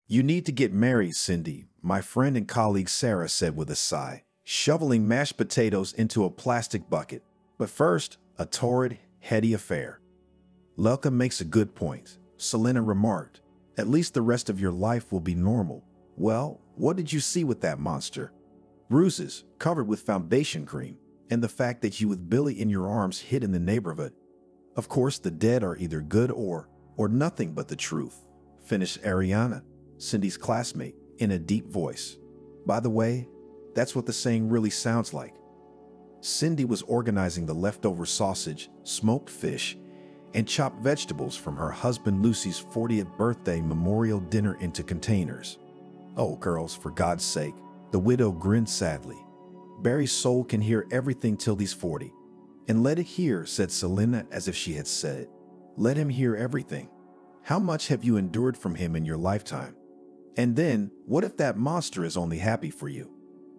You need to get married, Cindy, my friend and colleague Sarah said with a sigh, shoveling mashed potatoes into a plastic bucket. But first, a torrid, heady affair. Lelka makes a good point, Selena remarked. At least the rest of your life will be normal. Well, what did you see with that monster? Bruises, covered with foundation cream, and the fact that you with Billy in your arms hid in the neighborhood. Of course, the dead are either good or nothing but the truth, finished Ariana, Cindy's classmate, in a deep voice. By the way, that's what the saying really sounds like. Cindy was organizing the leftover sausage, smoked fish, and chopped vegetables from her husband Lucy's 40th birthday memorial dinner into containers. Oh, girls, for God's sake, the widow grinned sadly. Barry's soul can hear everything till he's 40. And let it hear, said Selena as if she had said it. Let him hear everything. How much have you endured from him in your lifetime? And then, what if that monster is only happy for you?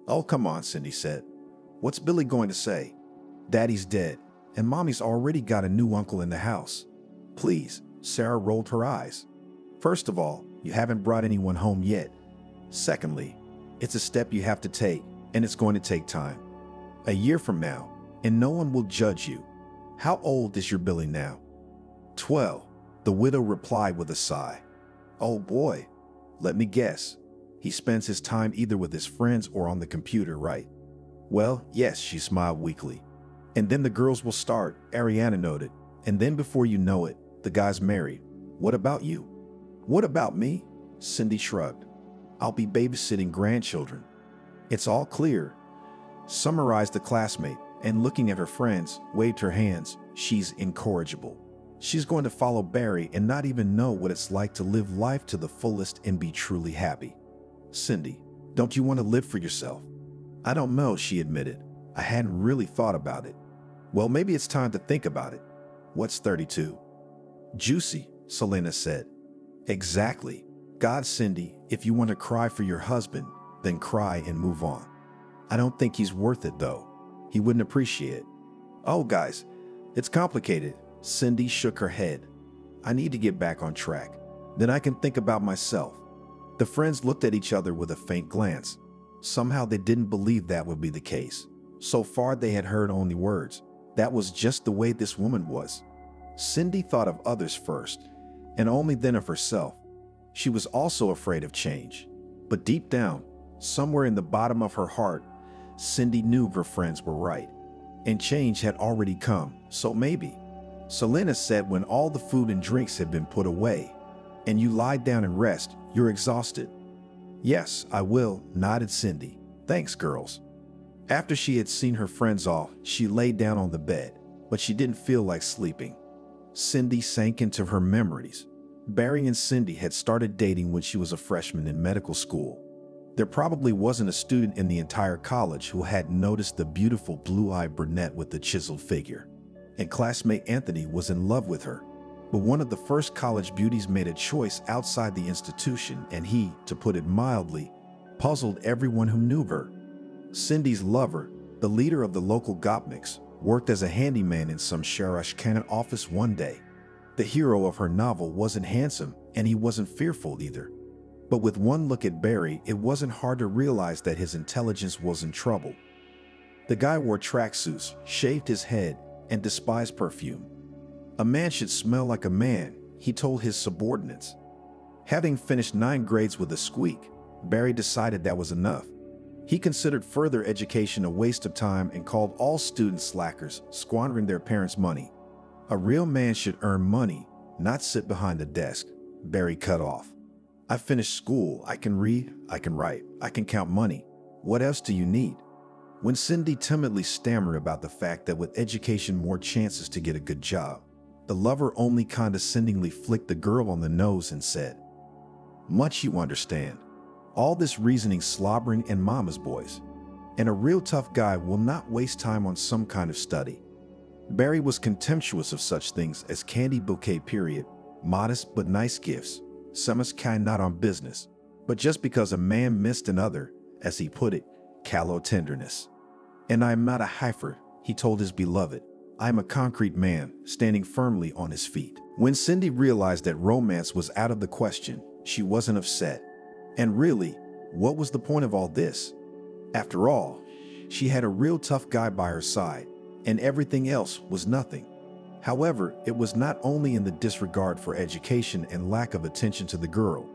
Oh, come on, Cindy said. What's Billy going to say? Daddy's dead, and Mommy's already got a new uncle in the house. Please, Sarah rolled her eyes. First of all, you haven't brought anyone home yet. Secondly, it's a step you have to take, and it's going to take time. A year from now, and no one will judge you. How old is your Billy now? 12, the widow replied with a sigh. Oh boy, let me guess. He spends his time either with his friends or on the computer, right? Well, yes, she smiled weakly. And then the girls will start, Ariana noted. And then before you know it, the guy's married. What about you? What about me? Cindy shrugged. I'll be babysitting grandchildren. It's all clear, summarized the classmate, and looking at her friends, waved her hands. She's incorrigible. She's going to follow Barry and not even know what it's like to live life to the fullest and be truly happy. Cindy, don't you want to live for yourself? I don't know, she admitted. I hadn't really thought about it. Well, maybe it's time to think about it. What's 32? Juicy, Selena said. Exactly. God, Cindy, if you want to cry for your husband, then cry and move on. I don't think he's worth it, though. He wouldn't appreciate it. Oh, guys, it's complicated. Cindy shook her head. I need to get back on track. Then I can think about myself. The friends looked at each other with a faint glance. Somehow they didn't believe that would be the case. So far they had heard only words. That was just the way this woman was. Cindy thought of others first, and only then of herself. She was also afraid of change. But deep down, somewhere in the bottom of her heart, Cindy knew her friends were right. And change had already come, so maybe. Selena said when all the food and drinks had been put away, and you lie down and rest, you're exhausted. Yes, I will, nodded Cindy. Thanks, girls. After she had seen her friends off, she lay down on the bed, but she didn't feel like sleeping. Cindy sank into her memories. Barry and Cindy had started dating when she was a freshman in medical school. There probably wasn't a student in the entire college who hadn't noticed the beautiful blue-eyed brunette with the chiseled figure. And classmate Anthony was in love with her. But one of the first college beauties made a choice outside the institution, and he, to put it mildly, puzzled everyone who knew her. Cindy's lover, the leader of the local Gopniks, worked as a handyman in some Sharashkana office one day. The hero of her novel wasn't handsome, and he wasn't fearful either. But with one look at Barry, it wasn't hard to realize that his intelligence was in trouble. The guy wore tracksuits, shaved his head, and despised perfume. A man should smell like a man, he told his subordinates. Having finished 9 grades with a squeak, Barry decided that was enough. He considered further education a waste of time and called all students slackers, squandering their parents' money. A real man should earn money, not sit behind a desk, Barry cut off. I finished school, I can read, I can write, I can count money. What else do you need? When Cindy timidly stammered about the fact that with education more chances to get a good job, the lover only condescendingly flicked the girl on the nose and said, Much you understand. All this reasoning slobbering and mama's boys. And a real tough guy will not waste time on some kind of study. Barry was contemptuous of such things as candy bouquet period, modest but nice gifts, Summer's kind not on business, but just because a man missed another, as he put it, callow tenderness. And I am not a heifer, he told his beloved. I am a concrete man, standing firmly on his feet. When Cindy realized that romance was out of the question, she wasn't upset. And really, what was the point of all this? After all, she had a real tough guy by her side, and everything else was nothing. However, it was not only in the disregard for education and lack of attention to the girl.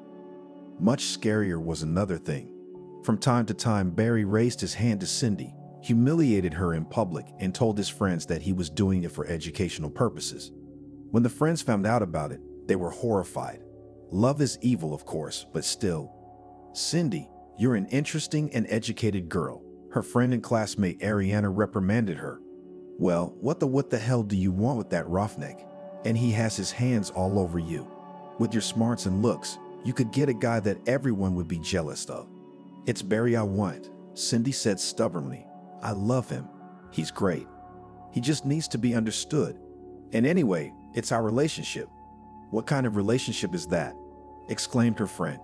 Much scarier was another thing. From time to time, Barry raised his hand to Cindy, humiliated her in public, and told his friends that he was doing it for educational purposes. When the friends found out about it, they were horrified. Love is evil, of course, but still. "Cindy, you're an interesting and educated girl," her friend and classmate Ariana reprimanded her. "Well, what the hell do you want with that roughneck? And he has his hands all over you. With your smarts and looks, you could get a guy that everyone would be jealous of." "It's Barry I want," Cindy said stubbornly. "I love him. He's great. He just needs to be understood. And anyway, it's our relationship." "What kind of relationship is that?" exclaimed her friend.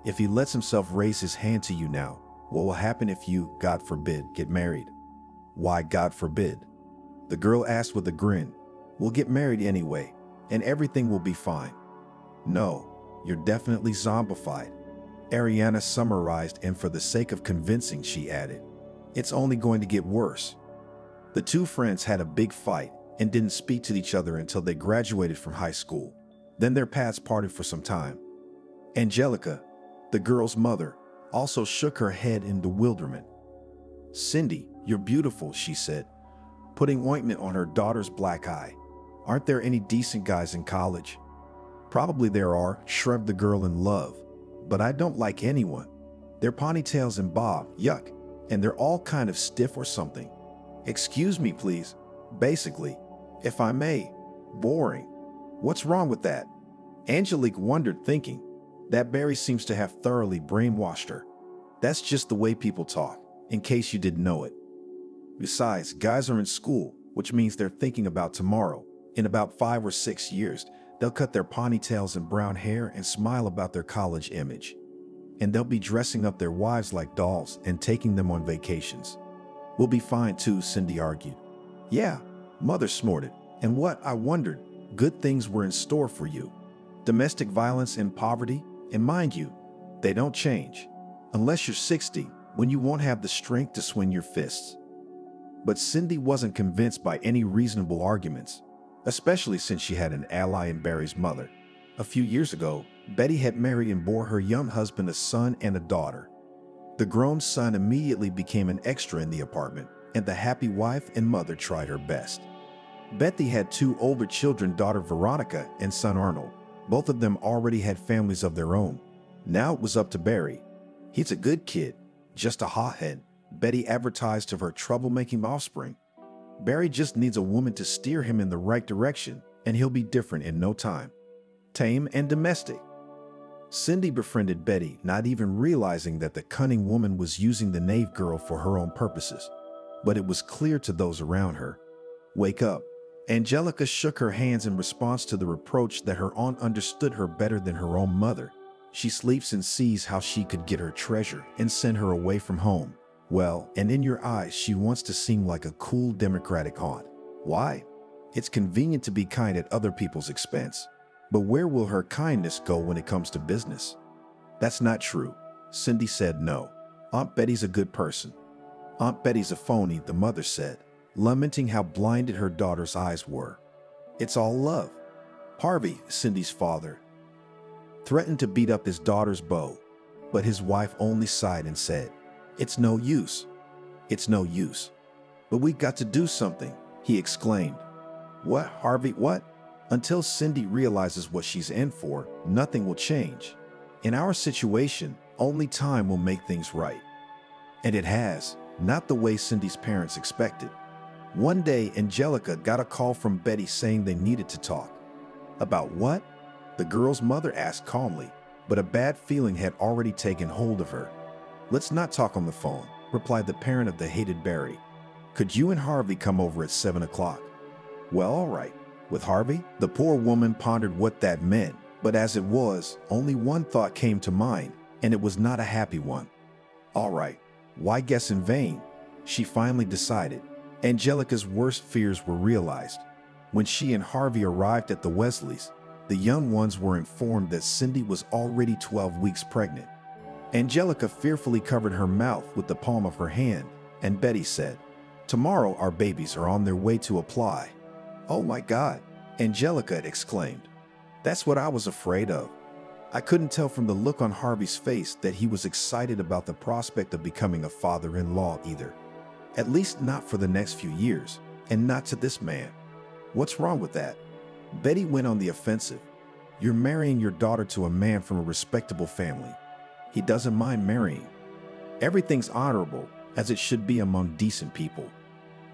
"If he lets himself raise his hand to you now, what will happen if you, God forbid, get married?" "Why, God forbid?" the girl asked with a grin. "We'll get married anyway, and everything will be fine." "No, you're definitely zombified," Ariana summarized, and for the sake of convincing, she added, "It's only going to get worse." The two friends had a big fight and didn't speak to each other until they graduated from high school. Then their paths parted for some time. Angelica, the girl's mother, also shook her head in bewilderment. "Cindy, you're beautiful," she said, putting ointment on her daughter's black eye. "Aren't there any decent guys in college?" "Probably there are," shrugged the girl in love, "but I don't like anyone. Their ponytails and bob, yuck, and they're all kind of stiff or something. Excuse me, please. Basically, if I may, boring. What's wrong with that?" Angelique wondered, thinking that Barry seems to have thoroughly brainwashed her. That's just the way people talk, in case you didn't know it. Besides, guys are in school, which means they're thinking about tomorrow. In about 5 or 6 years, they'll cut their ponytails and brown hair and smile about their college image. And they'll be dressing up their wives like dolls and taking them on vacations. "We'll be fine too," Cindy argued. "Yeah," Mother snorted. "And what, I wondered, good things were in store for you. Domestic violence and poverty, and mind you, they don't change. Unless you're 60, when you won't have the strength to swing your fists." But Cindy wasn't convinced by any reasonable arguments, especially since she had an ally in Barry's mother. A few years ago, Betty had married and bore her young husband a son and a daughter. The grown son immediately became an extra in the apartment, and the happy wife and mother tried her best. Betty had 2 older children, daughter Veronica and son Arnold. Both of them already had families of their own. Now it was up to Barry. "He's a good kid, just a hothead," Betty advertised of her troublemaking offspring. "Barry just needs a woman to steer him in the right direction, and he'll be different in no time. Tame and domestic." Cindy befriended Betty, not even realizing that the cunning woman was using the knave girl for her own purposes. But it was clear to those around her. "Wake up." Angelica shook her hands in response to the reproach that her aunt understood her better than her own mother. She sleeps and sees how she could get her treasure and send her away from home. Well, and in your eyes, she wants to seem like a cool democratic aunt. Why? It's convenient to be kind at other people's expense. But where will her kindness go when it comes to business? "That's not true." Cindy said no. "Aunt Betty's a good person." "Aunt Betty's a phony," the mother said, lamenting how blinded her daughter's eyes were. "It's all love." Harvey, Cindy's father, threatened to beat up his daughter's beau, but his wife only sighed and said, "It's no use. It's no use." "But we got to do something," he exclaimed. "What, Harvey, what?" Until Cindy realizes what she's in for, nothing will change. In our situation, only time will make things right. And it has, not the way Cindy's parents expected. One day, Angelica got a call from Betty saying they needed to talk. "About what?" the girl's mother asked calmly, but a bad feeling had already taken hold of her. "Let's not talk on the phone," replied the parent of the hated Barry. "Could you and Harvey come over at 7 o'clock? "Well, all right." With Harvey, the poor woman pondered what that meant, but as it was, only one thought came to mind, and it was not a happy one. "All right, why guess in vain?" she finally decided. Angelica's worst fears were realized. When she and Harvey arrived at the Wesleys, the young ones were informed that Cindy was already 12 weeks pregnant. Angelica fearfully covered her mouth with the palm of her hand, and Betty said, "Tomorrow our babies are on their way to apply." "Oh my God," Angelica exclaimed. "That's what I was afraid of." I couldn't tell from the look on Harvey's face that he was excited about the prospect of becoming a father-in-law either. At least not for the next few years, and not to this man. "What's wrong with that?" Betty went on the offensive. "You're marrying your daughter to a man from a respectable family. He doesn't mind marrying. Everything's honorable, as it should be among decent people."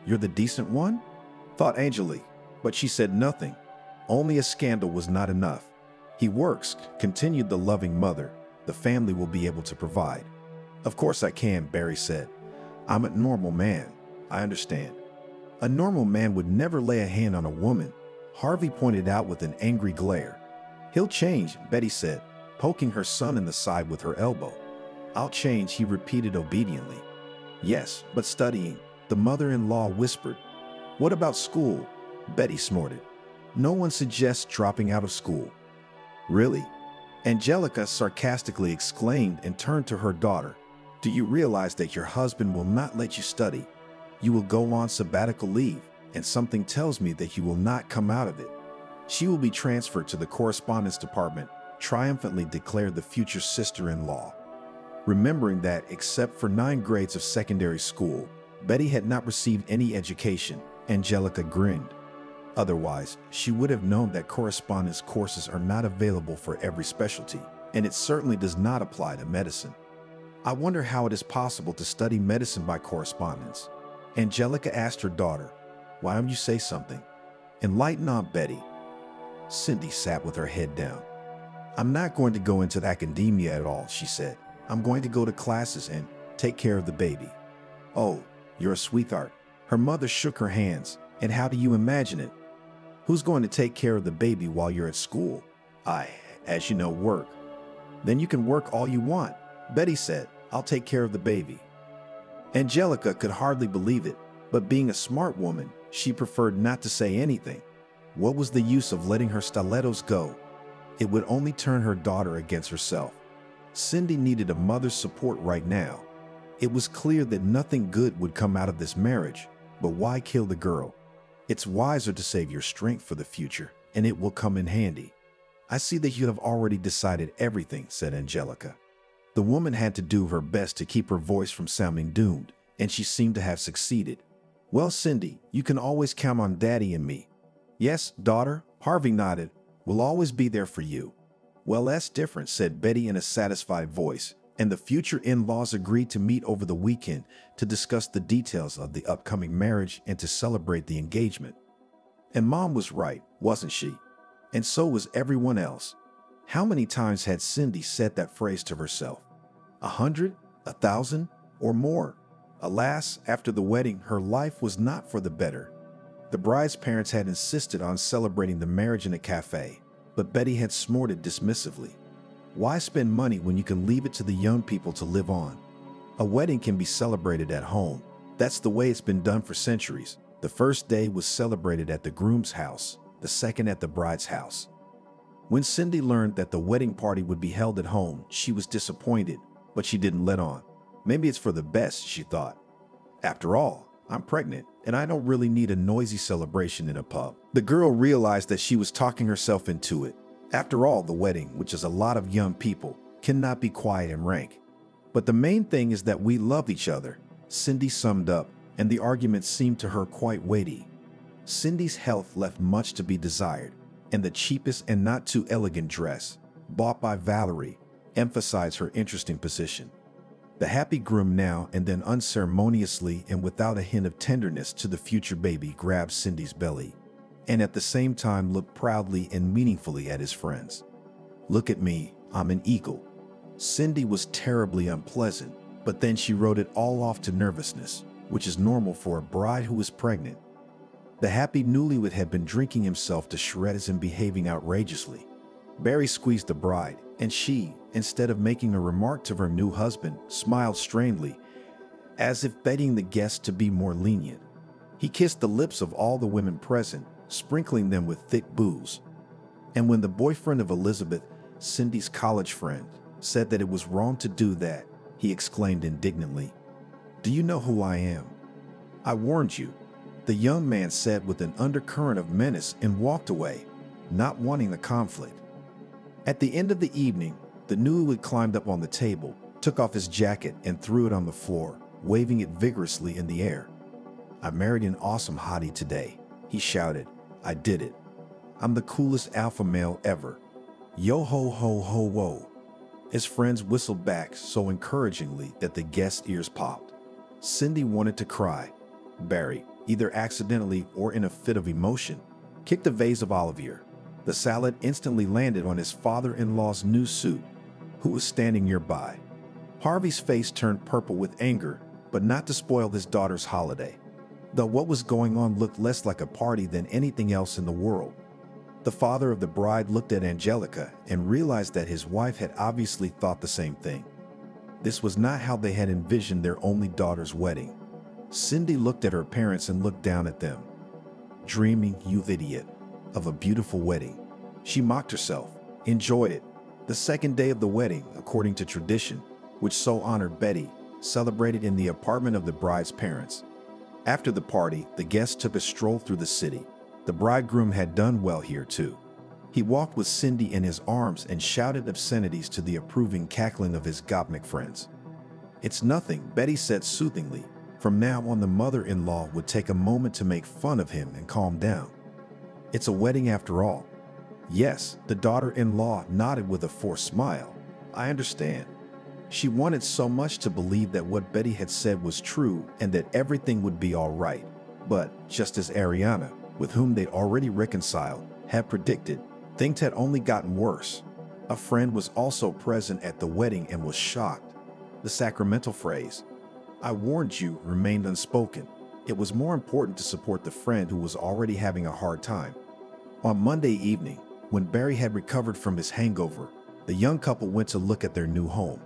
"You're the decent one?" thought Angelique, but she said nothing. Only a scandal was not enough. "He works," continued the loving mother. "The family will be able to provide." "Of course I can," Barry said. "I'm a normal man. I understand." "A normal man would never lay a hand on a woman," Harvey pointed out with an angry glare. "He'll change," Betty said, poking her son in the side with her elbow. "I'll change," he repeated obediently. "Yes, but studying," the mother-in-law whispered. "What about school?" Betty snorted. "No one suggests dropping out of school." "Really?" Angelica sarcastically exclaimed and turned to her daughter. "Do you realize that your husband will not let you study? You will go on sabbatical leave, and something tells me that you will not come out of it." "She will be transferred to the correspondence department," triumphantly declared the future sister-in-law. Remembering that, except for 9 grades of secondary school, Betty had not received any education, Angelica grinned. Otherwise, she would have known that correspondence courses are not available for every specialty, and it certainly does not apply to medicine. "I wonder how it is possible to study medicine by correspondence?" Angelica asked her daughter. "Why don't you say something? Enlighten Aunt Betty." Cindy sat with her head down. "I'm not going to go into academia at all," she said. "I'm going to go to classes and take care of the baby." "Oh, you're a sweetheart." Her mother shook her hands. "And how do you imagine it? Who's going to take care of the baby while you're at school?" "I, as you know, work." "Then you can work all you want," Betty said. "I'll take care of the baby." Angelica could hardly believe it, but being a smart woman, she preferred not to say anything. What was the use of letting her stilettos go? It would only turn her daughter against herself. Cindy needed a mother's support right now. It was clear that nothing good would come out of this marriage, but why kill the girl? It's wiser to save your strength for the future, and it will come in handy. "I see that you have already decided everything," said Angelica. The woman had to do her best to keep her voice from sounding doomed, and she seemed to have succeeded. "Well, Cindy, you can always count on Daddy and me." "Yes, daughter," Harvey nodded. "We'll always be there for you." "Well, that's different," said Betty in a satisfied voice, and the future in-laws agreed to meet over the weekend to discuss the details of the upcoming marriage and to celebrate the engagement. And Mom was right, wasn't she? And so was everyone else. How many times had Cindy said that phrase to herself? 100, 1,000, or more? Alas, after the wedding, her life was not for the better. The bride's parents had insisted on celebrating the marriage in a cafe, but Betty had snorted dismissively. Why spend money when you can leave it to the young people to live on? A wedding can be celebrated at home. That's the way it's been done for centuries. The first day was celebrated at the groom's house, the second at the bride's house. When Cindy learned that the wedding party would be held at home, she was disappointed, but she didn't let on. Maybe it's for the best, she thought. After all, I'm pregnant, and I don't really need a noisy celebration in a pub. The girl realized that she was talking herself into it. After all, the wedding, which is a lot of young people, cannot be quiet and rank. But the main thing is that we love each other, Cindy summed up, and the argument seemed to her quite weighty. Cindy's health left much to be desired, and the cheapest and not too elegant dress, bought by Valerie, emphasized her interesting position. The happy groom now and then unceremoniously and without a hint of tenderness to the future baby grabbed Cindy's belly, and at the same time looked proudly and meaningfully at his friends. "Look at me, I'm an eagle." Cindy was terribly unpleasant, but then she wrote it all off to nervousness, which is normal for a bride who is pregnant. The happy newlywed had been drinking himself to shreds and behaving outrageously. Barry squeezed the bride, and she, instead of making a remark to her new husband, smiled strangely, as if begging the guests to be more lenient. He kissed the lips of all the women present, sprinkling them with thick booze. And when the boyfriend of Elizabeth, Cindy's college friend, said that it was wrong to do that, he exclaimed indignantly. Do you know who I am? I warned you, the young man said with an undercurrent of menace and walked away, not wanting the conflict. At the end of the evening, the newlywed climbed up on the table, took off his jacket and threw it on the floor, waving it vigorously in the air. I married an awesome hottie today, he shouted. I did it. I'm the coolest alpha male ever. Yo ho ho ho whoa. His friends whistled back so encouragingly that the guest's ears popped. Cindy wanted to cry. Barry, either accidentally or in a fit of emotion, kicked a vase of Olivier. The salad instantly landed on his father-in-law's new suit, who was standing nearby. Harvey's face turned purple with anger, but not to spoil his daughter's holiday, though what was going on looked less like a party than anything else in the world. The father of the bride looked at Angelica and realized that his wife had obviously thought the same thing. This was not how they had envisioned their only daughter's wedding. Cindy looked at her parents and looked down at them. Dreaming, you idiot, of a beautiful wedding. She mocked herself, enjoyed it. The second day of the wedding, according to tradition, which so honored Betty, celebrated in the apartment of the bride's parents. After the party, the guests took a stroll through the city. The bridegroom had done well here too. He walked with Cindy in his arms and shouted obscenities to the approving cackling of his gopnik friends. It's nothing, Betty said soothingly. From now on, the mother-in-law would take a moment to make fun of him and calm down. It's a wedding after all. Yes, the daughter-in-law nodded with a forced smile. I understand. She wanted so much to believe that what Betty had said was true and that everything would be all right. But just as Ariana, with whom they'd already reconciled, had predicted, things had only gotten worse. A friend was also present at the wedding and was shocked. The sacramental phrase, I warned you, remained unspoken. It was more important to support the friend who was already having a hard time. On Monday evening, when Barry had recovered from his hangover, the young couple went to look at their new home.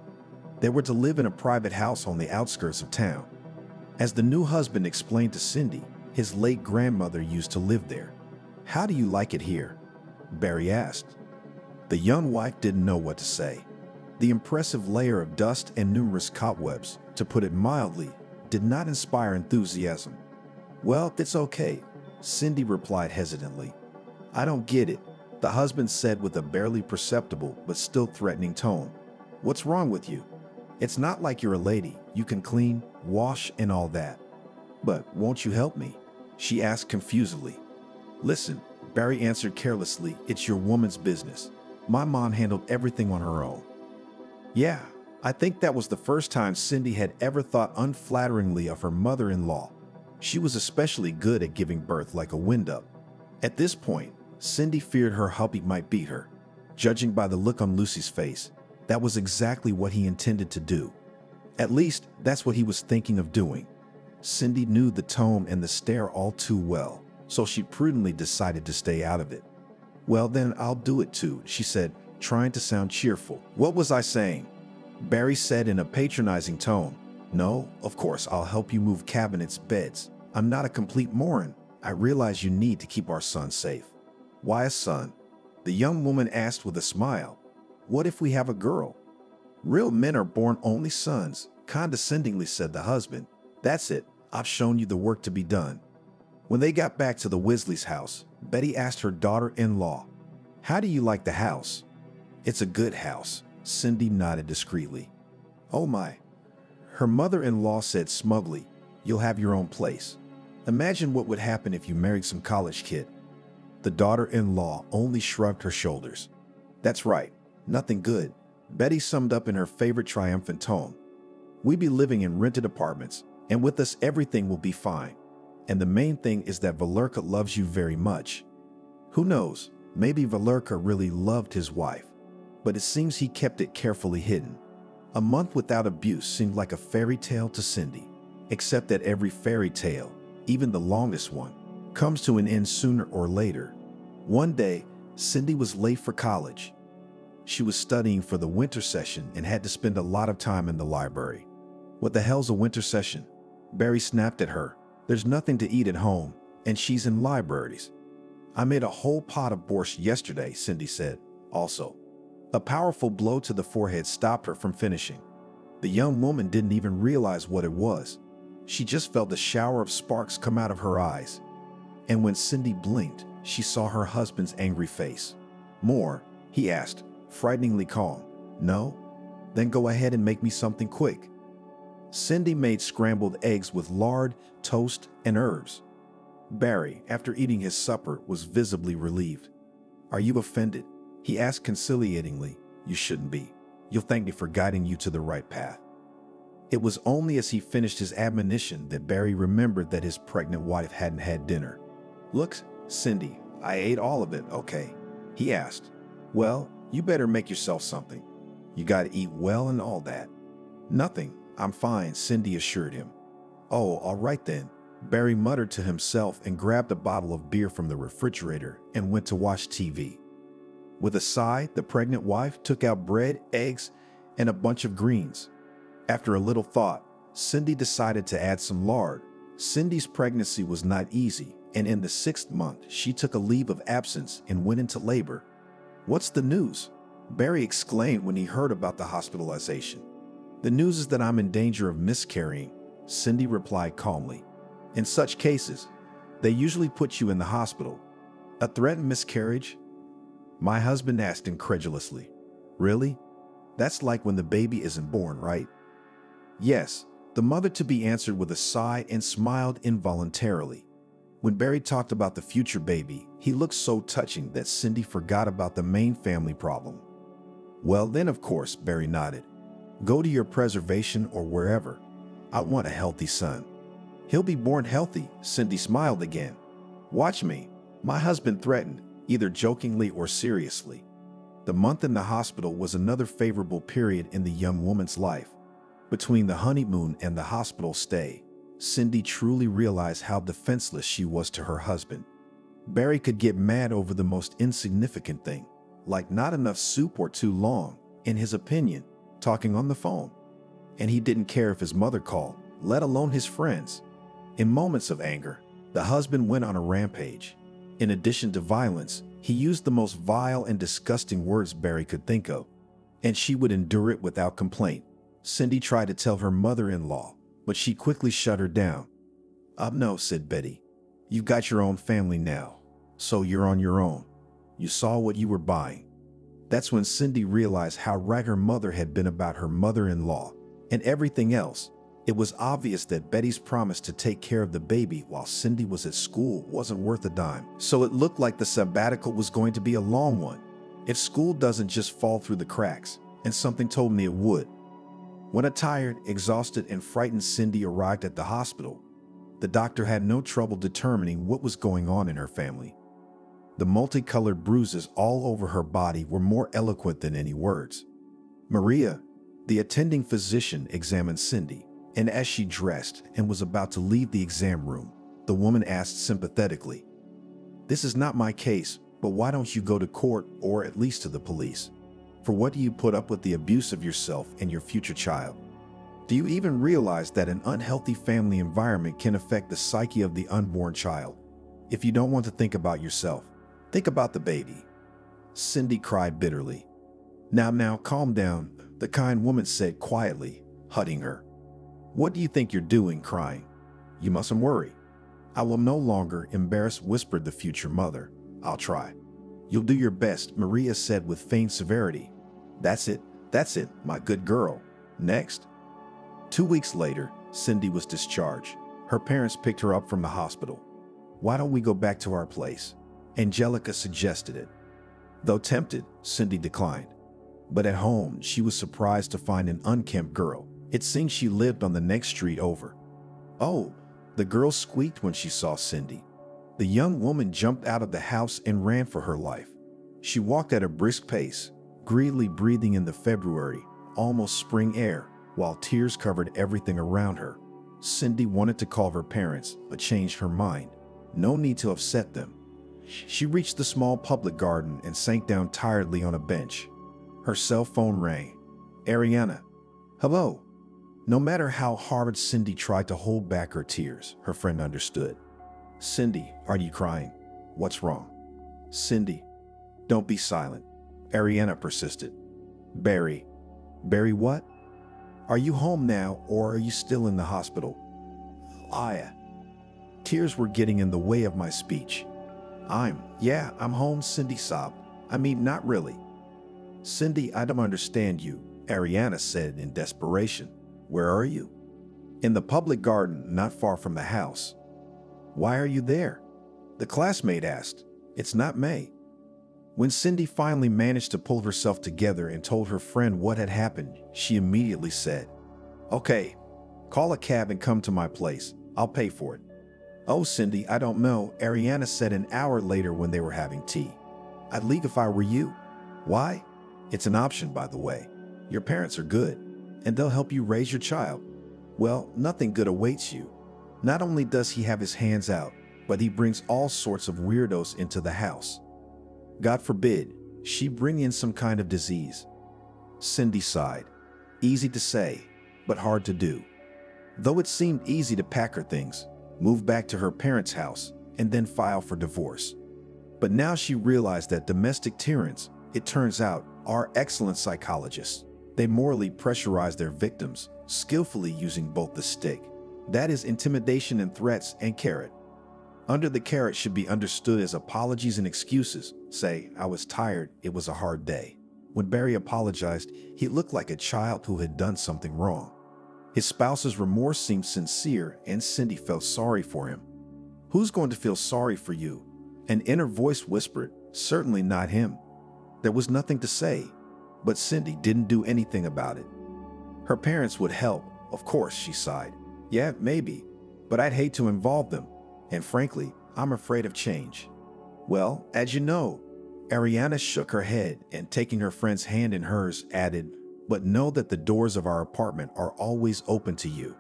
They were to live in a private house on the outskirts of town. As the new husband explained to Cindy, his late grandmother used to live there. How do you like it here? Barry asked. The young wife didn't know what to say. The impressive layer of dust and numerous cobwebs, to put it mildly, did not inspire enthusiasm. Well, it's okay, Cindy replied hesitantly. I don't get it, the husband said with a barely perceptible but still threatening tone. What's wrong with you? It's not like you're a lady. You can clean, wash, and all that. But won't you help me? She asked confusedly. Listen, Barry answered carelessly, it's your woman's business. My mom handled everything on her own. Yeah, I think that was the first time Cindy had ever thought unflatteringly of her mother-in-law. She was especially good at giving birth like a wind-up. At this point, Cindy feared her hubby might beat her. Judging by the look on Lucy's face, that was exactly what he intended to do. At least, that's what he was thinking of doing. Cindy knew the tone and the stare all too well, so she prudently decided to stay out of it. Well then, I'll do it too, she said, trying to sound cheerful. What was I saying? Barry said in a patronizing tone. No, of course, I'll help you move cabinets, beds. I'm not a complete moron. I realize you need to keep our son safe. Why a son? The young woman asked with a smile. What if we have a girl? Real men are born only sons, condescendingly said the husband. That's it. I've shown you the work to be done. When they got back to the Weasley's house, Betty asked her daughter-in-law, how do you like the house? It's a good house, Cindy nodded discreetly. Oh my. Her mother-in-law said smugly, you'll have your own place. Imagine what would happen if you married some college kid. The daughter-in-law only shrugged her shoulders. That's right, nothing good. Betty summed up in her favorite triumphant tone. We be living in rented apartments, and with us everything will be fine. And the main thing is that Valerka loves you very much. Who knows, maybe Valerka really loved his wife, but it seems he kept it carefully hidden. A month without abuse seemed like a fairy tale to Cindy, except that every fairy tale, even the longest one, comes to an end sooner or later. One day, Cindy was late for college. She was studying for the winter session and had to spend a lot of time in the library. What the hell's a winter session? Barry snapped at her. There's nothing to eat at home, and she's in libraries. I made a whole pot of borscht yesterday, Cindy said. Also, A powerful blow to the forehead stopped her from finishing. The young woman didn't even realize what it was. She just felt a shower of sparks come out of her eyes. And when Cindy blinked, she saw her husband's angry face. "More?" he asked, frighteningly calm. "No? Then go ahead and make me something quick." Cindy made scrambled eggs with lard, toast, and herbs. Barry, after eating his supper, was visibly relieved. "Are you offended?" he asked conciliatingly. "You shouldn't be. You'll thank me for guiding you to the right path." It was only as he finished his admonition that Barry remembered that his pregnant wife hadn't had dinner. "Look, Cindy, I ate all of it, okay?" he asked. "Well, you better make yourself something. You gotta eat well and all that." "Nothing. I'm fine," Cindy assured him. "Oh, all right then." Barry muttered to himself and grabbed a bottle of beer from the refrigerator and went to watch TV. With a sigh, the pregnant wife took out bread, eggs, and a bunch of greens. After a little thought, Cindy decided to add some lard. Cindy's pregnancy was not easy, and in the 6th month, she took a leave of absence and went into labor. "What's the news?" Barry exclaimed when he heard about the hospitalization. "The news is that I'm in danger of miscarrying," Cindy replied calmly. "In such cases, they usually put you in the hospital." "A threatened miscarriage?" my husband asked incredulously. "Really? That's like when the baby isn't born, right?" "Yes," the mother-to-be answered with a sigh and smiled involuntarily. When Barry talked about the future baby, he looked so touching that Cindy forgot about the main family problem. "Well then, of course," Barry nodded. "Go to your preservation or wherever. I want a healthy son." "He'll be born healthy," Cindy smiled again. "Watch me," my husband threatened, either jokingly or seriously. The month in the hospital was another favorable period in the young woman's life. Between the honeymoon and the hospital stay, Cindy truly realized how defenseless she was to her husband. Barry could get mad over the most insignificant thing, like not enough soup or too long, in his opinion, talking on the phone. And he didn't care if his mother called, let alone his friends. In moments of anger, the husband went on a rampage. In addition to violence, he used the most vile and disgusting words Barry could think of, and she would endure it without complaint. Cindy tried to tell her mother-in-law, but she quickly shut her down. No," said Betty. "You've got your own family now, so you're on your own. You saw what you were buying." That's when Cindy realized how right her mother had been about her mother-in-law and everything else. It was obvious that Betty's promise to take care of the baby while Cindy was at school wasn't worth a dime. So it looked like the sabbatical was going to be a long one, if school doesn't just fall through the cracks, and something told me it would. When a tired, exhausted, and frightened Cindy arrived at the hospital, the doctor had no trouble determining what was going on in her family. The multicolored bruises all over her body were more eloquent than any words. Maria, the attending physician, examined Cindy, and as she dressed and was about to leave the exam room, the woman asked sympathetically, "This is not my case, but why don't you go to court or at least to the police? For what do you put up with the abuse of yourself and your future child? Do you even realize that an unhealthy family environment can affect the psyche of the unborn child? If you don't want to think about yourself, think about the baby." Cindy cried bitterly. Now, calm down," the kind woman said quietly, hugging her. "What do you think you're doing, crying? You mustn't worry. I will no longer embarrass," whispered the future mother. "I'll try." "You'll do your best," Maria said with feigned severity. That's it, my good girl. Next." 2 weeks later, Cindy was discharged. Her parents picked her up from the hospital. "Why don't we go back to our place?" Angelica suggested it. Though tempted, Cindy declined. But at home, she was surprised to find an unkempt girl. It seemed she lived on the next street over. "Oh," the girl squeaked when she saw Cindy. The young woman jumped out of the house and ran for her life. She walked at a brisk pace, greedily breathing in the February, almost spring air, while tears covered everything around her. Cindy wanted to call her parents, but changed her mind. No need to upset them. She reached the small public garden and sank down tiredly on a bench. Her cell phone rang. "Ariana." "Hello." No matter how hard Cindy tried to hold back her tears, her friend understood. "Cindy, are you crying? What's wrong?" "Cindy, don't be silent. Ariana persisted. Barry. Barry what? Are you home now or are you still in the hospital? Aya. Tears were getting in the way of my speech. I'm home, Cindy sobbed. I mean, not really. Cindy, I don't understand you, Ariana said in desperation. Where are you? In the public garden, not far from the house. Why are you there? The classmate asked. It's not May. When Cindy finally managed to pull herself together and told her friend what had happened, she immediately said, Okay, call a cab and come to my place. I'll pay for it. Oh, Cindy, I don't know, Ariana said an hour later when they were having tea. I'd leave if I were you. Why? It's an option, by the way. Your parents are good, and they'll help you raise your child. Well, nothing good awaits you. Not only does he have his hands out, but he brings all sorts of weirdos into the house. God forbid, she bring in some kind of disease. Cindy sighed. Easy to say, but hard to do. Though it seemed easy to pack her things, move back to her parents' house, and then file for divorce. But now she realized that domestic tyrants, it turns out, are excellent psychologists. They morally pressurize their victims, skillfully using both the stick, that is intimidation and threats, and carrot. Under the carrot should be understood as apologies and excuses. Say, I was tired, it was a hard day. When Barry apologized, he looked like a child who had done something wrong. His spouse's remorse seemed sincere, and Cindy felt sorry for him. Who's going to feel sorry for you? An inner voice whispered, certainly not him. There was nothing to say, but Cindy didn't do anything about it. Her parents would help, of course, she sighed. Yeah, maybe, but I'd hate to involve them, and frankly, I'm afraid of change. Well, as you know, Ariana shook her head and taking her friend's hand in hers added, but know that the doors of our apartment are always open to you.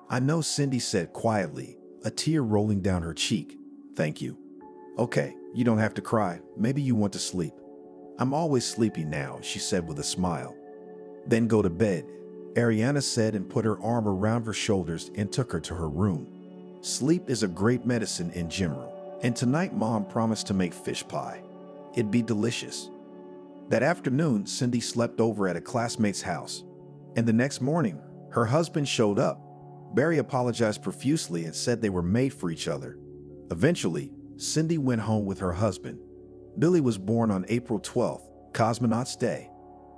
I know, Cindy said quietly, a tear rolling down her cheek. Thank you. Okay, you don't have to cry. Maybe you want to sleep. I'm always sleepy now, she said with a smile. Then go to bed, Ariana said and put her arm around her shoulders and took her to her room. Sleep is a great medicine in general, and tonight Mom promised to make fish pie. It'd be delicious. That afternoon, Cindy slept over at a classmate's house, and the next morning, her husband showed up. Barry apologized profusely and said they were made for each other. Eventually, Cindy went home with her husband. Billy was born on April 12th, Cosmonauts Day.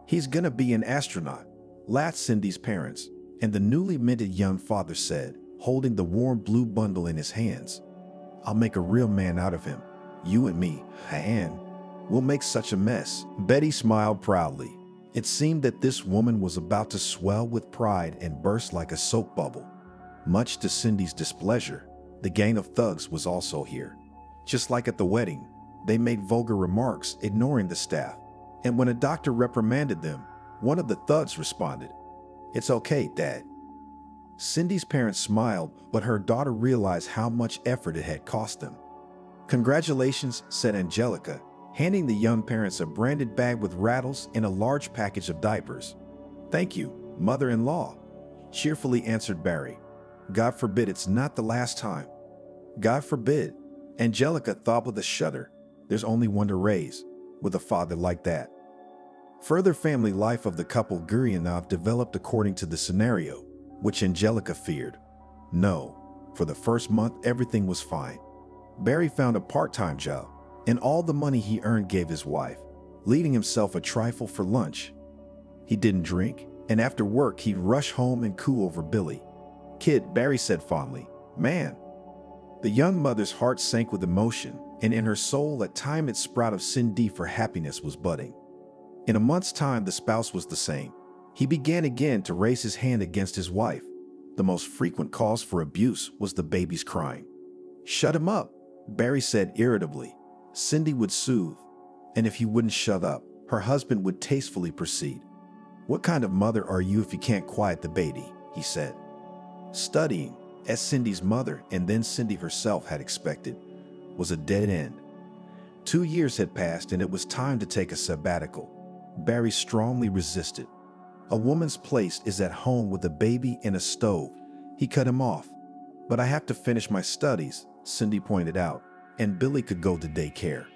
He's gonna be an astronaut, laughed Cindy's parents, and the newly minted young father said, holding the warm blue bundle in his hands. I'll make a real man out of him. You and me, and we'll make such a mess. Betty smiled proudly. It seemed that this woman was about to swell with pride and burst like a soap bubble. Much to Cindy's displeasure, the gang of thugs was also here. Just like at the wedding, they made vulgar remarks, ignoring the staff. And when a doctor reprimanded them, one of the thugs responded, "It's okay, Dad." Cindy's parents smiled, but her daughter realized how much effort it had cost them. Congratulations, said Angelica, handing the young parents a branded bag with rattles and a large package of diapers. Thank you, mother-in-law, cheerfully answered Barry. God forbid it's not the last time. God forbid. Angelica thought with a shudder. There's only one to raise, with a father like that. Further family life of the couple Gurianov developed according to the scenario, which Angelica feared. No, for the first month everything was fine. Barry found a part-time job, and all the money he earned gave his wife, leaving himself a trifle for lunch. He didn't drink, and after work he'd rush home and coo over Billy. Kid, Barry said fondly, man. The young mother's heart sank with emotion, and in her soul a time-its sprout of Cindy for happiness was budding. In a month's time the spouse was the same. He began again to raise his hand against his wife. The most frequent cause for abuse was the baby's crying. Shut him up, Barry said irritably. Cindy would soothe, and if he wouldn't shut up, her husband would tastefully proceed. What kind of mother are you if you can't quiet the baby, he said. Studying, as Cindy's mother and then Cindy herself had expected, was a dead end. 2 years had passed and it was time to take a sabbatical. Barry strongly resisted. A woman's place is at home with a baby and a stove. He cut him off. But I have to finish my studies, Cindy pointed out, and Billy could go to daycare.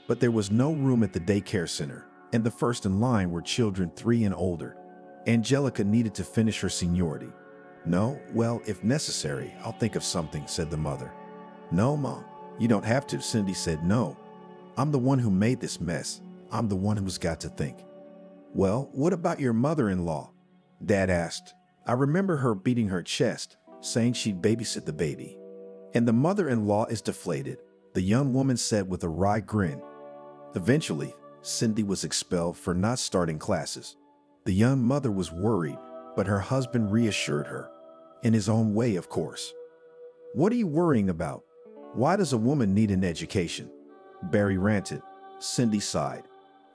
But there was no room at the daycare center, and the first in line were children 3 and older. Angelica needed to finish her seniority. No, well, if necessary, I'll think of something, said the mother. No, Mom, you don't have to, Cindy said. No, I'm the one who made this mess. I'm the one who's got to think. Well, what about your mother-in-law? Dad asked. I remember her beating her chest, saying she'd babysit the baby. And the mother-in-law is deflated, the young woman said with a wry grin. Eventually, Cindy was expelled for not starting classes. The young mother was worried, but her husband reassured her. In his own way, of course. What are you worrying about? Why does a woman need an education? Barry ranted. Cindy sighed.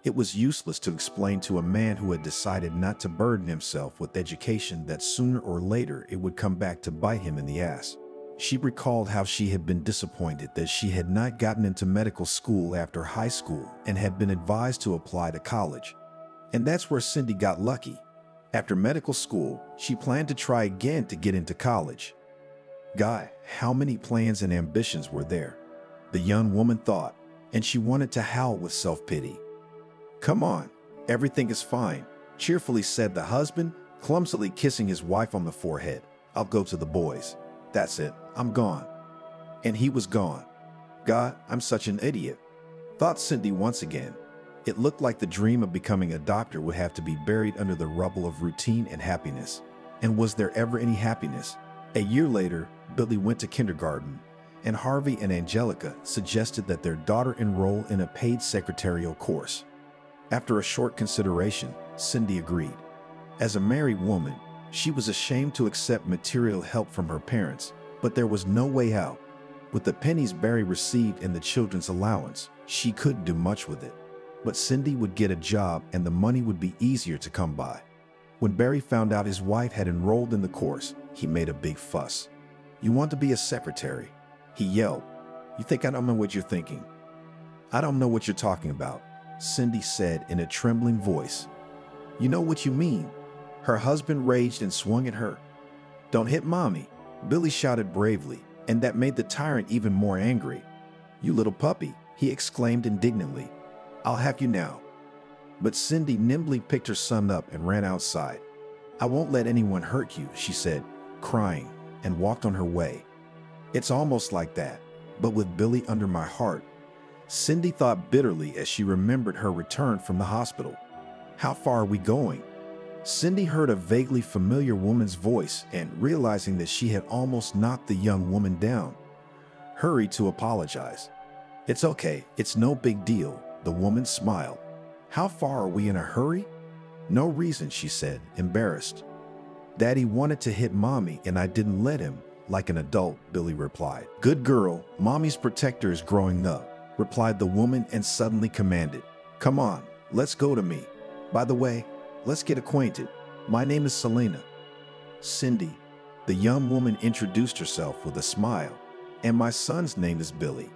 It was useless to explain to a man who had decided not to burden himself with education that sooner or later it would come back to bite him in the ass. She recalled how she had been disappointed that she had not gotten into medical school after high school and had been advised to apply to college. And that's where Cindy got lucky. After medical school, she planned to try again to get into college. Guy, how many plans and ambitions were there? The young woman thought, and she wanted to howl with self-pity. Come on, everything is fine, cheerfully said the husband, clumsily kissing his wife on the forehead. I'll go to the boys. That's it, I'm gone. And he was gone. God, I'm such an idiot, thought Cindy once again. It looked like the dream of becoming a doctor would have to be buried under the rubble of routine and happiness. And was there ever any happiness? A year later, Billy went to kindergarten, and Harvey and Angelica suggested that their daughter enroll in a paid secretarial course. After a short consideration, Cindy agreed. As a married woman, she was ashamed to accept material help from her parents, but there was no way out. With the pennies Barry received in the children's allowance, she couldn't do much with it. But Cindy would get a job and the money would be easier to come by. When Barry found out his wife had enrolled in the course, he made a big fuss. You want to be a secretary? He yelled. You think I don't know what you're thinking? I don't know what you're talking about, Cindy said in a trembling voice. You know what you mean. Her husband raged and swung at her. Don't hit Mommy, Billy shouted bravely, and that made the tyrant even more angry. You little puppy, he exclaimed indignantly. I'll have you now. But Cindy nimbly picked her son up and ran outside. I won't let anyone hurt you, she said, crying, and walked on her way. It's almost like that, but with Billy under my heart. Cindy thought bitterly as she remembered her return from the hospital. How far are we going? Cindy heard a vaguely familiar woman's voice and, realizing that she had almost knocked the young woman down, hurried to apologize. It's okay, it's no big deal, the woman smiled. How far are we in a hurry? No reason, she said, embarrassed. Daddy wanted to hit Mommy and I didn't let him, like an adult, Billy replied. Good girl, Mommy's protector is growing up, replied the woman and suddenly commanded. Come on, let's go to me. By the way, let's get acquainted. My name is Selena. Cindy, the young woman introduced herself with a smile. And my son's name is Billy.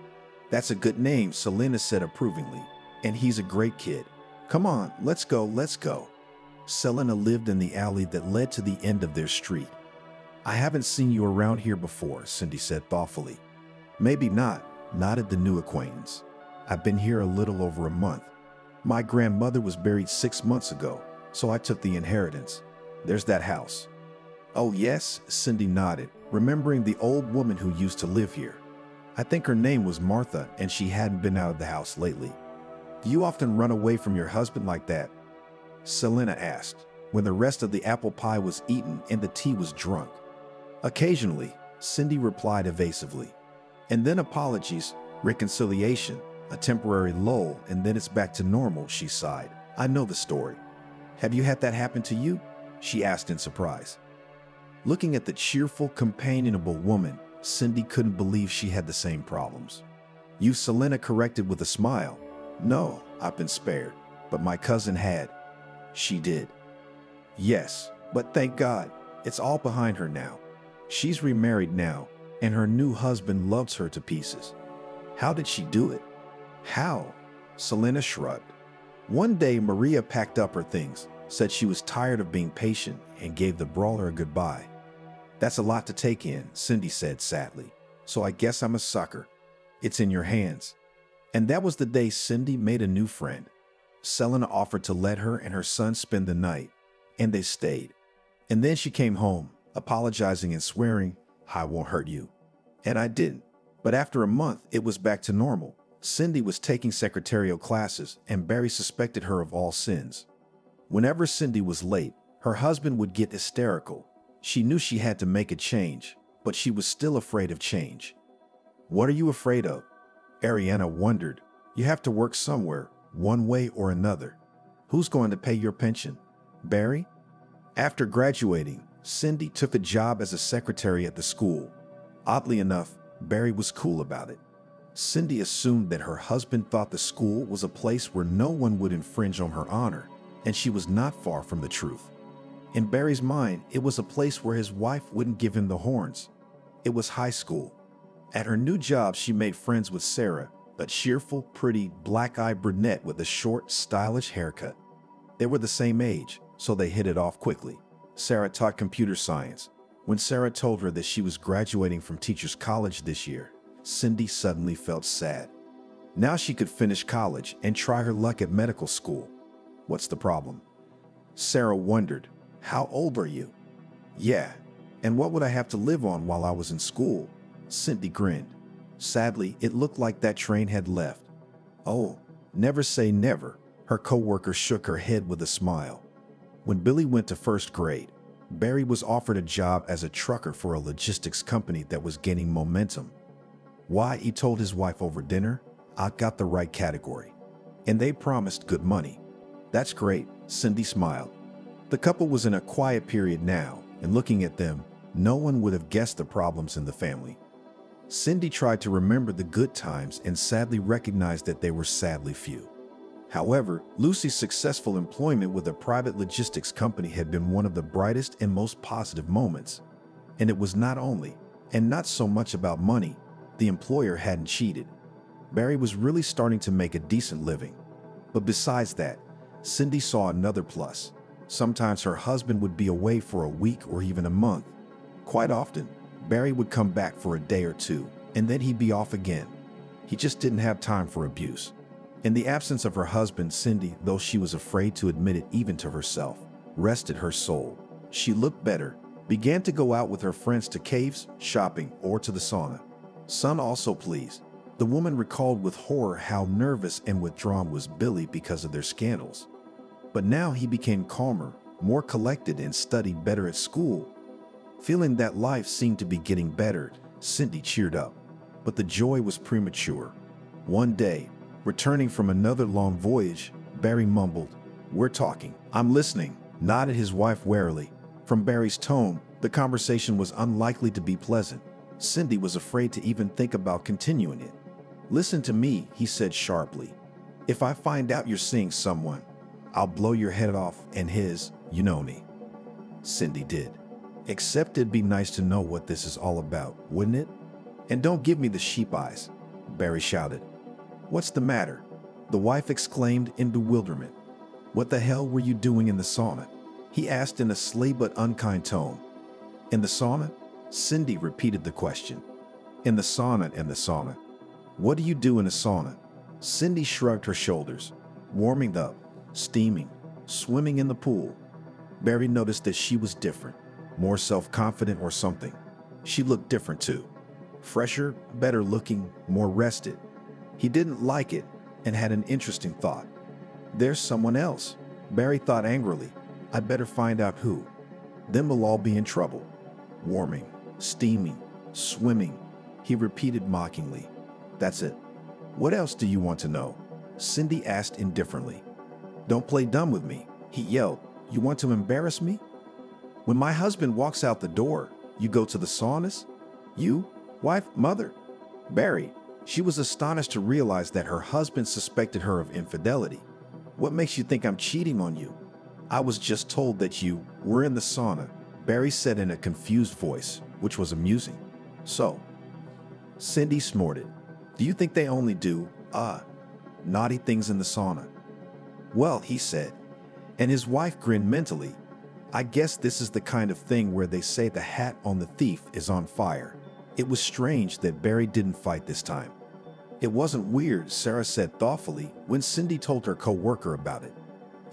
That's a good name, Selena said approvingly. And he's a great kid. Come on, let's go, let's go. Selena lived in the alley that led to the end of their street. I haven't seen you around here before, Cindy said thoughtfully. Maybe not, nodded the new acquaintance. I've been here a little over a month. My grandmother was buried 6 months ago, so I took the inheritance. There's that house. Oh yes, Cindy nodded, remembering the old woman who used to live here. I think her name was Martha and she hadn't been out of the house lately. Do you often run away from your husband like that? Selena asked, when the rest of the apple pie was eaten and the tea was drunk. Occasionally, Cindy replied evasively. And then apologies, reconciliation, a temporary lull, and then it's back to normal, she sighed. I know the story. Have you had that happen to you? She asked in surprise. Looking at the cheerful, companionable woman, Cindy couldn't believe she had the same problems. You, Selena corrected with a smile. No, I've been spared, but my cousin had. She did. Yes, but thank God, it's all behind her now. She's remarried now, and her new husband loves her to pieces. How did she do it? How? Selena shrugged. One day, Maria packed up her things, said she was tired of being patient, and gave the brawler a goodbye. That's a lot to take in, Cindy said sadly. So I guess I'm a sucker. It's in your hands. And that was the day Cindy made a new friend. Selena offered to let her and her son spend the night, and they stayed. And then she came home, apologizing and swearing, "I won't hurt you." And I didn't. But after a month, it was back to normal. Cindy was taking secretarial classes, and Barry suspected her of all sins. Whenever Cindy was late, her husband would get hysterical. She knew she had to make a change, but she was still afraid of change. "What are you afraid of?" Ariana wondered. "You have to work somewhere, one way or another. Who's going to pay your pension? Barry?" After graduating, Cindy took a job as a secretary at the school. Oddly enough, Barry was cool about it. Cindy assumed that her husband thought the school was a place where no one would infringe on her honor, and she was not far from the truth. In Barry's mind, it was a place where his wife wouldn't give him the horns. It was high school. At her new job, she made friends with Sarah, a cheerful, pretty, black-eyed brunette with a short, stylish haircut. They were the same age, so they hit it off quickly. Sarah taught computer science. When Sarah told her that she was graduating from Teachers College this year, Cindy suddenly felt sad. Now she could finish college and try her luck at medical school. What's the problem? Sarah wondered. "How old are you?" "Yeah, and what would I have to live on while I was in school?" Cindy grinned. Sadly, it looked like that train had left. "Oh, never say never," her coworker shook her head with a smile. When Billy went to first grade, Barry was offered a job as a trucker for a logistics company that was gaining momentum. Why, he told his wife over dinner, "I got the right category." And they promised good money. "That's great," Cindy smiled. The couple was in a quiet period now, and looking at them, no one would have guessed the problems in the family. Cindy tried to remember the good times and sadly recognized that they were sadly few. However, Lucy's successful employment with a private logistics company had been one of the brightest and most positive moments. And it was not only, and not so much about money, the employer hadn't cheated. Barry was really starting to make a decent living. But besides that, Cindy saw another plus. Sometimes her husband would be away for a week or even a month. Quite often, Barry would come back for a day or two, and then he'd be off again. He just didn't have time for abuse. In the absence of her husband, Cindy, though she was afraid to admit it even to herself, rested her soul. She looked better, began to go out with her friends to caves, shopping, or to the sauna. Son also pleased. The woman recalled with horror how nervous and withdrawn was Billy because of their scandals. But now he became calmer, more collected, and studied better at school. Feeling that life seemed to be getting better, Cindy cheered up. But the joy was premature. One day, returning from another long voyage, Barry mumbled, "We're talking." "I'm listening," nodded his wife warily. From Barry's tone, the conversation was unlikely to be pleasant. Cindy was afraid to even think about continuing it. "Listen to me," he said sharply. "If I find out you're seeing someone, I'll blow your head off and his, you know me." Cindy did. "Except it'd be nice to know what this is all about, wouldn't it? And don't give me the sheep eyes," Barry shouted. "What's the matter?" the wife exclaimed in bewilderment. "What the hell were you doing in the sauna?" he asked in a sly but unkind tone. "In the sauna?" Cindy repeated the question. "In the sauna. What do you do in a sauna?" Cindy shrugged her shoulders. "Warming up, steaming, swimming in the pool." Barry noticed that she was different, more self-confident or something. She looked different too. Fresher, better looking, more rested. He didn't like it and had an interesting thought. "There's someone else," Barry thought angrily. "I'd better find out who. Then we'll all be in trouble." "Warming, steaming, swimming," he repeated mockingly. "That's it. What else do you want to know?" Cindy asked indifferently. "Don't play dumb with me," he yelled. "You want to embarrass me? When my husband walks out the door, you go to the saunas? You? Wife? Mother?" Barry. She was astonished to realize that her husband suspected her of infidelity. "What makes you think I'm cheating on you?" "I was just told that you were in the sauna," Barry said in a confused voice, which was amusing. "So?" Cindy snorted. "Do you think they only do, naughty things in the sauna?" "Well," he said, and his wife grinned mentally. "I guess this is the kind of thing where they say the hat on the thief is on fire." It was strange that Barry didn't fight this time. It wasn't weird, Sarah said thoughtfully when Cindy told her coworker about it.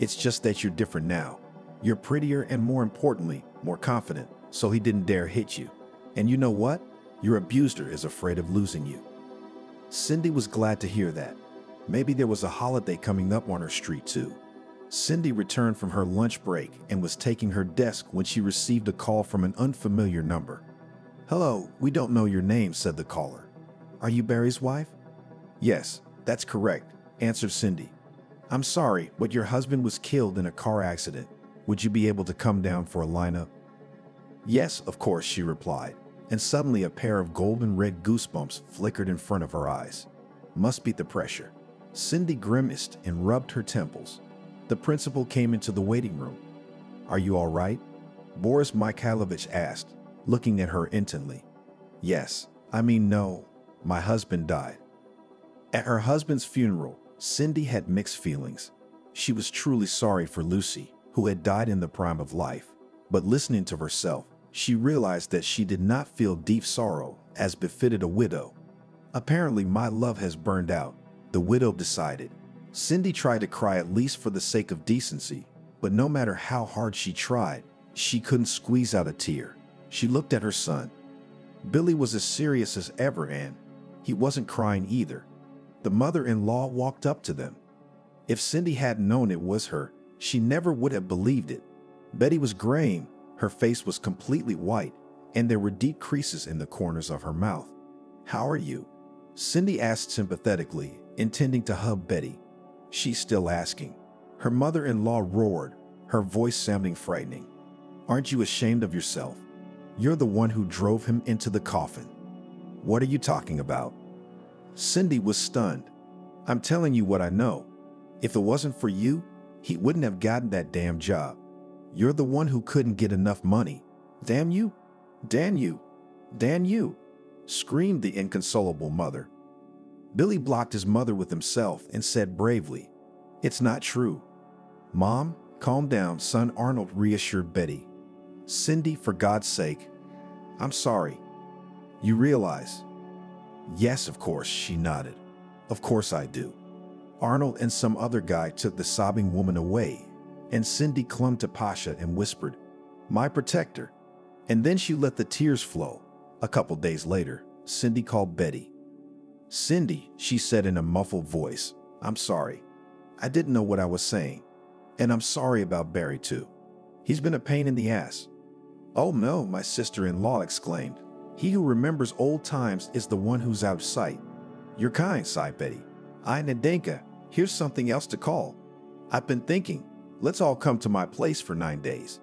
It's just that you're different now. You're prettier and, more importantly, more confident, so he didn't dare hit you. And you know what? Your abuser is afraid of losing you. Cindy was glad to hear that. Maybe there was a holiday coming up on her street too. Cindy returned from her lunch break and was taking her desk when she received a call from an unfamiliar number. "Hello, we don't know your name," said the caller. "Are you Barry's wife?" "Yes, that's correct," answered Cindy. "I'm sorry, but your husband was killed in a car accident. Would you be able to come down for a lineup?" "Yes, of course," she replied, and suddenly a pair of golden red goosebumps flickered in front of her eyes. Must be the pressure. Cindy grimaced and rubbed her temples. The principal came into the waiting room. "Are you all right?" Boris Mikhailovich asked, looking at her intently. "Yes, no, my husband died." At her husband's funeral, Cindy had mixed feelings. She was truly sorry for Lucy, who had died in the prime of life, but listening to herself, she realized that she did not feel deep sorrow as befitted a widow. "Apparently my love has burned out," the widow decided. Cindy tried to cry at least for the sake of decency, but no matter how hard she tried, she couldn't squeeze out a tear. She looked at her son. Billy was as serious as ever, and he wasn't crying either. The mother-in-law walked up to them. If Cindy hadn't known it was her, she never would have believed it. Betty was graying, her face was completely white, and there were deep creases in the corners of her mouth. "How are you?" Cindy asked sympathetically, intending to hug Betty. "She's still asking." Her mother-in-law roared, her voice sounding frightening. "Aren't you ashamed of yourself? You're the one who drove him into the coffin." "What are you talking about?" Cindy was stunned. "I'm telling you what I know. If it wasn't for you, he wouldn't have gotten that damn job. You're the one who couldn't get enough money. Damn you! Damn you! Damn you!" screamed the inconsolable mother. Billy blocked his mother with himself and said bravely, "It's not true." "Mom, calm down, son," Arnold reassured Betty. "Cindy, for God's sake." "I'm sorry." "You realize?" "Yes, of course," she nodded. "Of course I do." Arnold and some other guy took the sobbing woman away, and Cindy clung to Pasha and whispered, "My protector." And then she let the tears flow. A couple days later, Cindy called Betty. "Cindy," she said in a muffled voice, "I'm sorry. I didn't know what I was saying. And I'm sorry about Barry too. He's been a pain in the ass." "Oh no," my sister-in-law exclaimed. "He who remembers old times is the one who's out of sight." "You're kind," sighed Betty. "Nadenka, here's something else to call. I've been thinking, let's all come to my place for 9 days."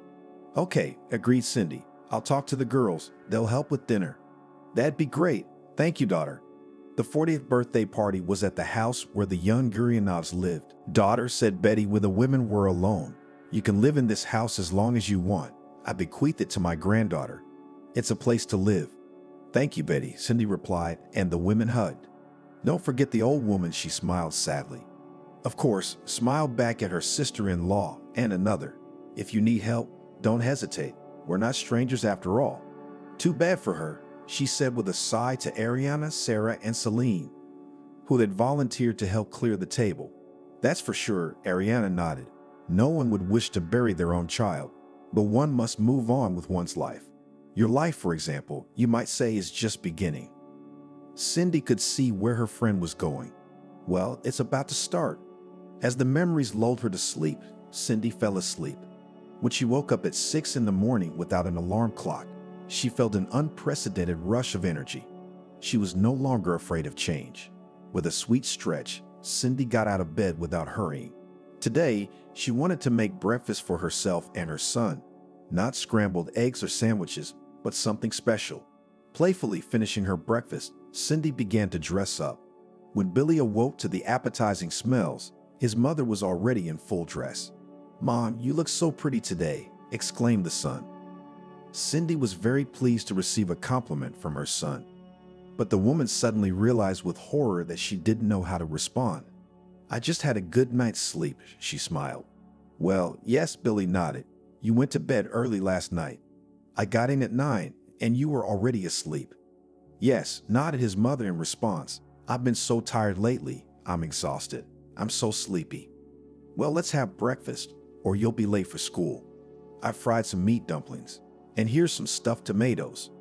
"Okay," agreed Cindy. "I'll talk to the girls. They'll help with dinner." "That'd be great. Thank you, daughter." The 40th birthday party was at the house where the young Guryanovs lived. "Daughter," said Betty when the women were alone, "you can live in this house as long as you want. I bequeathed it to my granddaughter. It's a place to live." "Thank you, Betty," Cindy replied, and the women hugged. "Don't forget the old woman," she smiled sadly. Of course, smiled back at her sister-in-law and another. "If you need help, don't hesitate. We're not strangers after all." "Too bad for her," she said with a sigh to Ariana, Sarah, and Celine, who had volunteered to help clear the table. "That's for sure," Ariana nodded. "No one would wish to bury their own child, but one must move on with one's life. Your life, for example, you might say is just beginning." Cindy could see where her friend was going. Well, it's about to start. As the memories lulled her to sleep, Cindy fell asleep. When she woke up at 6 in the morning without an alarm clock, she felt an unprecedented rush of energy. She was no longer afraid of change. With a sweet stretch, Cindy got out of bed without hurrying. Today, she wanted to make breakfast for herself and her son. Not scrambled eggs or sandwiches, but something special. Playfully finishing her breakfast, Cindy began to dress up. When Billy awoke to the appetizing smells, his mother was already in full dress. "Mom, you look so pretty today," exclaimed the son. Cindy was very pleased to receive a compliment from her son. But the woman suddenly realized with horror that she didn't know how to respond. "I just had a good night's sleep," she smiled. "Well, yes," Billy nodded. "You went to bed early last night. I got in at 9, and you were already asleep." "Yes," nodded his mother in response. I've been so tired lately. I'm exhausted. I'm so sleepy. Well, let's have breakfast, or you'll be late for school. I fried some meat dumplings, and here's some stuffed tomatoes.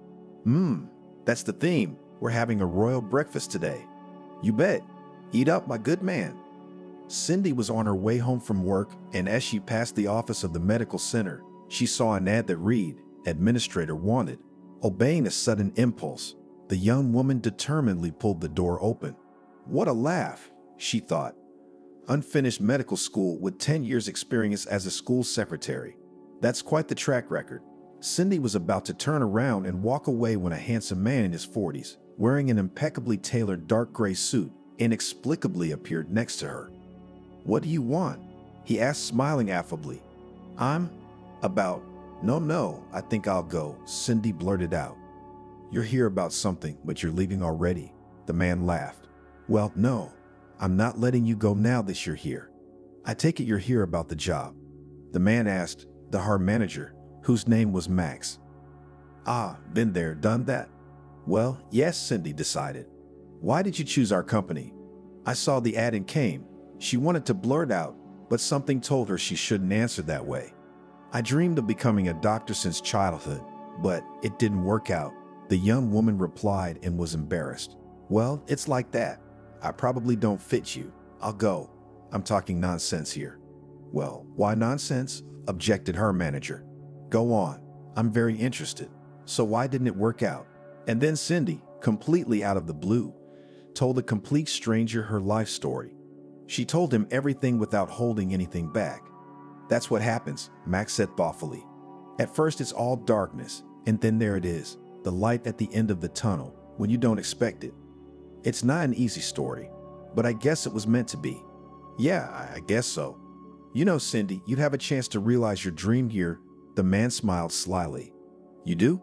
That's the theme. We're having a royal breakfast today. You bet. Eat up, my good man. Cindy was on her way home from work, and as she passed the office of the medical center, she saw an ad that read, "Administrator wanted." Obeying a sudden impulse, the young woman determinedly pulled the door open. What a laugh, she thought. Unfinished medical school with 10 years experience as a school secretary. That's quite the track record. Cindy was about to turn around and walk away when a handsome man in his 40s, wearing an impeccably tailored dark gray suit, inexplicably appeared next to her. "What do you want?" he asked, smiling affably. No, I think I'll go," Cindy blurted out. "You're here about something, but you're leaving already," the man laughed. "Well, no, I'm not letting you go now that you're here. I take it you're here about the job," the man asked the HR manager, whose name was Max. "Ah, been there, done that." "Well, yes," Cindy decided. "Why did you choose our company?" "I saw the ad and came." She wanted to blurt out, but something told her she shouldn't answer that way. "I dreamed of becoming a doctor since childhood, but it didn't work out," the young woman replied and was embarrassed. "Well, it's like that. I probably don't fit you. I'll go. I'm talking nonsense here." "Well, why nonsense?" objected her manager. "Go on. I'm very interested. So why didn't it work out?" And then Cindy, completely out of the blue, told a complete stranger her life story. She told him everything without holding anything back. "That's what happens," Max said thoughtfully. "At first it's all darkness, and then there it is, the light at the end of the tunnel, when you don't expect it. It's not an easy story, but I guess it was meant to be." "Yeah, I guess so. You know, Cindy, you'd have a chance to realize your dream here," the man smiled slyly. "You do?"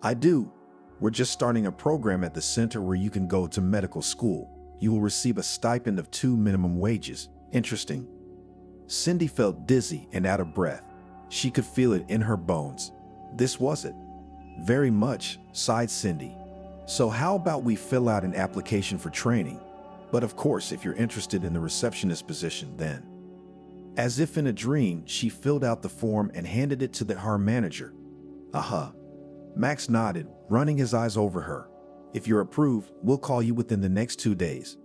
"I do. We're just starting a program at the center where you can go to medical school. You will receive a stipend of 2 minimum wages. Interesting." Cindy felt dizzy and out of breath. She could feel it in her bones. This was it. "Very much," sighed Cindy. "So how about we fill out an application for training? But of course, if you're interested in the receptionist position, then." As if in a dream, she filled out the form and handed it to the HR manager. "Uh-huh." Max nodded, running his eyes over her. "If you're approved, we'll call you within the next 2 days."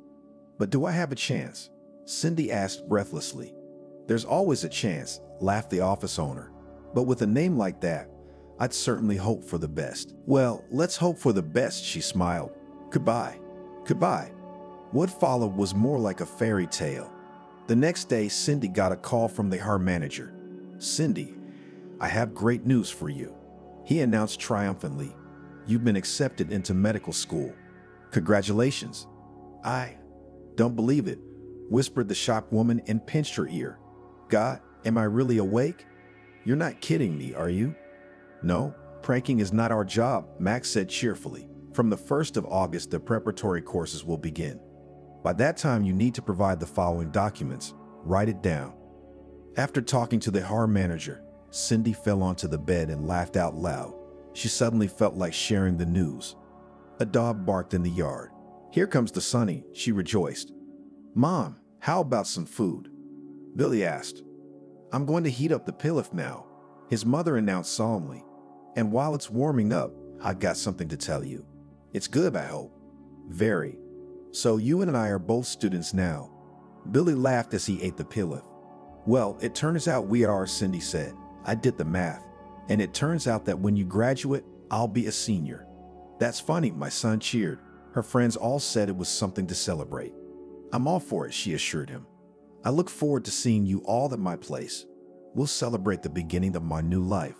"But do I have a chance?" Cindy asked breathlessly. "There's always a chance," laughed the office owner. "But with a name like that, I'd certainly hope for the best." "Well, let's hope for the best," she smiled. "Goodbye." "Goodbye." What followed was more like a fairy tale. The next day, Cindy got a call from the HR manager. "Cindy, I have great news for you," he announced triumphantly. "You've been accepted into medical school. Congratulations." "I don't believe it," whispered the shocked woman and pinched her ear. "God, am I really awake? You're not kidding me, are you?" "No, pranking is not our job," Max said cheerfully. "From the 1st of August, the preparatory courses will begin. By that time, you need to provide the following documents. Write it down." After talking to the HR manager, Cindy fell onto the bed and laughed out loud. She suddenly felt like sharing the news. A dog barked in the yard. "Here comes the Sonny," she rejoiced. "Mom, how about some food?" Billy asked. "I'm going to heat up the pilaf now," his mother announced solemnly. "And while it's warming up, I've got something to tell you. It's good, I hope." "Very. So you and I are both students now." Billy laughed as he ate the pilaf. "Well, it turns out we are," Cindy said. "I did the math. And it turns out that when you graduate, I'll be a senior." "That's funny," my son cheered. Her friends all said it was something to celebrate. "I'm all for it," she assured him. "I look forward to seeing you all at my place. We'll celebrate the beginning of my new life."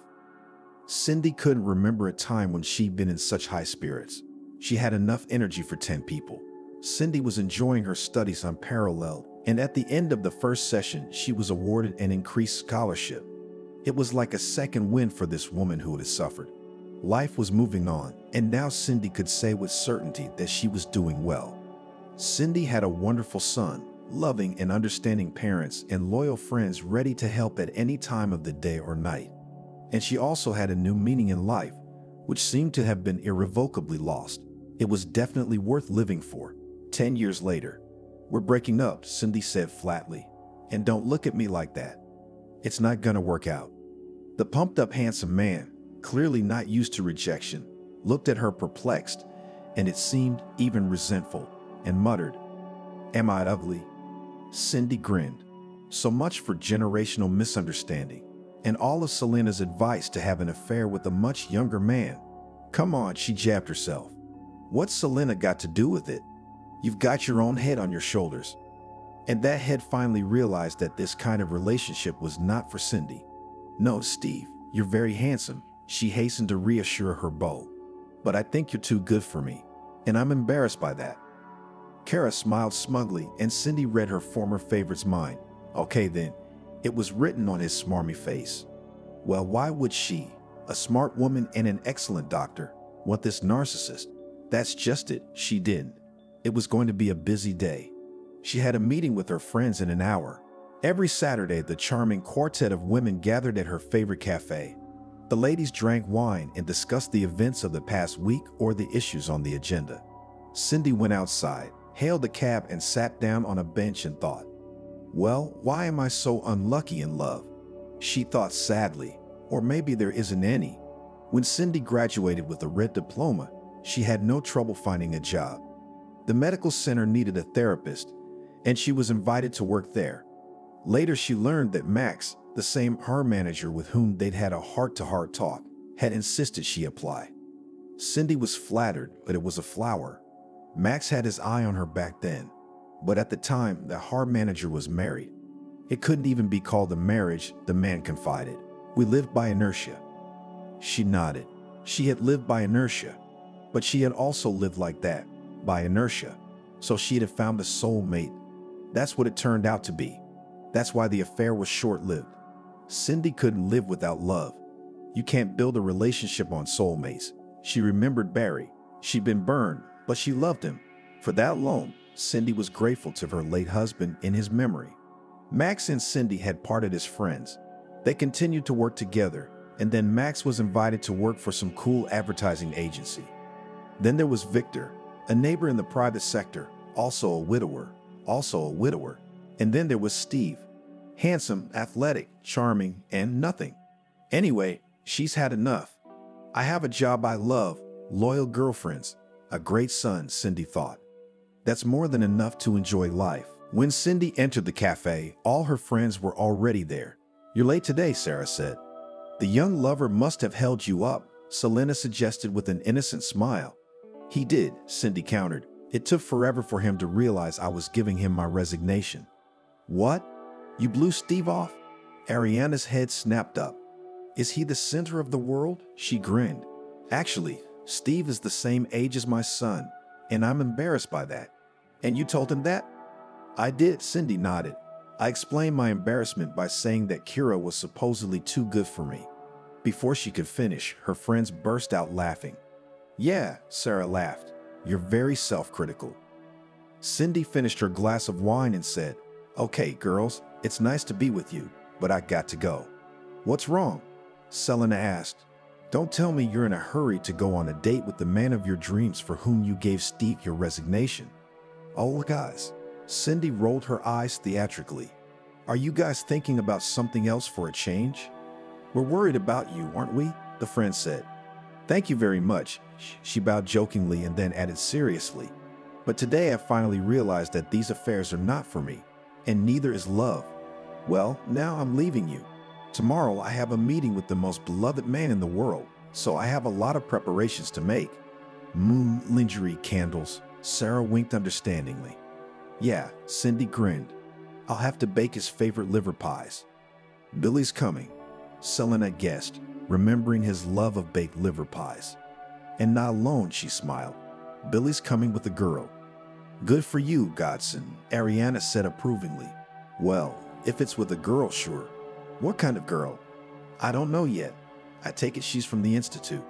Cindy couldn't remember a time when she'd been in such high spirits. She had enough energy for 10 people. Cindy was enjoying her studies unparalleled, and at the end of the first session, she was awarded an increased scholarship. It was like a second win for this woman who had suffered. Life was moving on, and now Cindy could say with certainty that she was doing well. Cindy had a wonderful son, loving and understanding parents, and loyal friends ready to help at any time of the day or night. And she also had a new meaning in life, which seemed to have been irrevocably lost. It was definitely worth living for. 10 years later. We're breaking up, Cindy said flatly. And don't look at me like that. It's not gonna work out. The pumped-up handsome man, clearly not used to rejection, looked at her perplexed, and it seemed even resentful, and muttered, "Am I ugly?" Cindy grinned. So much for generational misunderstanding, and all of Selena's advice to have an affair with a much younger man. Come on, she jabbed herself. What's Selena got to do with it? You've got your own head on your shoulders. And that head finally realized that this kind of relationship was not for Cindy. No, Steve, you're very handsome, she hastened to reassure her beau. But I think you're too good for me, and I'm embarrassed by that. Kara smiled smugly, and Cindy read her former favorite's mind. Okay then, it was written on his smarmy face. Well, why would she, a smart woman and an excellent doctor, want this narcissist? That's just it, she didn't. It was going to be a busy day. She had a meeting with her friends in an hour. Every Saturday, the charming quartet of women gathered at her favorite cafe. The ladies drank wine and discussed the events of the past week or the issues on the agenda. Cindy went outside, hailed a cab, and sat down on a bench and thought, well, why am I so unlucky in love? She thought sadly, or maybe there isn't any. When Cindy graduated with a red diploma, she had no trouble finding a job. The medical center needed a therapist, and she was invited to work there. Later, she learned that Max, the same HR manager with whom they'd had a heart-to-heart talk, had insisted she apply. Cindy was flattered, but it was a flower. Max had his eye on her back then, but at the time, the HR manager was married. It couldn't even be called a marriage, the man confided. We lived by inertia. She nodded. She had lived by inertia, but she had also lived like that, by inertia. So she'd have found a soulmate. That's what it turned out to be. That's why the affair was short-lived. Cindy couldn't live without love. You can't build a relationship on soulmates. She remembered Barry. She'd been burned, but she loved him. For that alone, Cindy was grateful to her late husband in his memory. Max and Cindy had parted as friends. They continued to work together, and then Max was invited to work for some cool advertising agency. Then there was Victor, a neighbor in the private sector, also a widower. And then there was Steve, handsome, athletic, charming, and nothing. Anyway, she's had enough. I have a job I love, loyal girlfriends, a great son, Cindy thought. That's more than enough to enjoy life. When Cindy entered the cafe, all her friends were already there. You're late today, Sarah said. The young lover must have held you up, Selena suggested with an innocent smile. He did, Cindy countered. It took forever for him to realize I was giving him my resignation. What? You blew Steve off? Ariana's head snapped up. Is he the center of the world? She grinned. Actually, Steve is the same age as my son, and I'm embarrassed by that. And you told him that? I did, Cindy nodded. I explained my embarrassment by saying that Kira was supposedly too good for me. Before she could finish, her friends burst out laughing. Yeah, Sarah laughed. You're very self-critical. Cindy finished her glass of wine and said, Okay, girls, it's nice to be with you, but I got to go. What's wrong? Selena asked. Don't tell me you're in a hurry to go on a date with the man of your dreams for whom you gave Steve your resignation. Oh, guys. Cindy rolled her eyes theatrically. Are you guys thinking about something else for a change? We're worried about you, aren't we? The friend said. Thank you very much, she bowed jokingly and then added seriously. But today I finally realized that these affairs are not for me, and neither is love. Well, now I'm leaving you. Tomorrow I have a meeting with the most beloved man in the world, so I have a lot of preparations to make. Lingerie candles, Sarah winked understandingly. Yeah, Cindy grinned. I'll have to bake his favorite liver pies. Billy's coming, Selena guessed, remembering his love of baked liver pies. And not alone, she smiled. Billy's coming with a girl. Good for you, Godson, Ariana said approvingly. Well, if it's with a girl, sure. What kind of girl? I don't know yet. I take it she's from the Institute.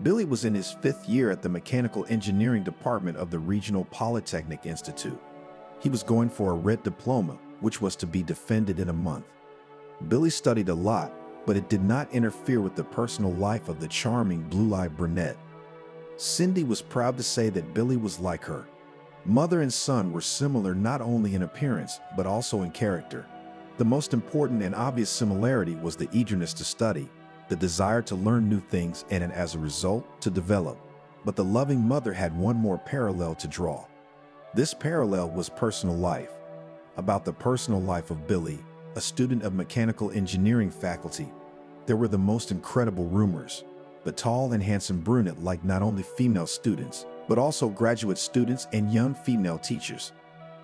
Billy was in his 5th year at the Mechanical Engineering Department of the Regional Polytechnic Institute. He was going for a red diploma, which was to be defended in a month. Billy studied a lot, but it did not interfere with the personal life of the charming blue-eyed brunette. Cindy was proud to say that Billy was like her. Mother and son were similar not only in appearance, but also in character. The most important and obvious similarity was the eagerness to study, the desire to learn new things and as a result, to develop. But the loving mother had one more parallel to draw. This parallel was personal life. About the personal life of Billy, a student of mechanical engineering faculty, there were the most incredible rumors. The tall and handsome brunette liked not only female students, but also graduate students and young female teachers.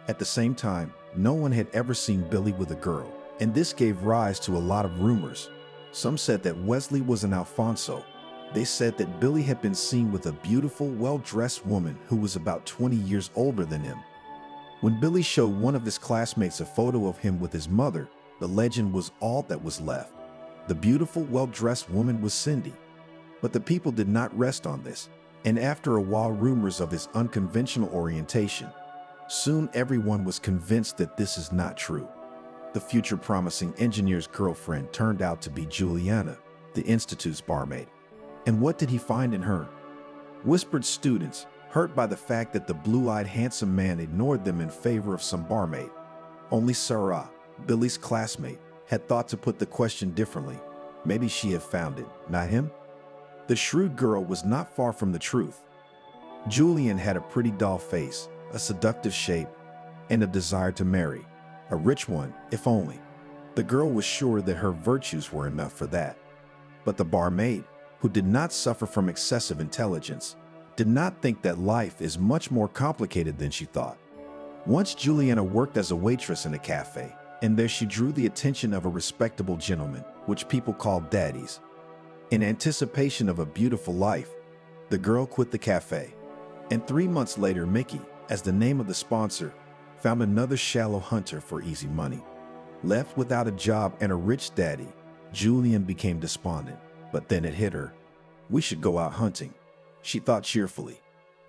At the same time, no one had ever seen Billy with a girl, and this gave rise to a lot of rumors. Some said that Wesley was an Alfonso. They said that Billy had been seen with a beautiful, well-dressed woman who was about 20 years older than him. When Billy showed one of his classmates a photo of him with his mother, the legend was all that was left. The beautiful, well-dressed woman was Cindy. But the people did not rest on this, and after a while rumors of his unconventional orientation. Soon everyone was convinced that this is not true. The future promising engineer's girlfriend turned out to be Juliana, the institute's barmaid. And what did he find in her? Whispered students, hurt by the fact that the blue-eyed handsome man ignored them in favor of some barmaid. Only Sarah, Billy's classmate, had thought to put the question differently. Maybe she had found it, not him? The shrewd girl was not far from the truth. Julian had a pretty doll face, a seductive shape, and a desire to marry. A rich one, if only. The girl was sure that her virtues were enough for that. But the barmaid, who did not suffer from excessive intelligence, did not think that life is much more complicated than she thought. Once Juliana worked as a waitress in a cafe, and there she drew the attention of a respectable gentleman, which people called daddies. In anticipation of a beautiful life, the girl quit the cafe. And 3 months later, Mickey, as the name of the sponsor, found another shallow hunter for easy money. Left without a job and a rich daddy, Julian became despondent. But then it hit her. We should go out hunting, she thought cheerfully.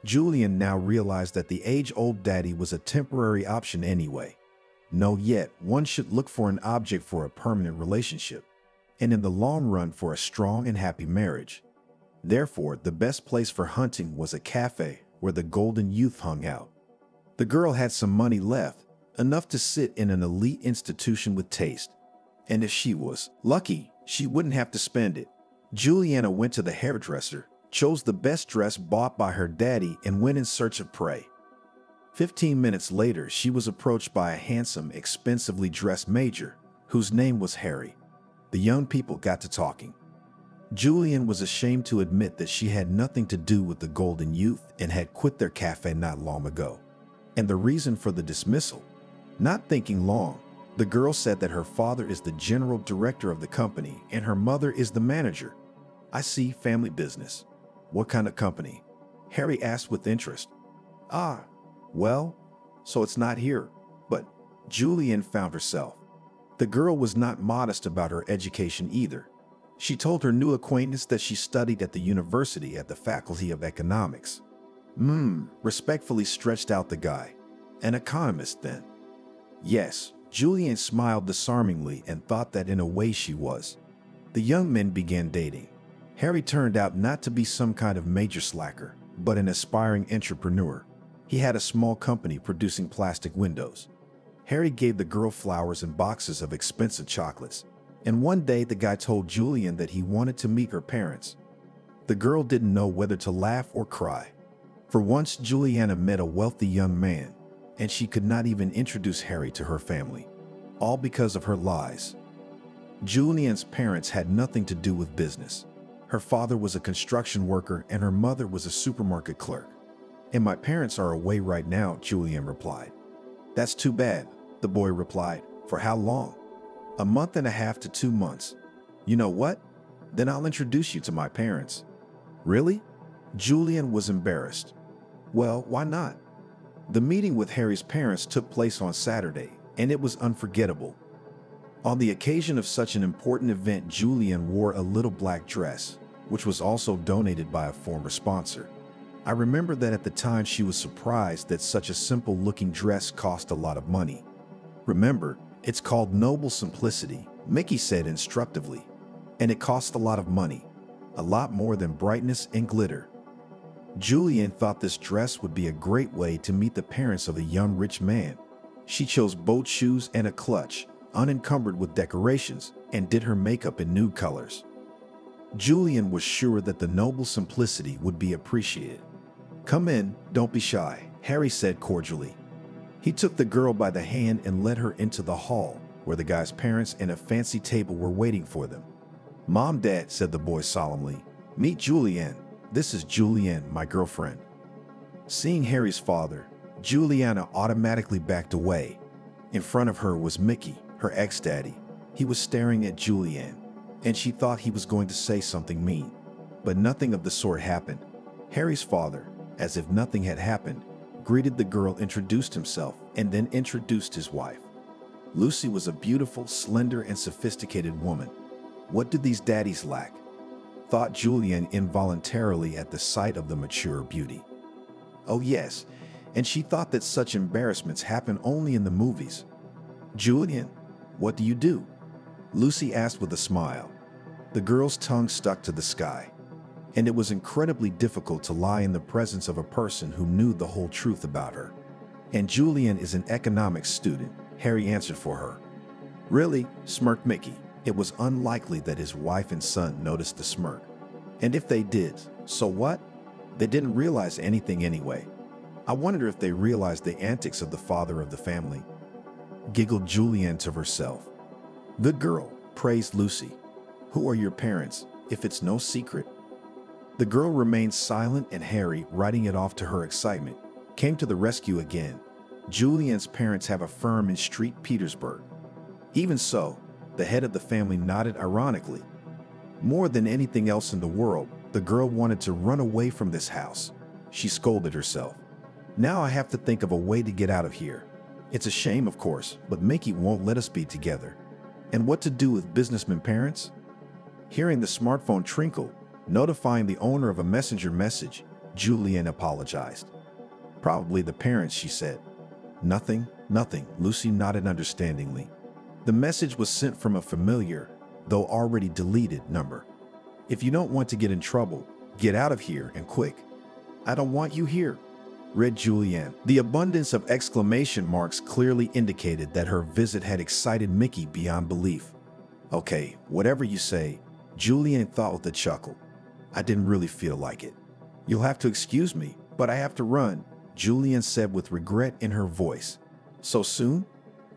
Julian now realized that the age-old daddy was a temporary option anyway. No, yet one should look for an object for a permanent relationship, and in the long run for a strong and happy marriage. Therefore, the best place for hunting was a cafe where the golden youth hung out. The girl had some money left, enough to sit in an elite institution with taste. And if she was lucky, she wouldn't have to spend it. Juliana went to the hairdresser, chose the best dress bought by her daddy, and went in search of prey. 15 minutes later, she was approached by a handsome, expensively dressed major, whose name was Harry. The young people got to talking. Julian was ashamed to admit that she had nothing to do with the golden youth and had quit their cafe not long ago. And the reason for the dismissal? Not thinking long, the girl said that her father is the general director of the company and her mother is the manager. I see, family business. What kind of company? Harry asked with interest. Ah, well, so it's not here. But Julian found herself. The girl was not modest about her education either. She told her new acquaintance that she studied at the university at the Faculty of Economics. Respectfully stretched out the guy. An economist then. Yes, Julian smiled disarmingly and thought that in a way she was. The young men began dating. Harry turned out not to be some kind of major slacker, but an aspiring entrepreneur. He had a small company producing plastic windows. Harry gave the girl flowers and boxes of expensive chocolates. And one day the guy told Julian that he wanted to meet her parents. The girl didn't know whether to laugh or cry. For once, Juliana met a wealthy young man, and she could not even introduce Harry to her family, all because of her lies. Julian's parents had nothing to do with business. Her father was a construction worker and her mother was a supermarket clerk. And my parents are away right now, Julian replied. That's too bad, the boy replied. For how long? A month and a half to 2 months. You know what? Then I'll introduce you to my parents. Really? Julian was embarrassed. Well, why not? The meeting with Harry's parents took place on Saturday, and it was unforgettable. On the occasion of such an important event, Julian wore a little black dress, which was also donated by a former sponsor. I remember that at the time she was surprised that such a simple-looking dress cost a lot of money. Remember, it's called noble simplicity, Mickey said instructively. And it cost a lot of money, a lot more than brightness and glitter. Julianne thought this dress would be a great way to meet the parents of a young rich man. She chose boat shoes and a clutch, unencumbered with decorations, and did her makeup in nude colors. Julianne was sure that the noble simplicity would be appreciated. "Come in, don't be shy," Harry said cordially. He took the girl by the hand and led her into the hall, where the guy's parents and a fancy table were waiting for them. "Mom, Dad," said the boy solemnly, "meet Julianne. This is Julianne, my girlfriend." Seeing Harry's father, Juliana automatically backed away. In front of her was Mickey, her ex-daddy. He was staring at Julianne, and she thought he was going to say something mean. But nothing of the sort happened. Harry's father, as if nothing had happened, greeted the girl, introduced himself, and then introduced his wife. Lucy was a beautiful, slender, and sophisticated woman. What did these daddies lack? Thought Julianne involuntarily at the sight of the mature beauty. Oh yes, and she thought that such embarrassments happen only in the movies. "Julianne, what do you do?" Lucy asked with a smile. The girl's tongue stuck to the sky, and it was incredibly difficult to lie in the presence of a person who knew the whole truth about her. "And Julianne is an economics student," Harry answered for her. "Really?" smirked Mickey. It was unlikely that his wife and son noticed the smirk. And if they did, so what? They didn't realize anything anyway. I wonder if they realized the antics of the father of the family. Giggled Julianne to herself. "Good girl," praised Lucy. "Who are your parents, if it's no secret?" The girl remained silent, and Harry, writing it off to her excitement, came to the rescue again. Julianne's parents have a firm in St. Petersburg. Even so, the head of the family nodded ironically. More than anything else in the world, the girl wanted to run away from this house. She scolded herself. "Now I have to think of a way to get out of here. It's a shame, of course, but Mickey won't let us be together. And what to do with businessmen parents?" Hearing the smartphone trinkle, notifying the owner of a messenger message, Julianne apologized. "Probably the parents," she said. Nothing," Lucy nodded understandingly. The message was sent from a familiar, though already deleted, number. "If you don't want to get in trouble, get out of here and quick." "I don't want you here," read Julianne. The abundance of exclamation marks clearly indicated that her visit had excited Mickey beyond belief. "Okay, whatever you say," Julianne thought with a chuckle. "I didn't really feel like it. You'll have to excuse me, but I have to run," Julianne said with regret in her voice. "So soon?"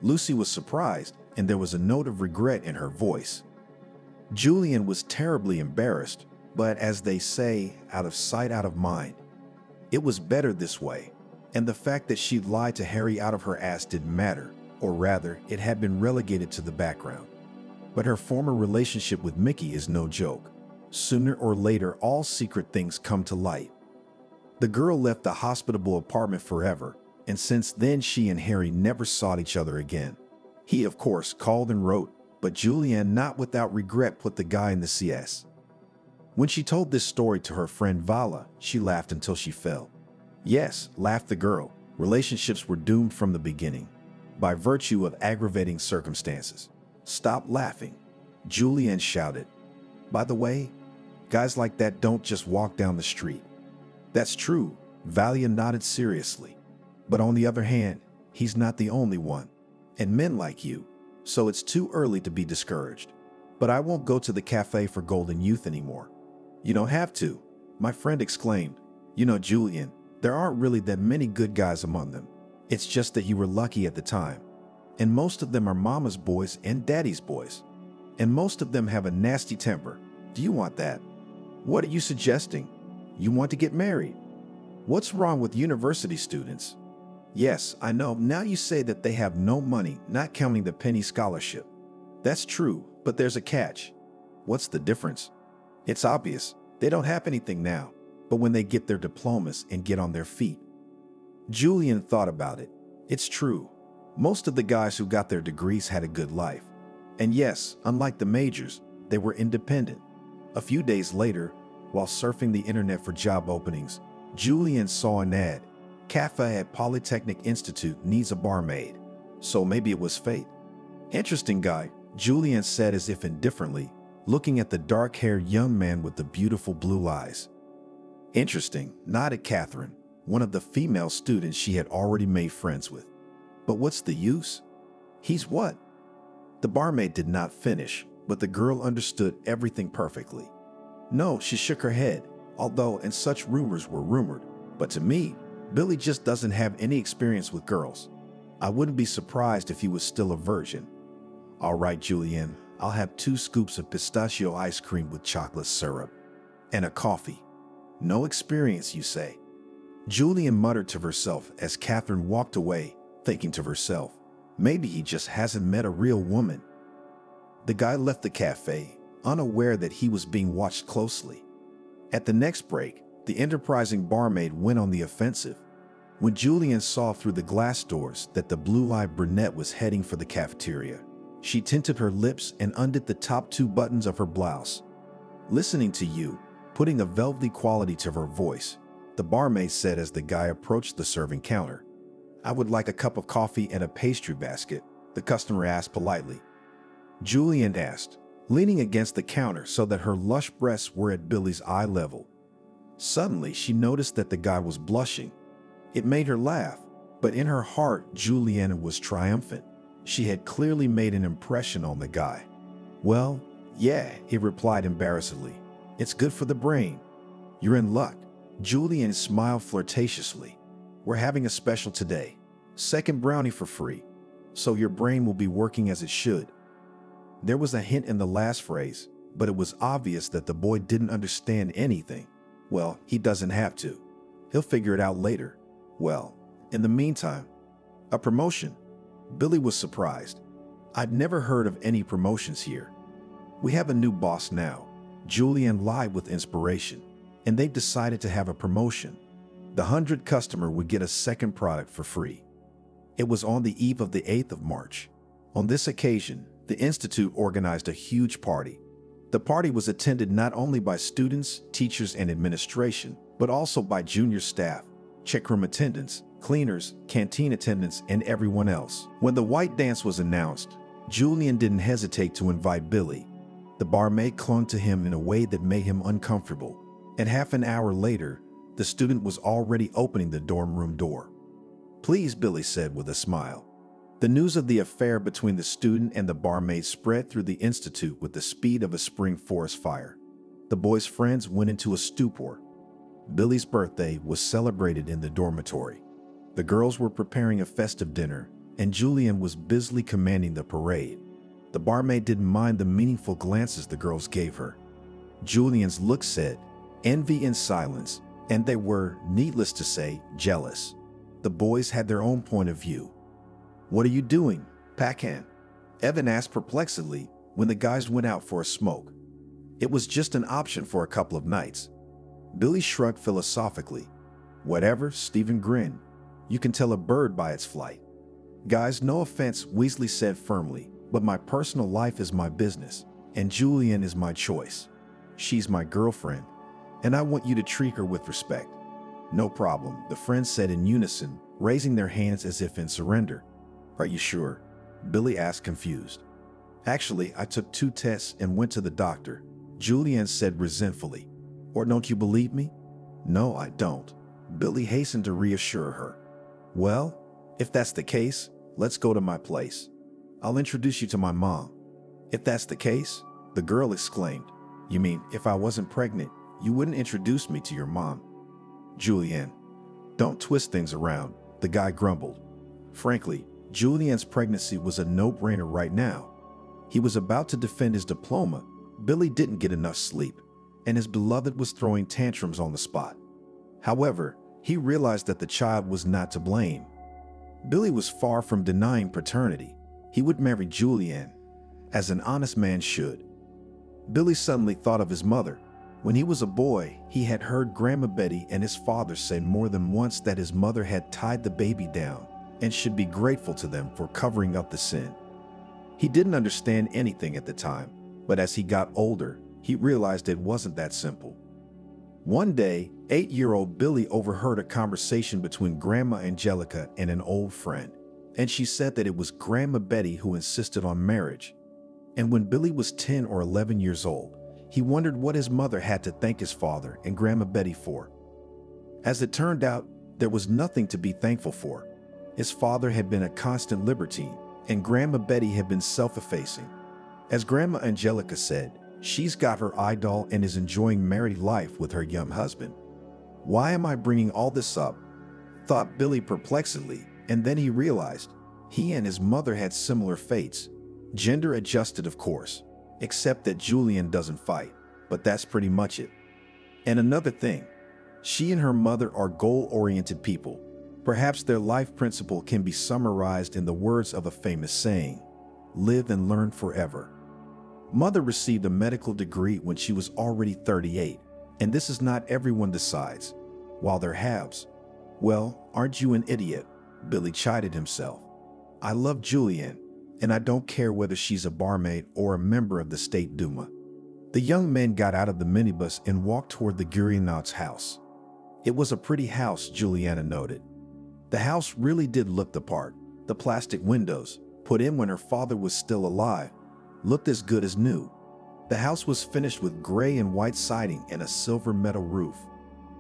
Lucy was surprised, and there was a note of regret in her voice. Julianne was terribly embarrassed, but as they say, out of sight, out of mind. It was better this way, and the fact that she'd lied to Harry out of her ass didn't matter, or rather, it had been relegated to the background. But her former relationship with Mickey is no joke. Sooner or later, all secret things come to light. The girl left the hospitable apartment forever, and since then she and Harry never saw each other again. He, of course, called and wrote, but Julianne, not without regret, put the guy in the CS. When she told this story to her friend Vala, she laughed until she fell. "Yes," laughed the girl, "relationships were doomed from the beginning, by virtue of aggravating circumstances." "Stop laughing," Julianne shouted. "By the way, guys like that don't just walk down the street." "That's true," Valia nodded seriously. "But on the other hand, he's not the only one. And men like you, so it's too early to be discouraged. But I won't go to the cafe for Golden Youth anymore." "You don't have to," my friend exclaimed. "You know, Julianne, there aren't really that many good guys among them. It's just that you were lucky at the time. And most of them are mama's boys and daddy's boys. And most of them have a nasty temper. Do you want that? What are you suggesting? You want to get married? What's wrong with university students?" "Yes, I know. Now you say that they have no money, not counting the penny scholarship. That's true, but there's a catch." "What's the difference?" "It's obvious. They don't have anything now, but when they get their diplomas and get on their feet." Julianne thought about it. It's true. Most of the guys who got their degrees had a good life. And yes, unlike the majors, they were independent. A few days later, while surfing the internet for job openings, Julianne saw an ad. "Cafe at Polytechnic Institute needs a barmaid." So maybe it was fate. "Interesting guy," Julianne said as if indifferently, looking at the dark-haired young man with the beautiful blue eyes. Interesting, nodded Catherine, one of the female students she had already made friends with. But what's the use? He's what? The barmaid did not finish, but the girl understood everything perfectly. No, she shook her head, although and such rumors were rumored. But to me, Billy just doesn't have any experience with girls. I wouldn't be surprised if he was still a virgin. All right, Julienne, I'll have 2 scoops of pistachio ice cream with chocolate syrup. And a coffee. No experience, you say? Julienne muttered to herself as Catherine walked away, thinking to herself, maybe he just hasn't met a real woman. The guy left the cafe, unaware that he was being watched closely. At the next break, the enterprising barmaid went on the offensive. When Julienne saw through the glass doors that the blue-eyed brunette was heading for the cafeteria, she tinted her lips and undid the top 2 buttons of her blouse. Listening to you, putting a velvety quality to her voice, the barmaid said as the guy approached the serving counter. I would like a cup of coffee and a pastry basket, the customer asked politely. Julienne asked, leaning against the counter so that her lush breasts were at Billy's eye level. Suddenly, she noticed that the guy was blushing. It made her laugh, but in her heart, Julienne was triumphant. She had clearly made an impression on the guy. Well, yeah, he replied embarrassedly. It's good for the brain. You're in luck. Julienne smiled flirtatiously. We're having a special today. 2nd brownie for free. So your brain will be working as it should. There was a hint in the last phrase, but it was obvious that the boy didn't understand anything. Well, he doesn't have to. He'll figure it out later. Well, in the meantime, a promotion. Billy was surprised. I'd never heard of any promotions here. We have a new boss now. Julienne lied with inspiration, and they've decided to have a promotion. The 100th customer would get a 2nd product for free. It was on the eve of the 8th of March. On this occasion, the Institute organized a huge party. The party was attended not only by students, teachers, and administration, but also by junior staff, checkroom attendants, cleaners, canteen attendants, and everyone else. When the white dance was announced, Julienne didn't hesitate to invite Billy. The barmaid clung to him in a way that made him uncomfortable, and half an hour later, the student was already opening the dorm room door. Please, Billy said with a smile. The news of the affair between the student and the barmaid spread through the institute with the speed of a spring forest fire. The boy's friends went into a stupor. Billy's birthday was celebrated in the dormitory. The girls were preparing a festive dinner, and Julienne was busily commanding the parade. The barmaid didn't mind the meaningful glances the girls gave her. Julienne's look said, envy and silence, and they were, needless to say, jealous. The boys had their own point of view. What are you doing, Packhand? Evan asked perplexedly when the guys went out for a smoke. It was just an option for a couple of nights. Billy shrugged philosophically. Whatever, Stephen grinned. You can tell a bird by its flight. Guys, no offense, Weasley said firmly, but my personal life is my business, and Julienne is my choice. She's my girlfriend, and I want you to treat her with respect. No problem, the friends said in unison, raising their hands as if in surrender. Are you sure? Billy asked, confused. Actually, I took 2 tests and went to the doctor, Julienne said resentfully. Or don't you believe me? No, I don't. Billy hastened to reassure her. Well, if that's the case, let's go to my place. I'll introduce you to my mom. If that's the case, the girl exclaimed. You mean, if I wasn't pregnant, you wouldn't introduce me to your mom? Julienne, don't twist things around, the guy grumbled. Frankly, Julienne's pregnancy was a no-brainer right now. He was about to defend his diploma. Billy didn't get enough sleep, and his beloved was throwing tantrums on the spot. However, he realized that the child was not to blame. Billy was far from denying paternity. He would marry Julienne, as an honest man should. Billy suddenly thought of his mother. When he was a boy, he had heard Grandma Betty and his father say more than once that his mother had tied the baby down and should be grateful to them for covering up the sin. He didn't understand anything at the time, but as he got older, he realized it wasn't that simple. One day, 8-year-old Billy overheard a conversation between Grandma Angelica and an old friend, and she said that it was Grandma Betty who insisted on marriage. And when Billy was 10 or 11 years old, he wondered what his mother had to thank his father and Grandma Betty for. As it turned out, there was nothing to be thankful for. His father had been a constant libertine, and Grandma Betty had been self-effacing. As Grandma Angelica said, she's got her idol and is enjoying married life with her young husband. Why am I bringing all this up? Thought Billy perplexedly, and then he realized he and his mother had similar fates. Gender adjusted, of course, except that Julian doesn't fight, but that's pretty much it. And another thing, she and her mother are goal-oriented people. Perhaps their life principle can be summarized in the words of a famous saying, live and learn forever. Mother received a medical degree when she was already 38, and this is not everyone decides, while they're halves. Well, aren't you an idiot? Billy chided himself. I love Julianne, and I don't care whether she's a barmaid or a member of the State Duma. The young men got out of the minibus and walked toward the Gurianauts' house. It was a pretty house, Juliana noted. The house really did look the part. The plastic windows, put in when her father was still alive, looked as good as new. The house was finished with gray and white siding and a silver metal roof.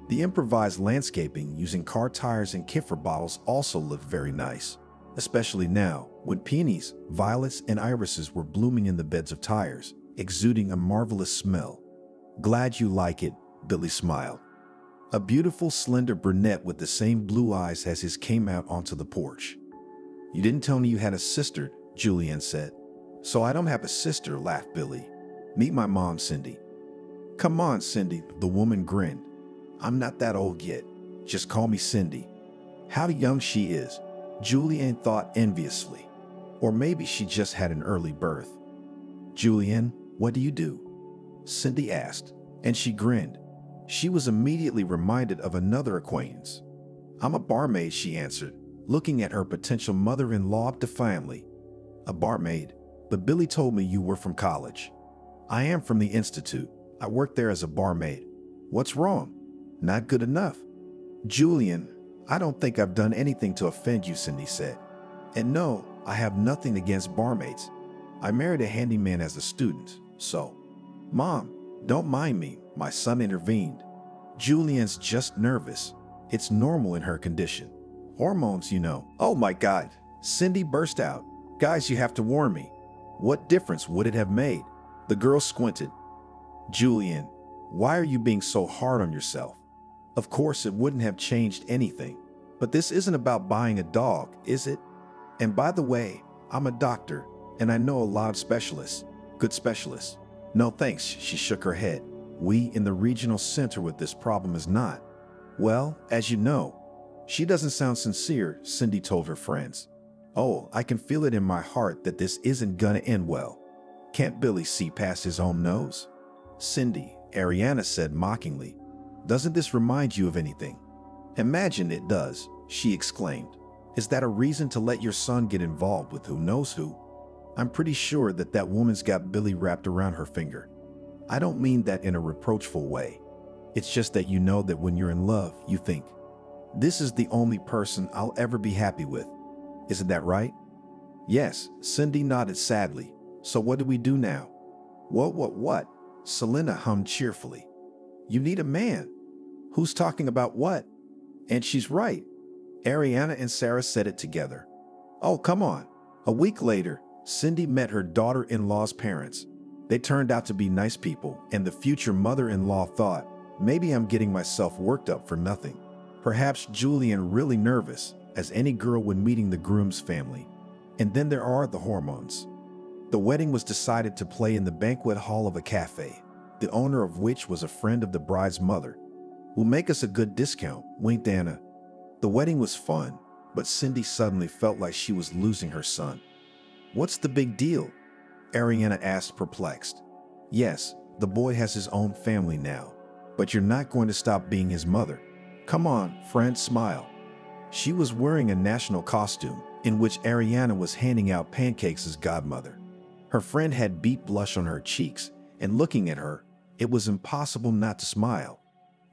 The improvised landscaping using car tires and Kiffer bottles also looked very nice, especially now when peonies, violets, and irises were blooming in the beds of tires, exuding a marvelous smell. Glad you like it, Billy smiled. A beautiful, slender brunette with the same blue eyes as his came out onto the porch. You didn't tell me you had a sister, Julianne said. So I don't have a sister, laughed Billy. Meet my mom, Cindy. Come on, Cindy, the woman grinned. I'm not that old yet. Just call me Cindy. How young she is, Julianne thought enviously. Or maybe she just had an early birth. Julianne, what do you do? Cindy asked, and she grinned. She was immediately reminded of another acquaintance. I'm a barmaid, she answered, looking at her potential mother-in-law defiantly. A barmaid? But Billy told me you were from college. I am from the Institute. I work there as a barmaid. What's wrong? Not good enough. Julianne, I don't think I've done anything to offend you, Cindy said. And no, I have nothing against barmaids. I married a handyman as a student, so. Mom, don't mind me, my son intervened. Julianne's just nervous. It's normal in her condition. Hormones, you know. Oh my God, Cindy burst out. Guys, you have to warn me. What difference would it have made? The girl squinted. Julianne, why are you being so hard on yourself? Of course, it wouldn't have changed anything. But this isn't about buying a dog, is it? And by the way, I'm a doctor, and I know a lot of specialists. Good specialists. No thanks, she shook her head. We in the regional center with this problem is not. Well, as you know. She doesn't sound sincere, Cindy told her friends. Oh, I can feel it in my heart that this isn't gonna end well. Can't Billy see past his own nose? Cindy, Ariana said mockingly. Doesn't this remind you of anything? Imagine it does, she exclaimed. Is that a reason to let your son get involved with who knows who? I'm pretty sure that that woman's got Billy wrapped around her finger. I don't mean that in a reproachful way. It's just that you know that when you're in love, you think, this is the only person I'll ever be happy with. Isn't that right? Yes, Cindy nodded sadly. So what do we do now? What? Selena hummed cheerfully. You need a man. Who's talking about what? And she's right. Ariana and Sarah said it together. Oh, come on. A week later, Cindy met her daughter-in-law's parents. They turned out to be nice people, and the future mother-in-law thought, maybe I'm getting myself worked up for nothing. Perhaps Julianne really nervous, as any girl when meeting the groom's family. And then there are the hormones. The wedding was decided to play in the banquet hall of a cafe, the owner of which was a friend of the bride's mother. Will make us a good discount, winked Anna. The wedding was fun, but Cindy suddenly felt like she was losing her son. What's the big deal? Ariana asked, perplexed. Yes, the boy has his own family now, but you're not going to stop being his mother. Come on, friend, smile. She was wearing a national costume in which Ariana was handing out pancakes as godmother. Her friend had beet blush on her cheeks, and looking at her, it was impossible not to smile.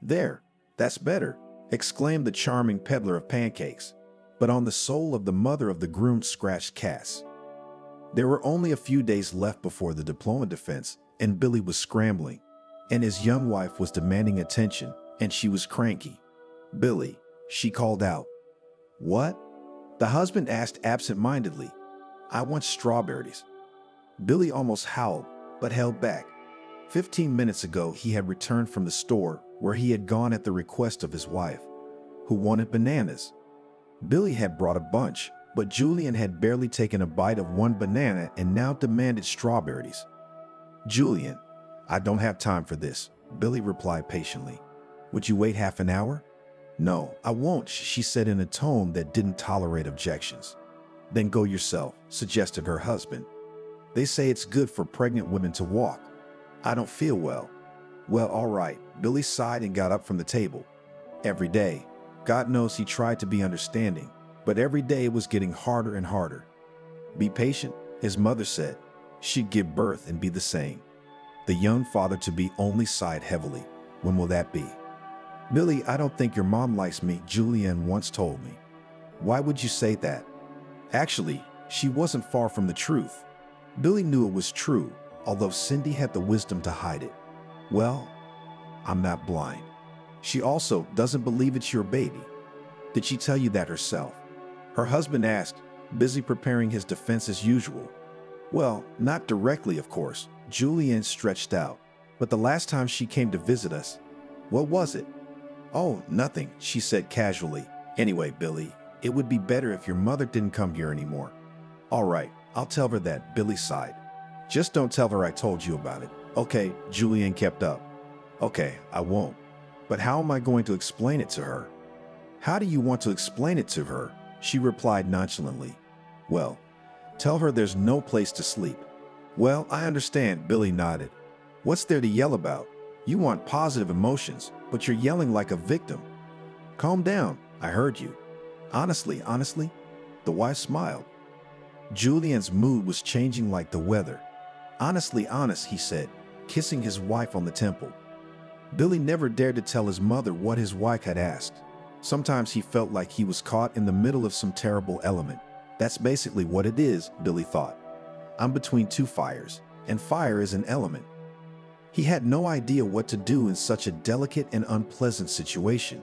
There, that's better, exclaimed the charming peddler of pancakes, but on the soul of the mother of the groom scratched Cass. There were only a few days left before the diploma defense, and Billy was scrambling, and his young wife was demanding attention, and she was cranky. "Billy," she called out. "What?" the husband asked absent-mindedly. "I want strawberries." Billy almost howled, but held back. 15 minutes ago, he had returned from the store where he had gone at the request of his wife, who wanted bananas. Billy had brought a bunch, but Julian had barely taken a bite of one banana and now demanded strawberries. "Julian, I don't have time for this," Billy replied patiently. "Would you wait half an hour?" "No, I won't," she said in a tone that didn't tolerate objections. "Then go yourself," suggested her husband. "They say it's good for pregnant women to walk." "I don't feel well." "Well, all right." Billy sighed and got up from the table. Every day, God knows he tried to be understanding, but every day it was getting harder and harder. "Be patient," his mother said. She'd give birth and be the same. The young father-to-be only sighed heavily. "When will that be?" "Billy, I don't think your mom likes me," Julian once told me. "Why would you say that?" Actually, she wasn't far from the truth. Billy knew it was true, although Cindy had the wisdom to hide it. "Well, I'm not blind." She also doesn't believe it's your baby. "Did she tell you that herself?" her husband asked, busy preparing his defense as usual. "Well, not directly, of course," Julian stretched out. "But the last time she came to visit us." "What was it?" "Oh, nothing," she said casually. "Anyway, Billy, it would be better if your mother didn't come here anymore." "All right, I'll tell her that," Billy sighed. "Just don't tell her I told you about it." "Okay," Julian kept up. "Okay, I won't. But how am I going to explain it to her?" "How do you want to explain it to her?" she replied nonchalantly. "Well, tell her there's no place to sleep." "Well, I understand," Billy nodded. "What's there to yell about? You want positive emotions, but you're yelling like a victim." "Calm down, I heard you." Honestly," the wife smiled. Julian's mood was changing like the weather. "Honestly honest," he said, kissing his wife on the temple. Billy never dared to tell his mother what his wife had asked. Sometimes he felt like he was caught in the middle of some terrible element. That's basically what it is, Billy thought. I'm between two fires, and fire is an element. He had no idea what to do in such a delicate and unpleasant situation.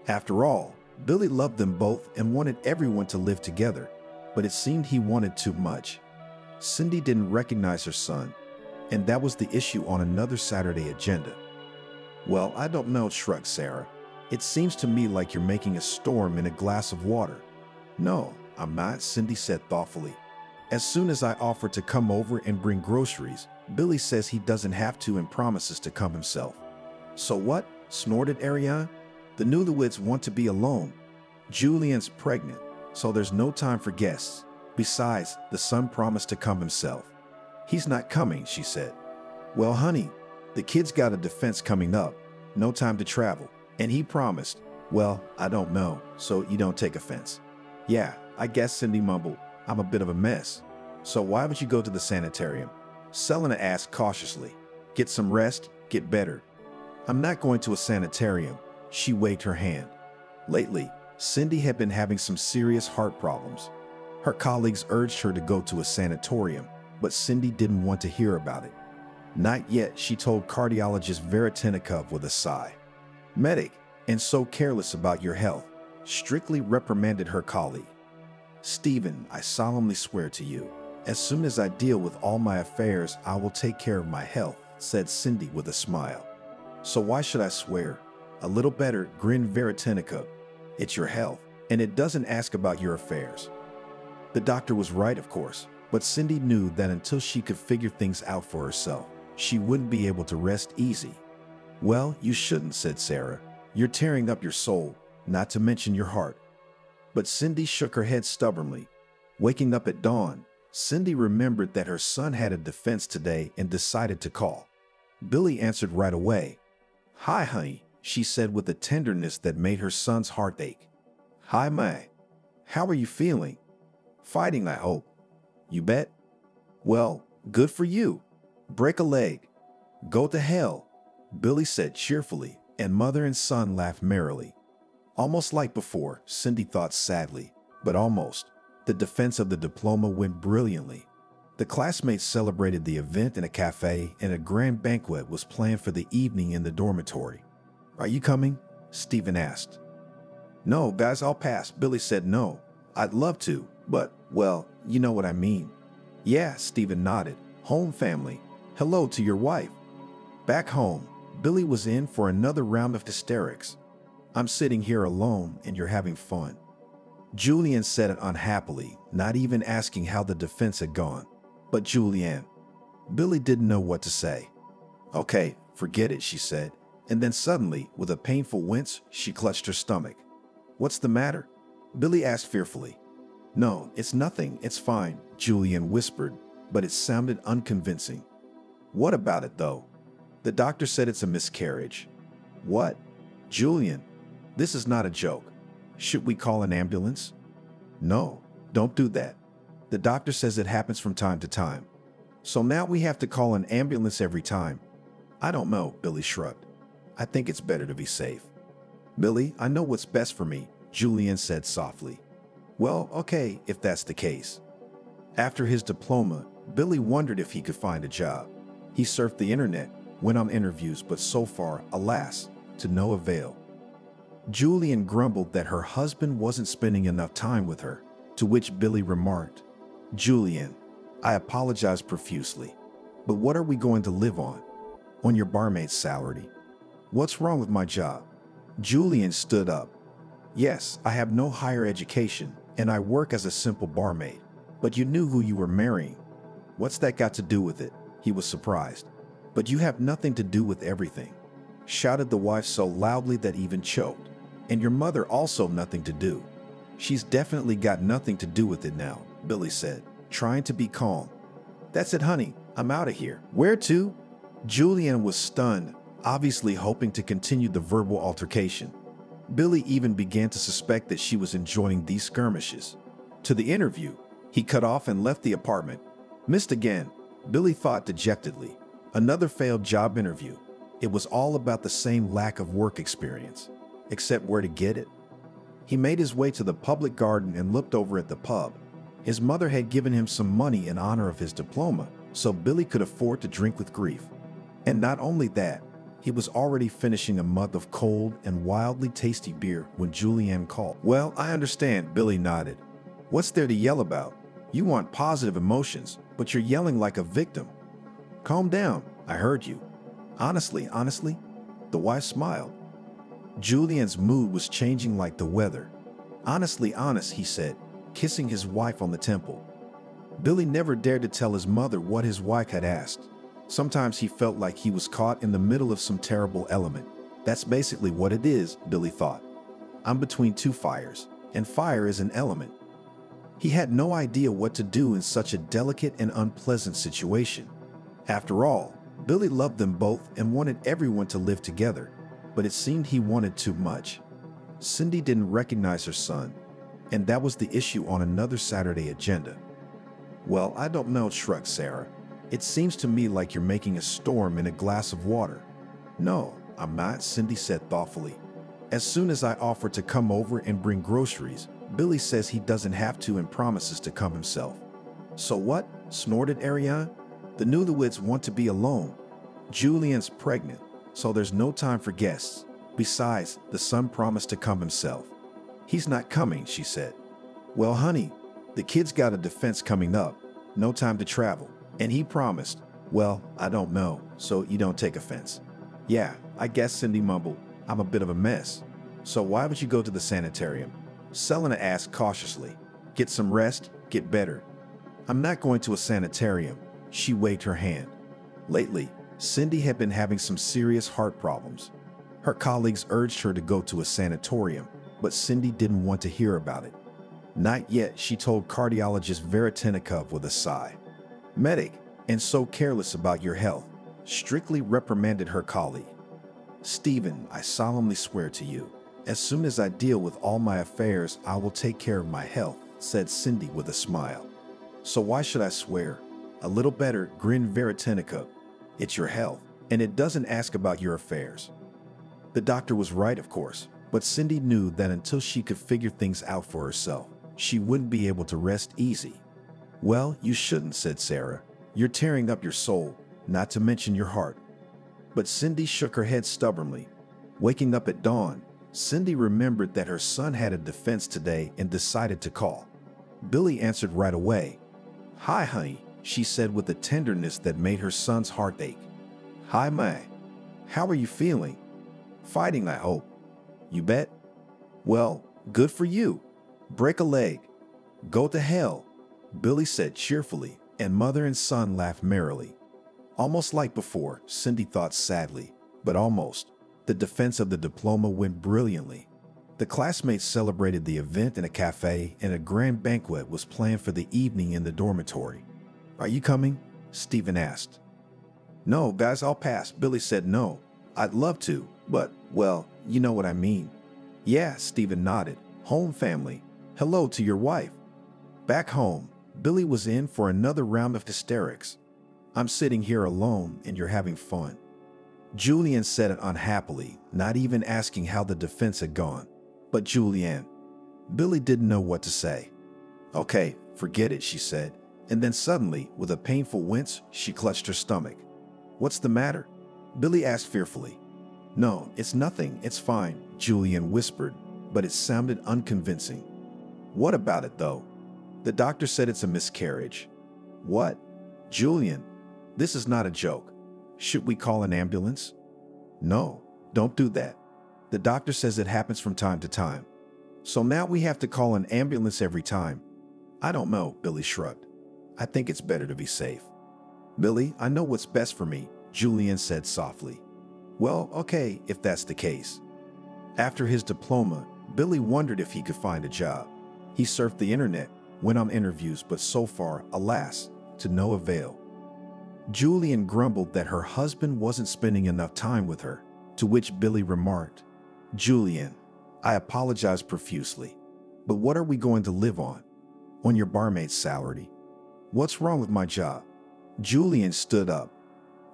After all, Billy loved them both and wanted everyone to live together, but it seemed he wanted too much. Cindy didn't recognize her son, and that was the issue on another Saturday agenda. "Well, I don't know," shrugged Sarah. "It seems to me like you're making a storm in a glass of water." "No, I'm not," Cindy said thoughtfully. "As soon as I offer to come over and bring groceries, Billy says he doesn't have to and promises to come himself." "So what?" snorted Ariane. "The newlyweds want to be alone. Julian's pregnant, so there's no time for guests. Besides, the son promised to come himself." "He's not coming," she said. "Well, honey, the kid's got a defense coming up, no time to travel, and he promised." "Well, I don't know, so you don't take offense." "Yeah, I guess," Cindy mumbled. "I'm a bit of a mess." "So why would you go to the sanitarium?" Selena asked cautiously. "Get some rest, get better." "I'm not going to a sanitarium." She waved her hand. Lately, Cindy had been having some serious heart problems. Her colleagues urged her to go to a sanatorium, but Cindy didn't want to hear about it. "Not yet," she told cardiologist Veretinikov with a sigh. "Medic, and so careless about your health," strictly reprimanded her colleague. "Stephen, I solemnly swear to you, as soon as I deal with all my affairs, I will take care of my health," said Cindy with a smile. "So why should I swear?" A little better, grinned Veretinikov. "It's your health, and it doesn't ask about your affairs." The doctor was right, of course, but Cindy knew that until she could figure things out for herself, she wouldn't be able to rest easy. "Well, you shouldn't," said Sarah. "You're tearing up your soul, not to mention your heart." But Cindy shook her head stubbornly. Waking up at dawn, Cindy remembered that her son had a defense today and decided to call. Billy answered right away. "Hi, honey," she said with a tenderness that made her son's heart ache. "Hi, May. How are you feeling?" "Fighting, I hope." "You bet." "Well, good for you. Break a leg." "Go to hell," Billy said cheerfully, and mother and son laughed merrily. Almost like before, Cindy thought sadly, but almost. The defense of the diploma went brilliantly. The classmates celebrated the event in a cafe, and a grand banquet was planned for the evening in the dormitory. "Are you coming?" Stephen asked. No, guys, I'll pass. Billy said no. I'd love to, but, well, you know what I mean. Yeah, Stephen nodded. Home family. Hello to your wife. Back home, Billy was in for another round of hysterics. I'm sitting here alone and you're having fun. Julian said it unhappily, not even asking how the defense had gone. But Julianne. Billy didn't know what to say. Okay, forget it, she said. And then suddenly, with a painful wince, she clutched her stomach. What's the matter? Billy asked fearfully. No, it's nothing, it's fine, Julian whispered, but it sounded unconvincing. What about it, though? The doctor said it's a miscarriage. What? Julian, this is not a joke. Should we call an ambulance? No, don't do that. The doctor says it happens from time to time. So now we have to call an ambulance every time. I don't know, Billy shrugged. I think it's better to be safe. Billy, I know what's best for me, Julian said softly. Well, okay, if that's the case. After his diploma, Billy wondered if he could find a job. He surfed the internet, went on interviews, but so far, alas, to no avail. Julian grumbled that her husband wasn't spending enough time with her, to which Billy remarked, Julian, I apologize profusely, but what are we going to live on? On your barmaid's salary? What's wrong with my job? Julian stood up. Yes, I have no higher education, and I work as a simple barmaid, but you knew who you were marrying. What's that got to do with it? He was surprised. But you have nothing to do with everything, shouted the wife so loudly that even choked. And your mother also nothing to do. She's definitely got nothing to do with it now, Billy said, trying to be calm. That's it, honey. I'm out of here. Where to? Julian was stunned, obviously hoping to continue the verbal altercation. Billy even began to suspect that she was enjoying these skirmishes. To the interview, he cut off and left the apartment. Missed again, Billy thought dejectedly. Another failed job interview. It was all about the same lack of work experience, except where to get it. He made his way to the public garden and looked over at the pub. His mother had given him some money in honor of his diploma, so Billy could afford to drink with grief. And not only that, he was already finishing a month of cold and wildly tasty beer when Julianne called. Well, I understand, Billy nodded. What's there to yell about? You want positive emotions, but you're yelling like a victim. Calm down, I heard you. Honestly, the wife smiled. Julian's mood was changing like the weather. Honestly honest, he said, kissing his wife on the temple. Billy never dared to tell his mother what his wife had asked. Sometimes he felt like he was caught in the middle of some terrible element. That's basically what it is, Billy thought. I'm between two fires, and fire is an element. He had no idea what to do in such a delicate and unpleasant situation. After all, Billy loved them both and wanted everyone to live together, but it seemed he wanted too much. Cindy didn't recognize her son, and that was the issue on another Saturday agenda. Well, I don't know, shrugged Sarah. It seems to me like you're making a storm in a glass of water. No, I'm not, Cindy said thoughtfully. As soon as I offer to come over and bring groceries, Billy says he doesn't have to and promises to come himself. So what? Snorted Ariane. The newlyweds want to be alone. Julian's pregnant, so there's no time for guests. Besides, the son promised to come himself. He's not coming, she said. Well, honey, the kid's got a defense coming up. No time to travel. And he promised. Well, I don't know, so you don't take offense. Yeah, I guess, Cindy mumbled. I'm a bit of a mess. So why would you go to the sanitarium? Selena asked cautiously. Get some rest, get better. I'm not going to a sanitarium. She waved her hand. Lately, Cindy had been having some serious heart problems. Her colleagues urged her to go to a sanatorium, but Cindy didn't want to hear about it. Not yet, she told cardiologist Veretinikov with a sigh. Medic, and so careless about your health, strictly reprimanded her colleague. Stephen, I solemnly swear to you, as soon as I deal with all my affairs, I will take care of my health, said Cindy with a smile. So why should I swear? A little better, grinned Veretinikov. It's your health, and it doesn't ask about your affairs. The doctor was right, of course, but Cindy knew that until she could figure things out for herself, she wouldn't be able to rest easy. Well, you shouldn't, said Sarah. You're tearing up your soul, not to mention your heart. But Cindy shook her head stubbornly. Waking up at dawn, Cindy remembered that her son had a defense today and decided to call. Billy answered right away. "Hi, honey," she said with a tenderness that made her son's heart ache. "Hi, May. How are you feeling?" "Fighting, I hope." "You bet." "Well, good for you. Break a leg." "Go to hell," Billy said cheerfully, and mother and son laughed merrily. Almost like before, Cindy thought sadly, but almost. The defense of the diploma went brilliantly. The classmates celebrated the event in a cafe, and a grand banquet was planned for the evening in the dormitory. "Are you coming?" Stephen asked. "No, guys, I'll pass." Billy said no. "I'd love to, but, well, you know what I mean." "Yeah," Stephen nodded. "Home family. Hello to your wife." Back home, Billy was in for another round of hysterics. "I'm sitting here alone and you're having fun." Julian said it unhappily, not even asking how the defense had gone. But Julian. Billy didn't know what to say. "Okay, forget it," she said, and then suddenly, with a painful wince, she clutched her stomach. "What's the matter?" Billy asked fearfully. "No, it's nothing, it's fine," Julian whispered, but it sounded unconvincing. "What about it, though?" "The doctor said it's a miscarriage." "What?" "Julian, this is not a joke. Should we call an ambulance?" "No, don't do that. The doctor says it happens from time to time." "So now we have to call an ambulance every time?" "I don't know," Billy shrugged. "I think it's better to be safe." "Billy, I know what's best for me," Julian said softly. "Well, okay, if that's the case." After his diploma, Billy wondered if he could find a job. He surfed the internet, went on interviews, but so far, alas, to no avail. Julian grumbled that her husband wasn't spending enough time with her, to which Billy remarked, "Julian, I apologize profusely, but what are we going to live on? On your barmaid's salary? What's wrong with my job?" Julian stood up.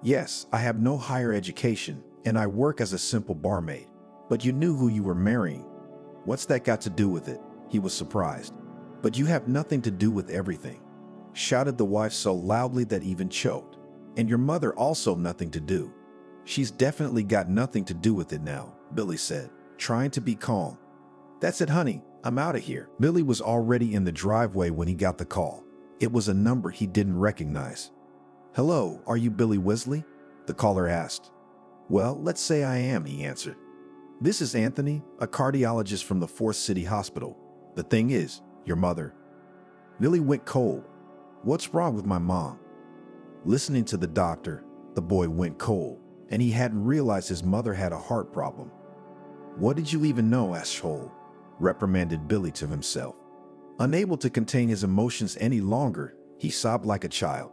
"Yes, I have no higher education, and I work as a simple barmaid, but you knew who you were marrying." "What's that got to do with it?" He was surprised. "But you have nothing to do with everything," shouted the wife so loudly that even choked. "And your mother also nothing to do." "She's definitely got nothing to do with it now," Billy said, trying to be calm. "That's it, honey. I'm out of here." Billy was already in the driveway when he got the call. It was a number he didn't recognize. "Hello, are you Billy Wesley?" the caller asked. "Well, let's say I am," he answered. "This is Anthony, a cardiologist from the Fourth City Hospital. The thing is, your mother." Billy went cold. "What's wrong with my mom?" Listening to the doctor, the boy went cold, and he hadn't realized his mother had a heart problem. "What did you even know, asshole?" reprimanded Billy to himself. Unable to contain his emotions any longer, he sobbed like a child.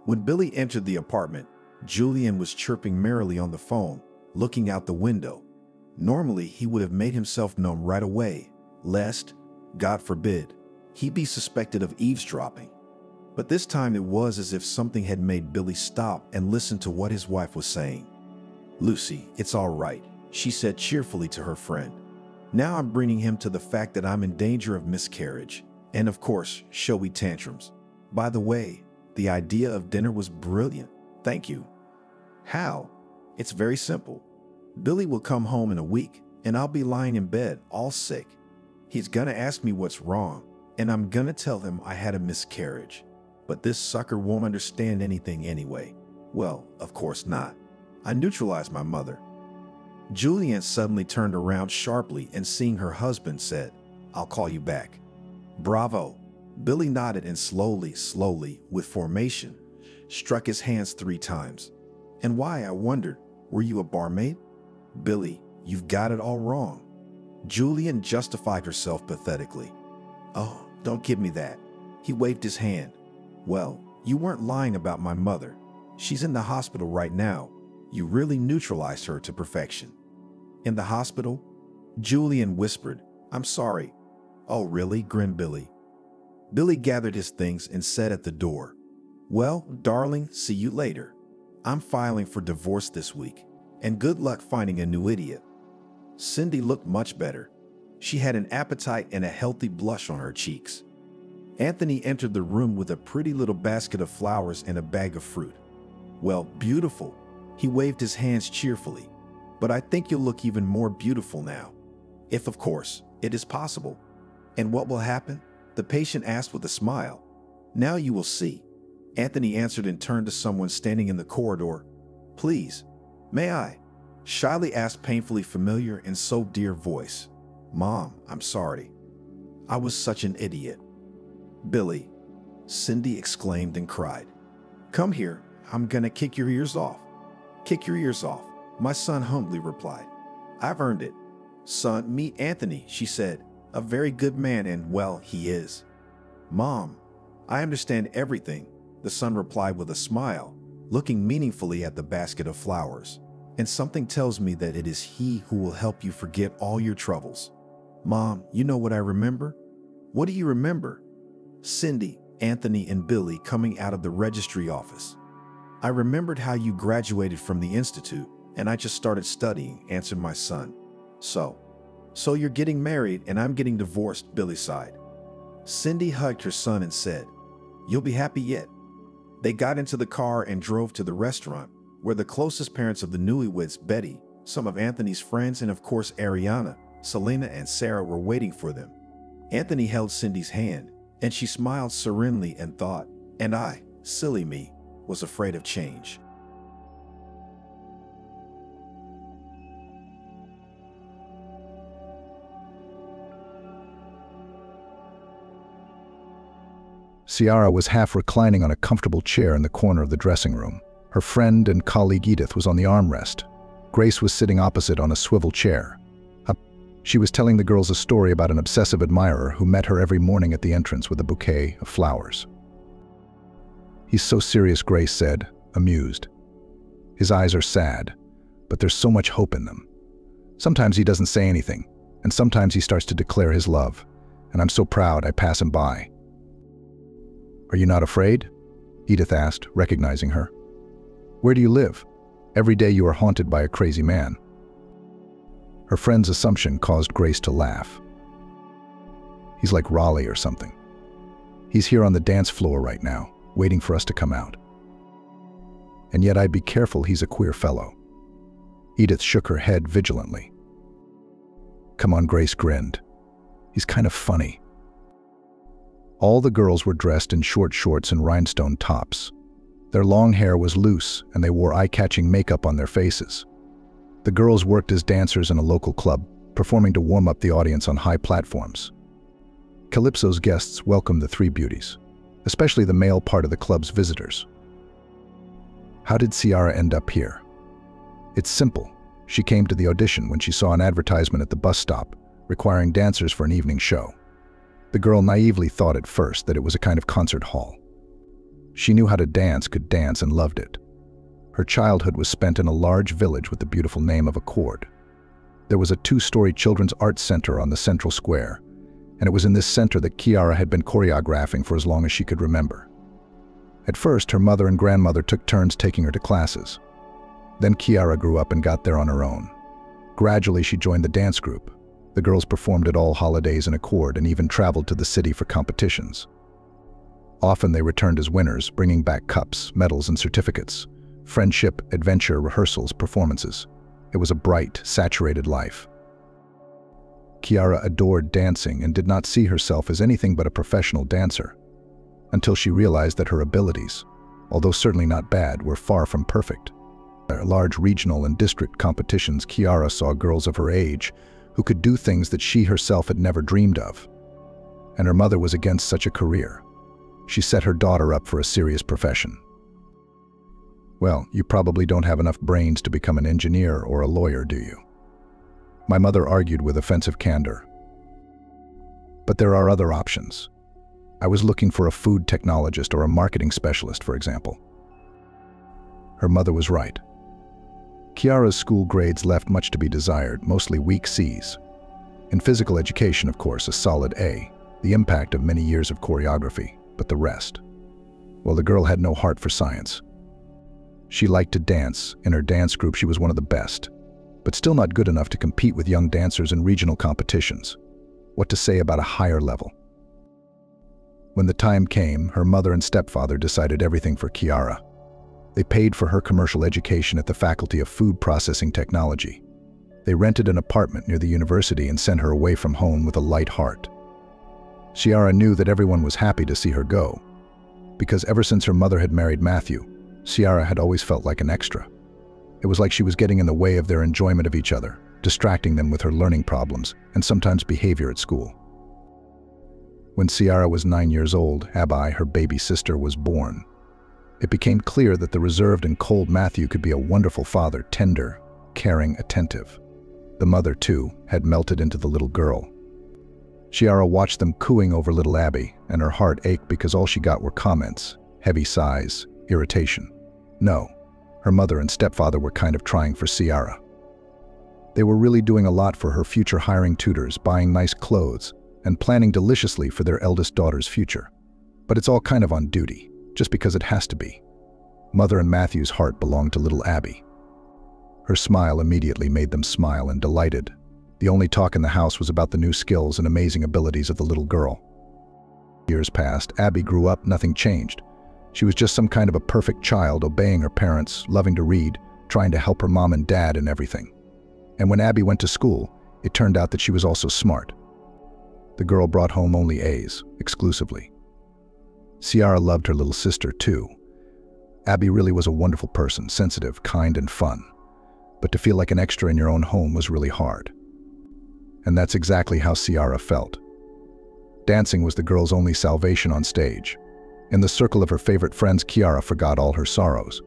When Billy entered the apartment, Julian was chirping merrily on the phone, looking out the window. Normally, he would have made himself known right away, lest, God forbid, he be suspected of eavesdropping. But this time it was as if something had made Billy stop and listen to what his wife was saying. "Lucy, it's all right," she said cheerfully to her friend. "Now I'm bringing him to the fact that I'm in danger of miscarriage, and of course, showy tantrums. By the way, the idea of dinner was brilliant. Thank you." "How?" "It's very simple. Billy will come home in a week, and I'll be lying in bed, all sick. He's gonna ask me what's wrong, and I'm gonna tell him I had a miscarriage. But this sucker won't understand anything anyway. Well, of course not. I neutralized my mother." Julian suddenly turned around sharply and seeing her husband said, "I'll call you back." "Bravo." Billy nodded and slowly, with formation, struck his hands 3 times. "And why, I wondered, were you a barmaid?" "Billy, you've got it all wrong." Julian justified herself pathetically. "Oh, don't give me that." He waved his hand. "Well, you weren't lying about my mother. She's in the hospital right now. You really neutralized her to perfection." "In the hospital?" Julian whispered. "I'm sorry." "Oh, really?" grinned Billy. Billy gathered his things and said at the door, "Well, darling, see you later. I'm filing for divorce this week, and good luck finding a new idiot." Cindy looked much better. She had an appetite and a healthy blush on her cheeks. Anthony entered the room with a pretty little basket of flowers and a bag of fruit. "Well, beautiful." He waved his hands cheerfully. "But I think you'll look even more beautiful now." If, of course, it is possible. And what will happen? The patient asked with a smile. Now you will see. Anthony answered and turned to someone standing in the corridor. Please, may I? Shyly asked painfully familiar and so dear voice. Mom, I'm sorry. I was such an idiot. Billy, Cindy exclaimed and cried. Come here, I'm gonna kick your ears off. Kick your ears off, my son humbly replied. I've earned it. Son, meet Anthony, she said. A very good man and, well, he is. Mom, I understand everything, the son replied with a smile, looking meaningfully at the basket of flowers. And something tells me that it is he who will help you forget all your troubles. Mom, you know what I remember? What do you remember? Cindy, Anthony, and Billy coming out of the registry office. I remembered how you graduated from the institute, and I just started studying, answered my son. So you're getting married and I'm getting divorced, Billy sighed. Cindy hugged her son and said, You'll be happy yet. They got into the car and drove to the restaurant, where the closest parents of the newlyweds, Betty, some of Anthony's friends, and of course Ariana, Selena, and Sarah were waiting for them. Anthony held Cindy's hand, and she smiled serenely and thought, and I, silly me, was afraid of change. Ciara was half reclining on a comfortable chair in the corner of the dressing room. Her friend and colleague Edith was on the armrest. Grace was sitting opposite on a swivel chair. She was telling the girls a story about an obsessive admirer who met her every morning at the entrance with a bouquet of flowers. He's so serious, Grace said, amused. His eyes are sad, but there's so much hope in them. Sometimes he doesn't say anything, and sometimes he starts to declare his love, and I'm so proud I pass him by. Are you not afraid? Edith asked, recognizing her. Where do you live? Every day you are haunted by a crazy man. Her friend's assumption caused Grace to laugh. He's like Raleigh or something. He's here on the dance floor right now, waiting for us to come out. And yet I'd be careful, he's a queer fellow. Edith shook her head vigilantly. Come on, Grace grinned. He's kind of funny. All the girls were dressed in short shorts and rhinestone tops. Their long hair was loose, and they wore eye-catching makeup on their faces. The girls worked as dancers in a local club, performing to warm up the audience on high platforms. Calypso's guests welcomed the three beauties, especially the male part of the club's visitors. How did Ciara end up here? It's simple. She came to the audition when she saw an advertisement at the bus stop requiring dancers for an evening show. The girl naively thought at first that it was a kind of concert hall. She knew how to dance, could dance, and loved it. Her childhood was spent in a large village with the beautiful name of Accord. There was a 2-story children's arts center on the central square, and it was in this center that Ciara had been choreographing for as long as she could remember. At first, her mother and grandmother took turns taking her to classes. Then Ciara grew up and got there on her own. Gradually, she joined the dance group. The girls performed at all holidays in Accord and even traveled to the city for competitions. Often they returned as winners, bringing back cups, medals, and certificates. Friendship, adventure, rehearsals, performances. It was a bright, saturated life. Ciara adored dancing and did not see herself as anything but a professional dancer, until she realized that her abilities, although certainly not bad, were far from perfect. At large regional and district competitions, Ciara saw girls of her age who could do things that she herself had never dreamed of. And her mother was against such a career. She set her daughter up for a serious profession. Well, you probably don't have enough brains to become an engineer or a lawyer, do you? My mother argued with offensive candor. But there are other options. I was looking for a food technologist or a marketing specialist, for example. Her mother was right. Ciara's school grades left much to be desired, mostly weak C's. In physical education, of course, a solid A, the impact of many years of choreography, but the rest. Well, the girl had no heart for science. She liked to dance. In her dance group, she was one of the best, but still not good enough to compete with young dancers in regional competitions. What to say about a higher level? When the time came, her mother and stepfather decided everything for Ciara. They paid for her commercial education at the Faculty of Food Processing Technology. They rented an apartment near the university and sent her away from home with a light heart. Ciara knew that everyone was happy to see her go, because ever since her mother had married Matthew, Ciara had always felt like an extra. It was like she was getting in the way of their enjoyment of each other, distracting them with her learning problems and sometimes behavior at school. When Ciara was 9 years old, Abby, her baby sister, was born. It became clear that the reserved and cold Matthew could be a wonderful father, tender, caring, attentive. The mother, too, had melted into the little girl. Ciara watched them cooing over little Abby, and her heart ached because all she got were comments, heavy sighs, irritation. No, her mother and stepfather were kind of trying for Ciara. They were really doing a lot for her future, hiring tutors, buying nice clothes, and planning deliciously for their eldest daughter's future. But it's all kind of on duty, just because it has to be. Mother and Matthew's heart belonged to little Abby. Her smile immediately made them smile and delighted. The only talk in the house was about the new skills and amazing abilities of the little girl. Years passed. Abby grew up, nothing changed. She was just some kind of a perfect child, obeying her parents, loving to read, trying to help her mom and dad in everything. And when Abby went to school, it turned out that she was also smart. The girl brought home only A's, exclusively. Ciara loved her little sister, too. Abby really was a wonderful person, sensitive, kind, and fun. But to feel like an extra in your own home was really hard. And that's exactly how Ciara felt. Dancing was the girl's only salvation on stage. In the circle of her favorite friends, Ciara forgot all her sorrows.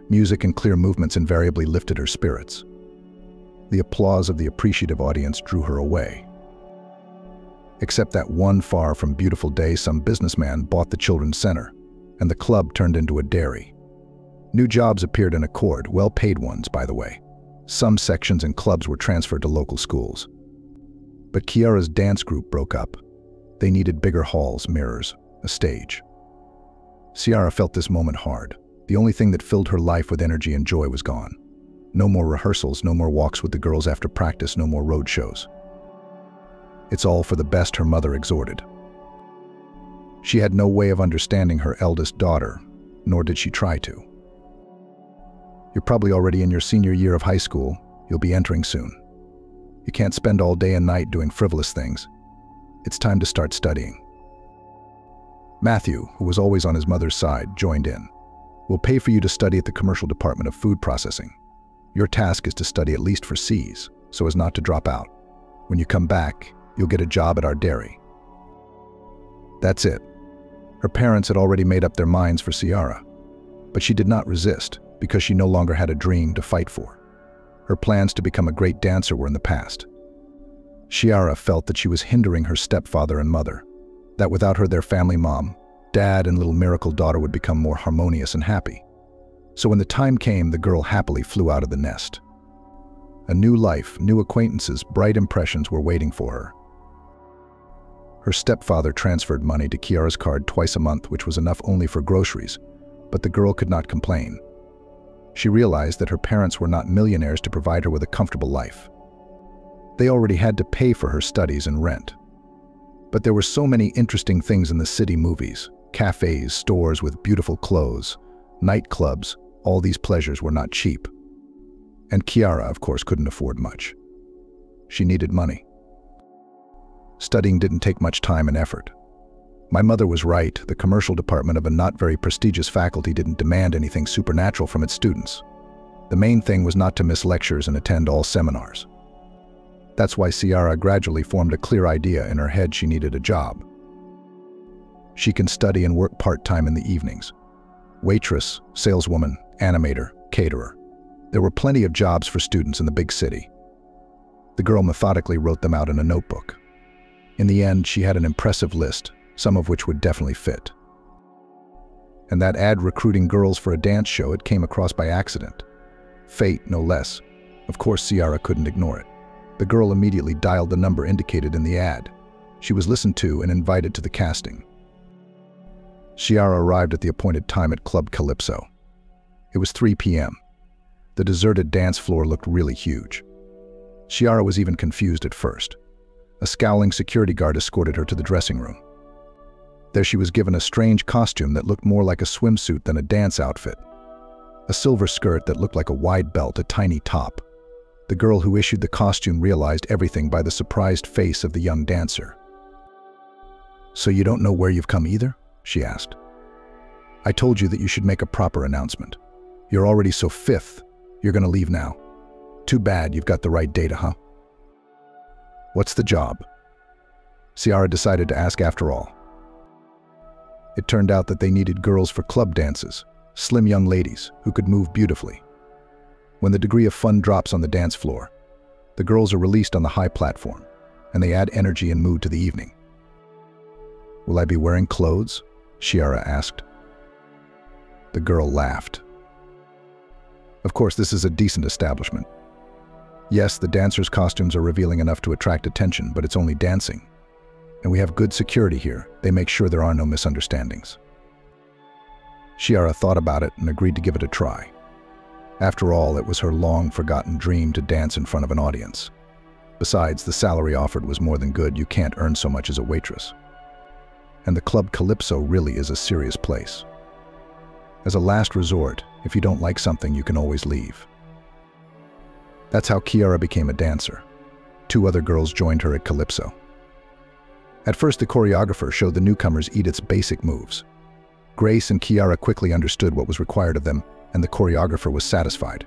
Music and clear movements invariably lifted her spirits. The applause of the appreciative audience drew her away. Except that one far from beautiful day, some businessman bought the children's center, and the club turned into a dairy. New jobs appeared in accord, well-paid ones, by the way. Some sections and clubs were transferred to local schools. But Ciara's dance group broke up. They needed bigger halls, mirrors, a stage. Ciara felt this moment hard. The only thing that filled her life with energy and joy was gone. No more rehearsals, no more walks with the girls after practice, no more road shows. It's all for the best, her mother exhorted. She had no way of understanding her eldest daughter, nor did she try to. You're probably already in your senior year of high school. You'll be entering soon. You can't spend all day and night doing frivolous things. It's time to start studying. Matthew, who was always on his mother's side, joined in. We'll pay for you to study at the commercial department of food processing. Your task is to study at least for C's, so as not to drop out. When you come back, you'll get a job at our dairy. That's it. Her parents had already made up their minds for Ciara, but she did not resist because she no longer had a dream to fight for. Her plans to become a great dancer were in the past. Ciara felt that she was hindering her stepfather and mother, that without her, their family mom, dad, and little miracle daughter would become more harmonious and happy. So when the time came, the girl happily flew out of the nest. A new life, new acquaintances, bright impressions were waiting for her. Her stepfather transferred money to Ciara's card twice a month, which was enough only for groceries, but the girl could not complain. She realized that her parents were not millionaires to provide her with a comfortable life. They already had to pay for her studies and rent. But there were so many interesting things in the city: movies, cafes, stores with beautiful clothes, nightclubs. All these pleasures were not cheap. And Ciara, of course, couldn't afford much. She needed money. Studying didn't take much time and effort. My mother was right. The commercial department of a not very prestigious faculty didn't demand anything supernatural from its students. The main thing was not to miss lectures and attend all seminars. That's why Ciara gradually formed a clear idea in her head: she needed a job. She can study and work part-time in the evenings. Waitress, saleswoman, animator, caterer. There were plenty of jobs for students in the big city. The girl methodically wrote them out in a notebook. In the end, she had an impressive list, some of which would definitely fit. And that ad recruiting girls for a dance show, it came across by accident. Fate, no less. Of course, Ciara couldn't ignore it. The girl immediately dialed the number indicated in the ad. She was listened to and invited to the casting. Ciara arrived at the appointed time at Club Calypso. It was 3 p.m. The deserted dance floor looked really huge. Ciara was even confused at first. A scowling security guard escorted her to the dressing room. There she was given a strange costume that looked more like a swimsuit than a dance outfit. A silver skirt that looked like a wide belt, a tiny top. The girl who issued the costume realized everything by the surprised face of the young dancer. "So you don't know where you've come either?" she asked. "I told you that you should make a proper announcement. You're already so fifth. You're gonna leave now. Too bad you've got the right data, huh?" "What's the job?" Ciara decided to ask after all. It turned out that they needed girls for club dances, slim young ladies who could move beautifully. When the degree of fun drops on the dance floor, the girls are released on the high platform, and they add energy and mood to the evening. "Will I be wearing clothes?" Ciara asked. The girl laughed. "Of course, this is a decent establishment. Yes, the dancers' costumes are revealing enough to attract attention, but it's only dancing. And we have good security here. They make sure there are no misunderstandings." Ciara thought about it and agreed to give it a try. After all, it was her long-forgotten dream to dance in front of an audience. Besides, the salary offered was more than good. You can't earn so much as a waitress. And the Club Calypso really is a serious place. As a last resort, if you don't like something, you can always leave. That's how Ciara became a dancer. 2 other girls joined her at Calypso. At first, the choreographer showed the newcomers Edith's basic moves. Grace and Ciara quickly understood what was required of them, and the choreographer was satisfied.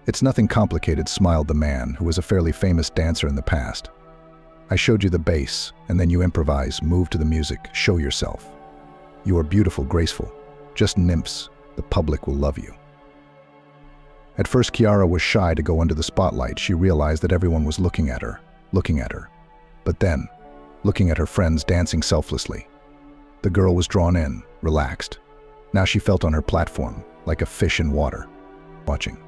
"It's nothing complicated," smiled the man, who was a fairly famous dancer in the past. "I showed you the base, and then you improvise, move to the music, show yourself. You are beautiful, graceful. Just nymphs. The public will love you." At first, Ciara was shy to go under the spotlight. She realized that everyone was looking at her. But then, looking at her friends dancing selflessly. The girl was drawn in, relaxed. Now she felt on her platform, like a fish in water, watching.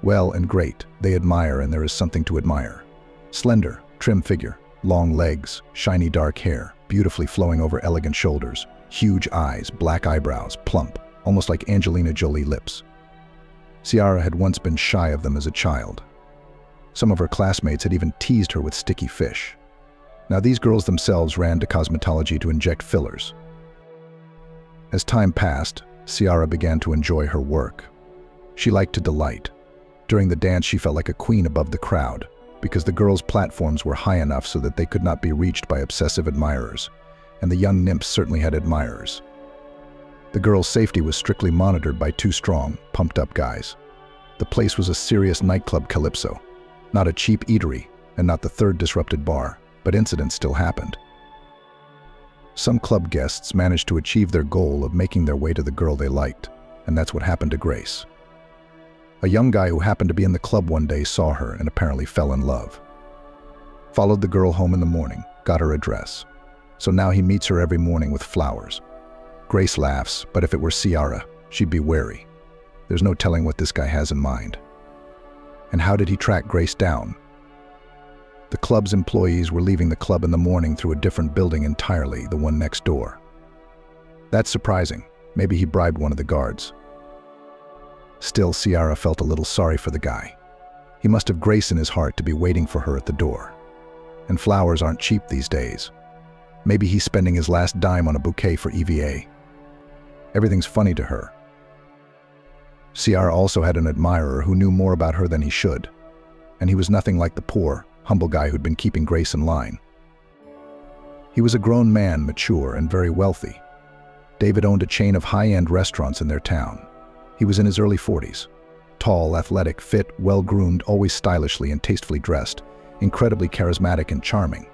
Well and great, they admire, and there is something to admire. Slender, trim figure, long legs, shiny dark hair, beautifully flowing over elegant shoulders, huge eyes, black eyebrows, plump, almost like Angelina Jolie lips. Ciara had once been shy of them as a child. Some of her classmates had even teased her with sticky fish. Now these girls themselves ran to cosmetology to inject fillers. As time passed, Ciara began to enjoy her work. She liked to delight. During the dance, she felt like a queen above the crowd, because the girls' platforms were high enough so that they could not be reached by obsessive admirers, and the young nymphs certainly had admirers. The girls' safety was strictly monitored by 2 strong, pumped-up guys. The place was a serious nightclub Calypso, not a cheap eatery, and not the 3rd disrupted bar, but incidents still happened. Some club guests managed to achieve their goal of making their way to the girl they liked, and that's what happened to Grace. A young guy who happened to be in the club one day saw her and apparently fell in love. Followed the girl home in the morning, got her address. So now he meets her every morning with flowers. Grace laughs, but if it were Ciara, she'd be wary. There's no telling what this guy has in mind. And how did he track Grace down? The club's employees were leaving the club in the morning through a different building entirely, the one next door. That's surprising. Maybe he bribed one of the guards. Still, Ciara felt a little sorry for the guy. He must have grace in his heart to be waiting for her at the door. And flowers aren't cheap these days. Maybe he's spending his last dime on a bouquet for EVA. Everything's funny to her. Ciara also had an admirer who knew more about her than he should, and he was nothing like the poor, humble guy who'd been keeping Grace in line. He was a grown man, mature and very wealthy. David owned a chain of high-end restaurants in their town. He was in his early 40s. Tall, athletic, fit, well-groomed, always stylishly and tastefully dressed, incredibly charismatic and charming.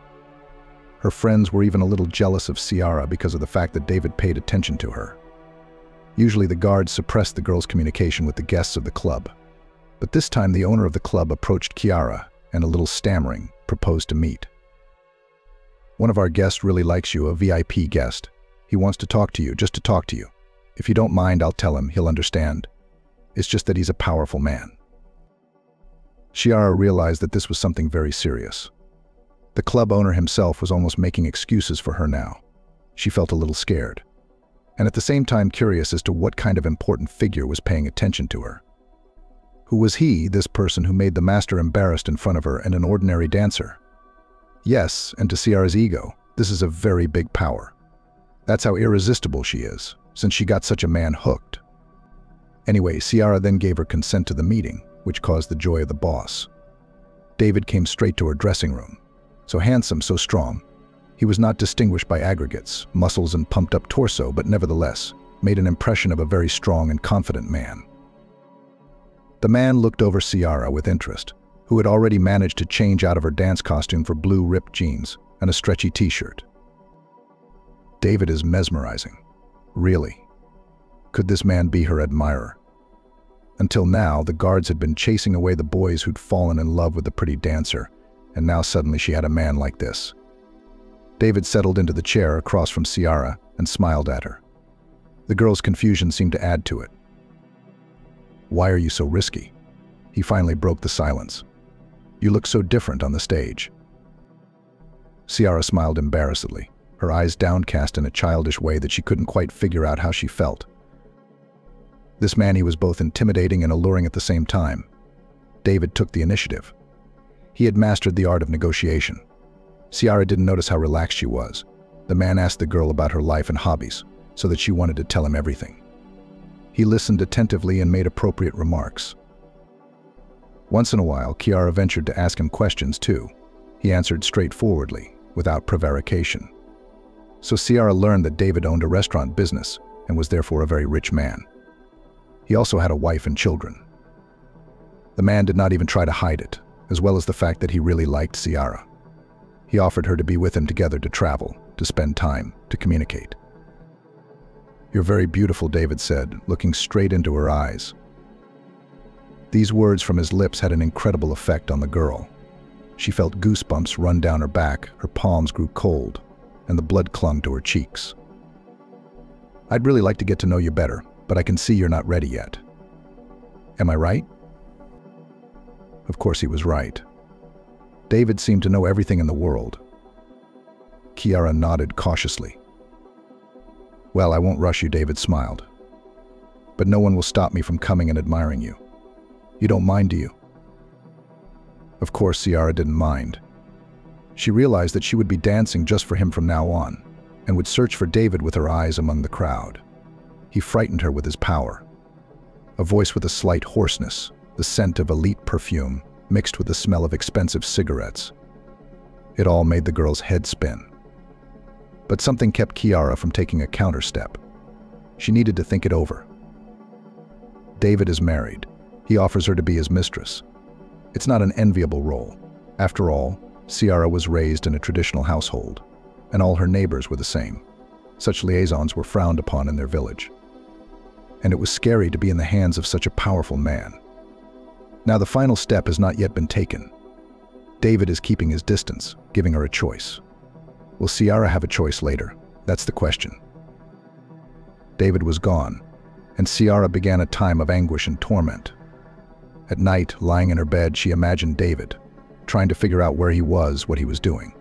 Her friends were even a little jealous of Ciara because of the fact that David paid attention to her. Usually the guards suppressed the girl's communication with the guests of the club. But this time the owner of the club approached Ciara and, a little stammering, proposed to meet. "One of our guests really likes you, a VIP guest. He wants to talk to you, just to talk to you. If you don't mind, I'll tell him, he'll understand. It's just that he's a powerful man." Ciara realized that this was something very serious. The club owner himself was almost making excuses for her now. She felt a little scared, and at the same time curious as to what kind of important figure was paying attention to her. Who was he, this person who made the master embarrassed in front of her and an ordinary dancer? Yes, and to Ciara's ego, this is a very big power. That's how irresistible she is, since she got such a man hooked. Anyway, Ciara then gave her consent to the meeting, which caused the joy of the boss. David came straight to her dressing room. So handsome, so strong. He was not distinguished by aggregates, muscles and pumped-up torso, but nevertheless made an impression of a very strong and confident man. The man looked over Ciara with interest, who had already managed to change out of her dance costume for blue ripped jeans and a stretchy t-shirt. David is mesmerizing. Really? Could this man be her admirer? Until now, the guards had been chasing away the boys who'd fallen in love with the pretty dancer, and now suddenly she had a man like this. David settled into the chair across from Ciara and smiled at her. The girl's confusion seemed to add to it. "Why are you so risky?" He finally broke the silence. "You look so different on the stage." Ciara smiled embarrassedly, her eyes downcast in a childish way that she couldn't quite figure out how she felt. This man, he was both intimidating and alluring at the same time. David took the initiative. He had mastered the art of negotiation. Ciara didn't notice how relaxed she was. The man asked the girl about her life and hobbies, so that she wanted to tell him everything. He listened attentively and made appropriate remarks. Once in a while, Ciara ventured to ask him questions too. He answered straightforwardly, without prevarication. So Ciara learned that David owned a restaurant business and was therefore a very rich man. He also had a wife and children. The man did not even try to hide it, as well as the fact that he really liked Ciara. He offered her to be with him together to travel, to spend time, to communicate. "You're very beautiful," David said, looking straight into her eyes. These words from his lips had an incredible effect on the girl. She felt goosebumps run down her back, her palms grew cold, and the blood clung to her cheeks. "I'd really like to get to know you better, but I can see you're not ready yet. Am I right?" Of course he was right. David seemed to know everything in the world. Ciara nodded cautiously. "Well, I won't rush you," David smiled. "But no one will stop me from coming and admiring you. You don't mind, do you?" Of course, Ciara didn't mind. She realized that she would be dancing just for him from now on, and would search for David with her eyes among the crowd. He frightened her with his power. A voice with a slight hoarseness, the scent of elite perfume, mixed with the smell of expensive cigarettes. It all made the girl's head spin. But something kept Ciara from taking a counter-step. She needed to think it over. David is married. He offers her to be his mistress. It's not an enviable role. After all, Ciara was raised in a traditional household, and all her neighbors were the same. Such liaisons were frowned upon in their village. And it was scary to be in the hands of such a powerful man. Now the final step has not yet been taken. David is keeping his distance, giving her a choice. Will Ciara have a choice later? That's the question. David was gone, and Ciara began a time of anguish and torment. At night, lying in her bed, she imagined David, trying to figure out where he was, what he was doing.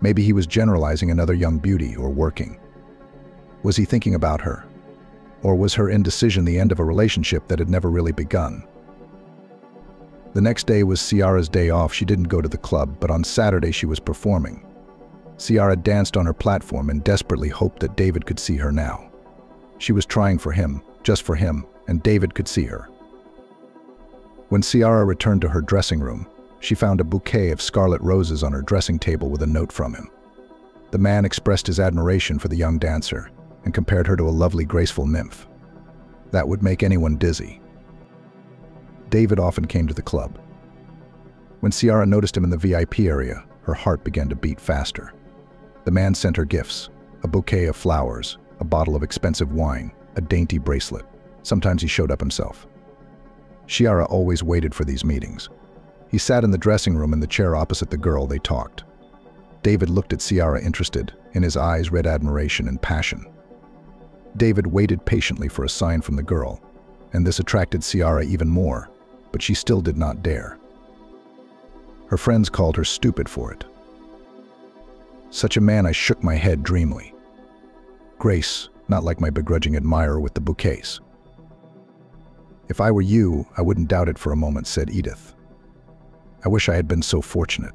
Maybe he was generalizing another young beauty or working. Was he thinking about her? Or was her indecision the end of a relationship that had never really begun? The next day was Ciara's day off. She didn't go to the club, but on Saturday she was performing. Ciara danced on her platform and desperately hoped that David could see her now. She was trying for him, just for him, and David could see her. When Ciara returned to her dressing room, she found a bouquet of scarlet roses on her dressing table with a note from him. The man expressed his admiration for the young dancer and compared her to a lovely, graceful nymph. That would make anyone dizzy. David often came to the club. When Ciara noticed him in the VIP area, her heart began to beat faster. The man sent her gifts, a bouquet of flowers, a bottle of expensive wine, a dainty bracelet. Sometimes he showed up himself. Ciara always waited for these meetings. He sat in the dressing room in the chair opposite the girl. They talked. David looked at Ciara interested. In his eyes read admiration and passion. David waited patiently for a sign from the girl, and this attracted Ciara even more, but she still did not dare. Her friends called her stupid for it. Such a man, I shook my head dreamily. Grace, not like my begrudging admirer with the bouquets. If I were you, I wouldn't doubt it for a moment, said Edith. I wish I had been so fortunate.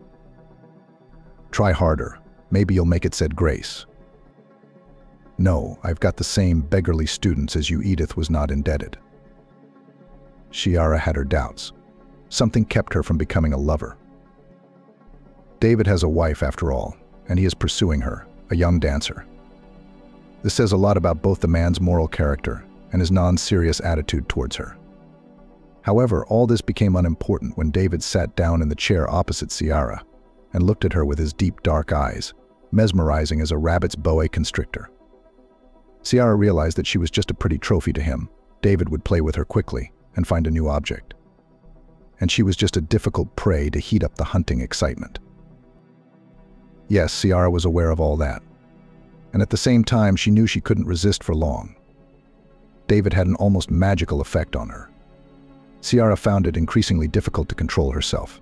Try harder. Maybe you'll make it, said Grace. No, I've got the same beggarly students as you. Edith was not indebted. Ciara had her doubts. Something kept her from becoming a lover. David has a wife after all, and he is pursuing her, a young dancer. This says a lot about both the man's moral character and his non-serious attitude towards her. However, all this became unimportant when David sat down in the chair opposite Ciara and looked at her with his deep, dark eyes, mesmerizing as a rabbit's boa constrictor. Ciara realized that she was just a pretty trophy to him. David would play with her quickly and find a new object. And she was just a difficult prey to heat up the hunting excitement. Yes, Ciara was aware of all that. And at the same time, she knew she couldn't resist for long. David had an almost magical effect on her. Ciara found it increasingly difficult to control herself.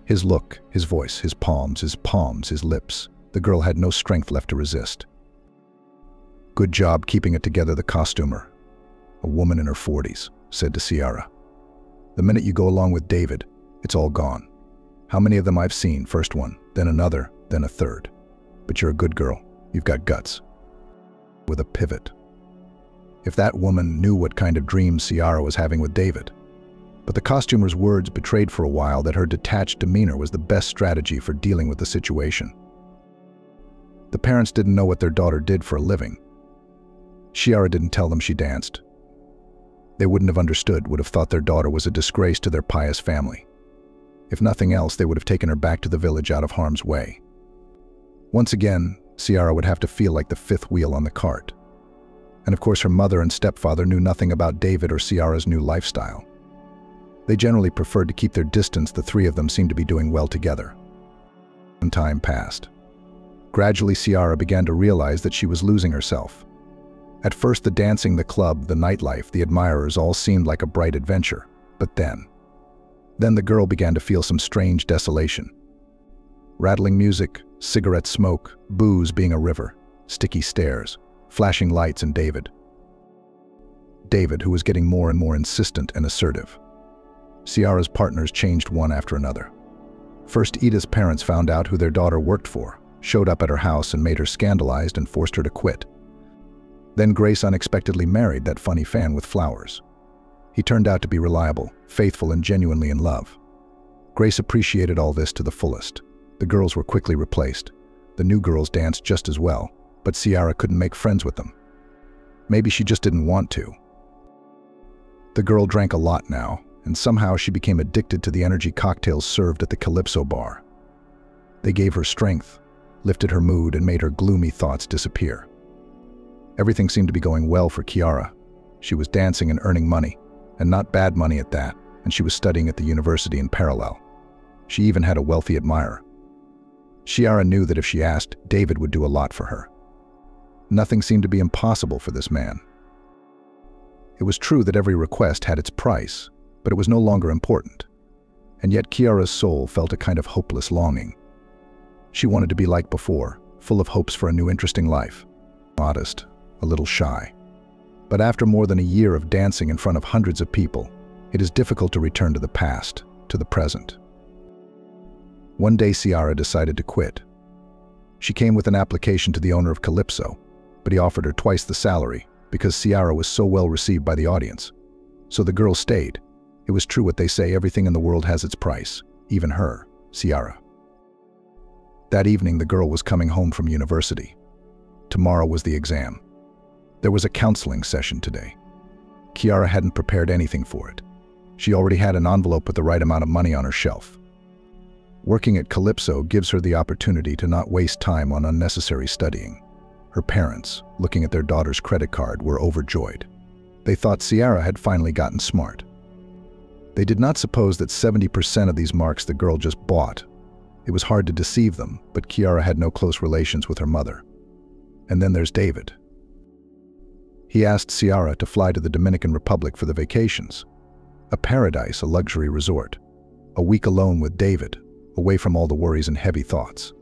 His look, his voice, his palms, his lips. The girl had no strength left to resist. "Good job keeping it together, the costumer," a woman in her 40s, said to Ciara. "The minute you go along with David, it's all gone. How many of them I've seen, first one, then another, then a third. But you're a good girl. You've got guts." With a pivot. If that woman knew what kind of dreams Ciara was having with David. But the costumer's words betrayed for a while that her detached demeanor was the best strategy for dealing with the situation. The parents didn't know what their daughter did for a living. Ciara didn't tell them she danced. They wouldn't have understood, would have thought their daughter was a disgrace to their pious family. If nothing else, they would have taken her back to the village out of harm's way. Once again, Ciara would have to feel like the fifth wheel on the cart. And of course her mother and stepfather knew nothing about David or Ciara's new lifestyle. They generally preferred to keep their distance. The three of them seemed to be doing well together. And time passed. Gradually, Ciara began to realize that she was losing herself. At first, the dancing, the club, the nightlife, the admirers all seemed like a bright adventure. But then the girl began to feel some strange desolation. Rattling music, cigarette smoke, booze being a river, sticky stares, flashing lights, and David. David, who was getting more and more insistent and assertive. Ciara's partners changed one after another. First, Edith's parents found out who their daughter worked for, showed up at her house and made her scandalized and forced her to quit. Then Grace unexpectedly married that funny fan with flowers. He turned out to be reliable, faithful, and genuinely in love. Grace appreciated all this to the fullest. The girls were quickly replaced. The new girls danced just as well, but Ciara couldn't make friends with them. Maybe she just didn't want to. The girl drank a lot now, and somehow she became addicted to the energy cocktails served at the Calypso bar. They gave her strength, lifted her mood, and made her gloomy thoughts disappear. Everything seemed to be going well for Ciara. She was dancing and earning money, and not bad money at that, and she was studying at the university in parallel. She even had a wealthy admirer. Ciara knew that if she asked, David would do a lot for her. Nothing seemed to be impossible for this man. It was true that every request had its price, but it was no longer important. And yet Ciara's soul felt a kind of hopeless longing. She wanted to be like before, full of hopes for a new interesting life. Modest, a little shy. But after more than a year of dancing in front of hundreds of people, it is difficult to return to the past, to the present. One day Ciara decided to quit. She came with an application to the owner of Calypso, but he offered her twice the salary because Ciara was so well received by the audience. So the girl stayed. It was true what they say, everything in the world has its price, even her, Ciara. That evening the girl was coming home from university. Tomorrow was the exam. There was a counseling session today. Ciara hadn't prepared anything for it. She already had an envelope with the right amount of money on her shelf. Working at Calypso gives her the opportunity to not waste time on unnecessary studying. Her parents, looking at their daughter's credit card, were overjoyed. They thought Ciara had finally gotten smart. They did not suppose that 70% of these marks the girl just bought. It was hard to deceive them, but Ciara had no close relations with her mother. And then there's David. He asked Ciara to fly to the Dominican Republic for the vacations. A paradise, a luxury resort. A week alone with David, away from all the worries and heavy thoughts.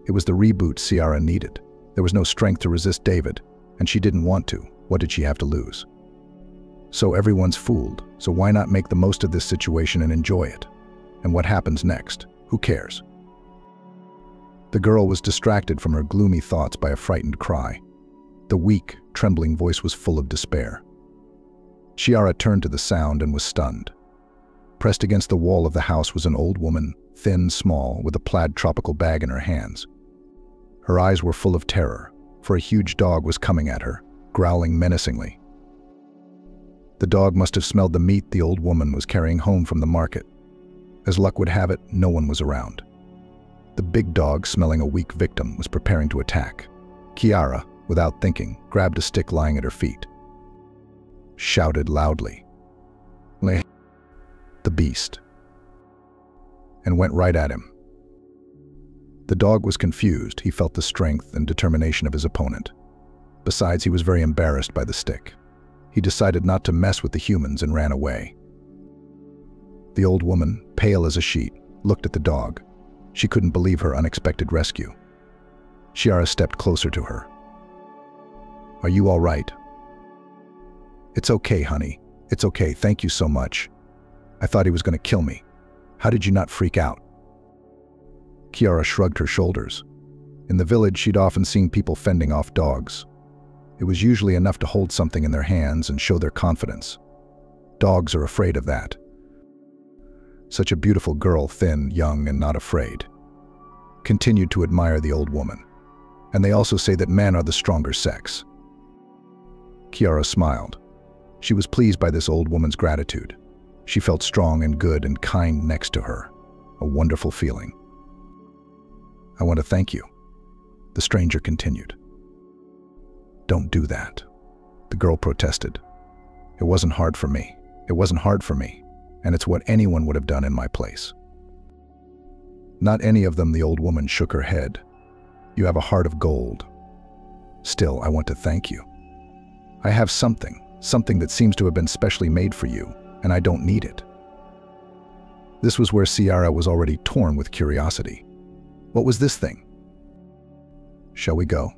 It was the reboot Ciara needed. There was no strength to resist David, and she didn't want to. What did she have to lose? So everyone's fooled, so why not make the most of this situation and enjoy it? And what happens next? Who cares? The girl was distracted from her gloomy thoughts by a frightened cry. The weak, trembling voice was full of despair. Ciara turned to the sound and was stunned. Pressed against the wall of the house was an old woman, thin, small, with a plaid tropical bag in her hands. Her eyes were full of terror, for a huge dog was coming at her, growling menacingly. The dog must have smelled the meat the old woman was carrying home from the market. As luck would have it, no one was around. The big dog, smelling a weak victim, was preparing to attack. Kiara, without thinking, grabbed a stick lying at her feet, shouted loudly, "The beast," and went right at him. The dog was confused. He felt the strength and determination of his opponent. Besides, he was very embarrassed by the stick. He decided not to mess with the humans and ran away. The old woman, pale as a sheet, looked at the dog. She couldn't believe her unexpected rescue. Chiara stepped closer to her. "Are you all right?" "It's okay, honey. It's okay. Thank you so much. I thought he was going to kill me. How did you not freak out?" Chiara shrugged her shoulders. In the village, she'd often seen people fending off dogs. It was usually enough to hold something in their hands and show their confidence. Dogs are afraid of that. Such a beautiful girl, thin, young, and not afraid, continued to admire the old woman. And they also say that men are the stronger sex. Chiara smiled. She was pleased by this old woman's gratitude. She felt strong and good and kind next to her. A wonderful feeling. "I want to thank you," the stranger continued. "Don't do that," the girl protested. "It wasn't hard for me. It wasn't hard for me, and it's what anyone would have done in my place." "Not any of them," the old woman shook her head. "You have a heart of gold. Still, I want to thank you. I have something that seems to have been specially made for you, and I don't need it." This was where Ciara was already torn with curiosity. What was this thing? "Shall we go?"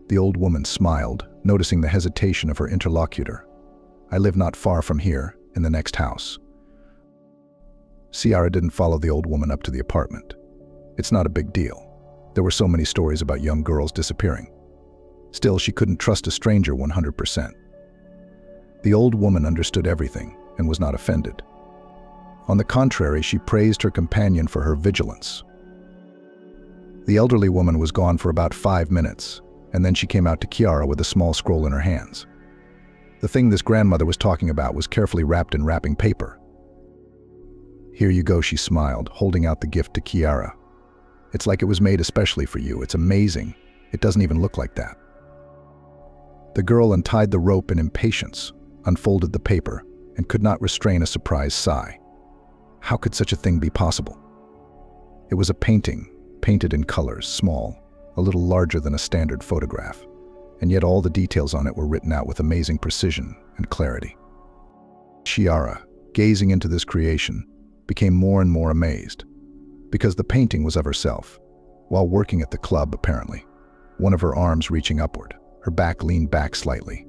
The old woman smiled, noticing the hesitation of her interlocutor. "I live not far from here, in the next house." Ciara didn't follow the old woman up to the apartment. It's not a big deal. There were so many stories about young girls disappearing. Still, she couldn't trust a stranger 100%. The old woman understood everything and was not offended. On the contrary, she praised her companion for her vigilance. The elderly woman was gone for about 5 minutes, and then she came out to Chiara with a small scroll in her hands. The thing this grandmother was talking about was carefully wrapped in wrapping paper. "Here you go," she smiled, holding out the gift to Chiara. "It's like it was made especially for you. It's amazing. It doesn't even look like that." The girl untied the rope in impatience, unfolded the paper, and could not restrain a surprised sigh. How could such a thing be possible? It was a painting, painted in colors, small, a little larger than a standard photograph, and yet all the details on it were written out with amazing precision and clarity. Chiara, gazing into this creation, became more and more amazed, because the painting was of herself, while working at the club apparently, one of her arms reaching upward, her back leaned back slightly,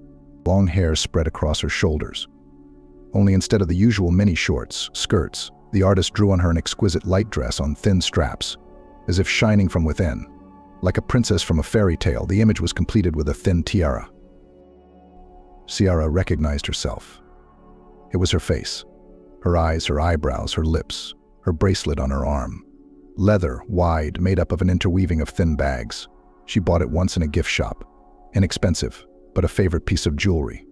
long hair spread across her shoulders. Only instead of the usual mini shorts, skirts, the artist drew on her an exquisite light dress on thin straps, as if shining from within. Like a princess from a fairy tale, the image was completed with a thin tiara. Ciara recognized herself. It was her face, her eyes, her eyebrows, her lips, her bracelet on her arm. Leather, wide, made up of an interweaving of thin bags. She bought it once in a gift shop. Inexpensive, but a favorite piece of jewelry.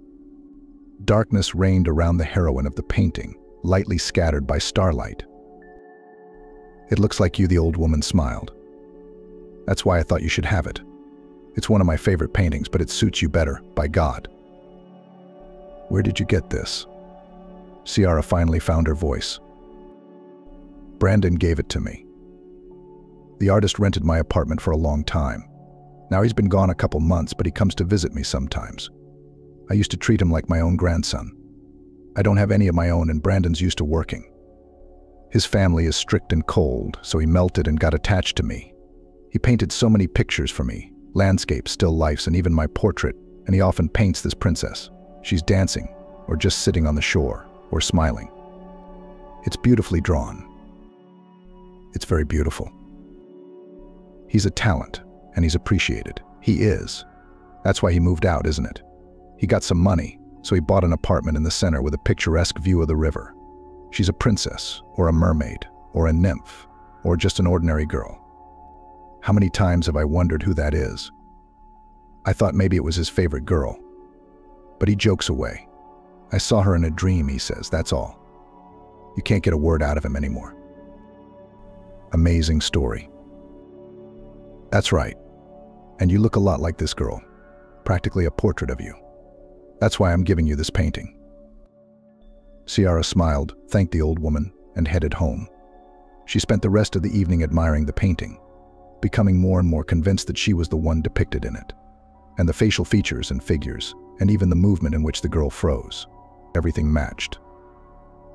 Darkness reigned around the heroine of the painting, lightly scattered by starlight. "It looks like you," the old woman smiled. "That's why I thought you should have it. It's one of my favorite paintings, but it suits you better, by God." "Where did you get this?" Ciara finally found her voice. "Brandon gave it to me. The artist rented my apartment for a long time. Now he's been gone a couple months, but he comes to visit me sometimes. I used to treat him like my own grandson. I don't have any of my own, and Brandon's used to working. His family is strict and cold, so he melted and got attached to me. He painted so many pictures for me, landscapes, still lifes, and even my portrait, and he often paints this princess. She's dancing, or just sitting on the shore, or smiling. It's beautifully drawn. It's very beautiful. He's a talent, and he's appreciated. He is. That's why he moved out, isn't it? He got some money, so he bought an apartment in the center with a picturesque view of the river. She's a princess, or a mermaid, or a nymph, or just an ordinary girl. How many times have I wondered who that is? I thought maybe it was his favorite girl. But he jokes away. I saw her in a dream, he says, that's all. You can't get a word out of him anymore. Amazing story. That's right. And you look a lot like this girl. Practically a portrait of you. That's why I'm giving you this painting. Ciara smiled, thanked the old woman, and headed home. She spent the rest of the evening admiring the painting, becoming more and more convinced that she was the one depicted in it. And the facial features and figures, and even the movement in which the girl froze. Everything matched.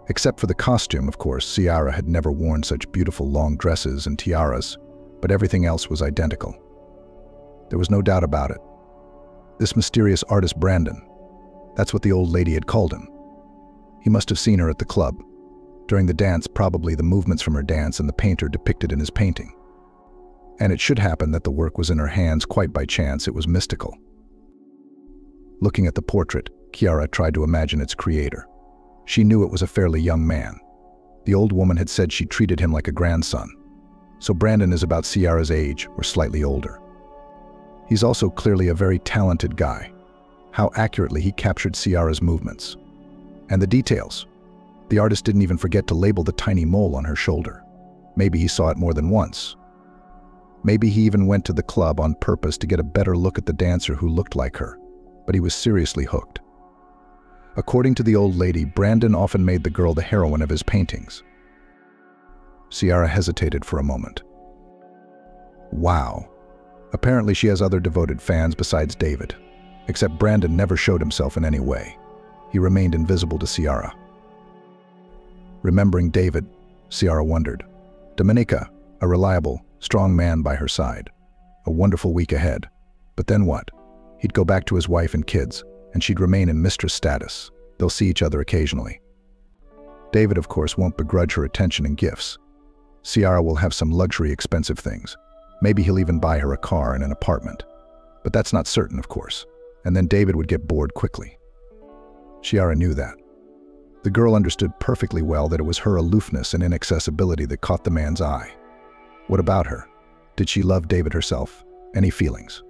Except for the costume, of course. Ciara had never worn such beautiful long dresses and tiaras, but everything else was identical. There was no doubt about it. This mysterious artist Brandon, that's what the old lady had called him. He must have seen her at the club. During the dance, probably the movements from her dance and the painter depicted in his painting. And it should happen that the work was in her hands quite by chance. It was mystical. Looking at the portrait, Ciara tried to imagine its creator. She knew it was a fairly young man. The old woman had said she treated him like a grandson. So Brandon is about Ciara's age or slightly older. He's also clearly a very talented guy. How accurately he captured Ciara's movements. And the details. The artist didn't even forget to label the tiny mole on her shoulder. Maybe he saw it more than once. Maybe he even went to the club on purpose to get a better look at the dancer who looked like her. But he was seriously hooked. According to the old lady, Brandon often made the girl the heroine of his paintings. Ciara hesitated for a moment. Wow. Apparently she has other devoted fans besides David. Except Brandon never showed himself in any way. He remained invisible to Ciara. Remembering David, Ciara wondered. Dominica, a reliable, strong man by her side. A wonderful week ahead. But then what? He'd go back to his wife and kids, and she'd remain in mistress status. They'll see each other occasionally. David, of course, won't begrudge her attention and gifts. Ciara will have some luxury, expensive things. Maybe he'll even buy her a car and an apartment. But that's not certain, of course. And then David would get bored quickly. Ciara knew that. The girl understood perfectly well that it was her aloofness and inaccessibility that caught the man's eye. What about her? Did she love David herself? Any feelings?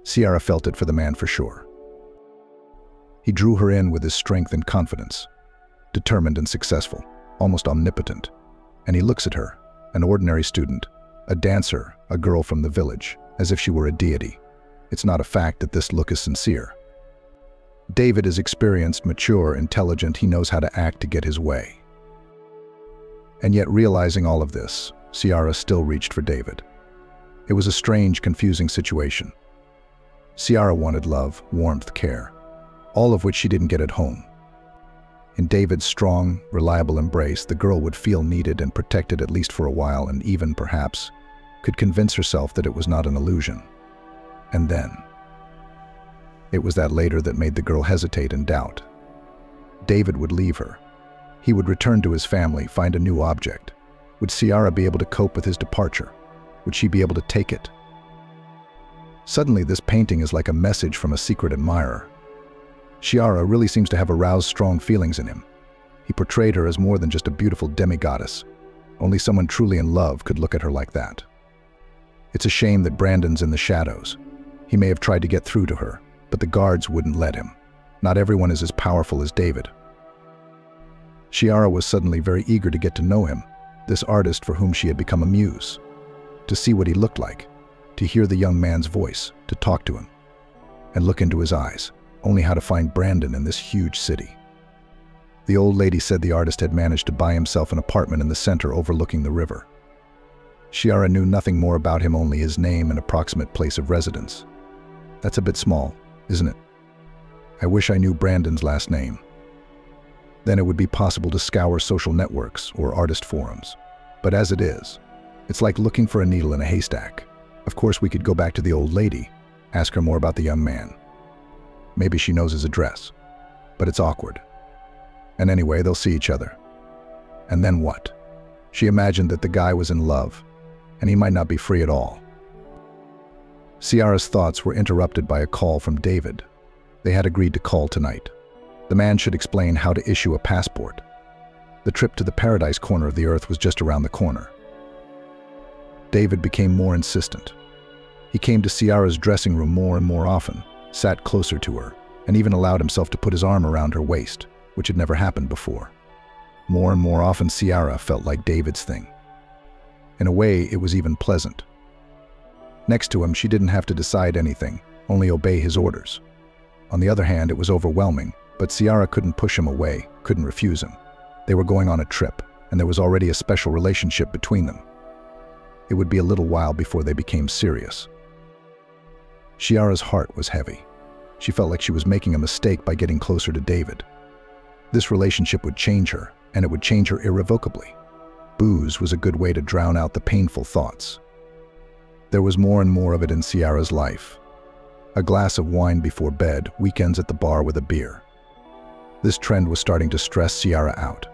Ciara felt it for the man for sure. He drew her in with his strength and confidence. Determined and successful, almost omnipotent. And he looks at her, an ordinary student, a dancer, a girl from the village, as if she were a deity. It's not a fact that this look is sincere. David is experienced, mature, intelligent. He knows how to act to get his way. And yet, realizing all of this, Ciara still reached for David. It was a strange, confusing situation. Ciara wanted love, warmth, care, all of which she didn't get at home. In David's strong, reliable embrace, the girl would feel needed and protected at least for a while, and even, perhaps, could convince herself that it was not an illusion. And then, it was that later that made the girl hesitate and doubt. David would leave her. He would return to his family, find a new object. Would Ciara be able to cope with his departure? Would she be able to take it? Suddenly, this painting is like a message from a secret admirer. Ciara really seems to have aroused strong feelings in him. He portrayed her as more than just a beautiful demigoddess. Only someone truly in love could look at her like that. It's a shame that Brandon's in the shadows. He may have tried to get through to her, but the guards wouldn't let him. Not everyone is as powerful as David. Ciara was suddenly very eager to get to know him, this artist for whom she had become a muse. To see what he looked like, to hear the young man's voice, to talk to him, and look into his eyes, only how to find Brandon in this huge city. The old lady said the artist had managed to buy himself an apartment in the center overlooking the river. Ciara knew nothing more about him, only his name and approximate place of residence. That's a bit small, isn't it? I wish I knew Brandon's last name. Then it would be possible to scour social networks or artist forums. But as it is, it's like looking for a needle in a haystack. Of course, we could go back to the old lady, ask her more about the young man. Maybe she knows his address, but it's awkward. And anyway, they'll see each other. And then what? She imagined that the guy was in love, and he might not be free at all. Ciara's thoughts were interrupted by a call from David. They had agreed to call tonight. The man should explain how to issue a passport. The trip to the paradise corner of the earth was just around the corner. David became more insistent. He came to Ciara's dressing room more and more often, sat closer to her, and even allowed himself to put his arm around her waist, which had never happened before. More and more often, Ciara felt like David's thing. In a way, it was even pleasant. Next to him, she didn't have to decide anything, only obey his orders. On the other hand, it was overwhelming, but Ciara couldn't push him away, couldn't refuse him. They were going on a trip, and there was already a special relationship between them. It would be a little while before they became serious. Ciara's heart was heavy. She felt like she was making a mistake by getting closer to David. This relationship would change her, and it would change her irrevocably. Booze was a good way to drown out the painful thoughts. There was more and more of it in Ciara's life. A glass of wine before bed, weekends at the bar with a beer. This trend was starting to stress Ciara out.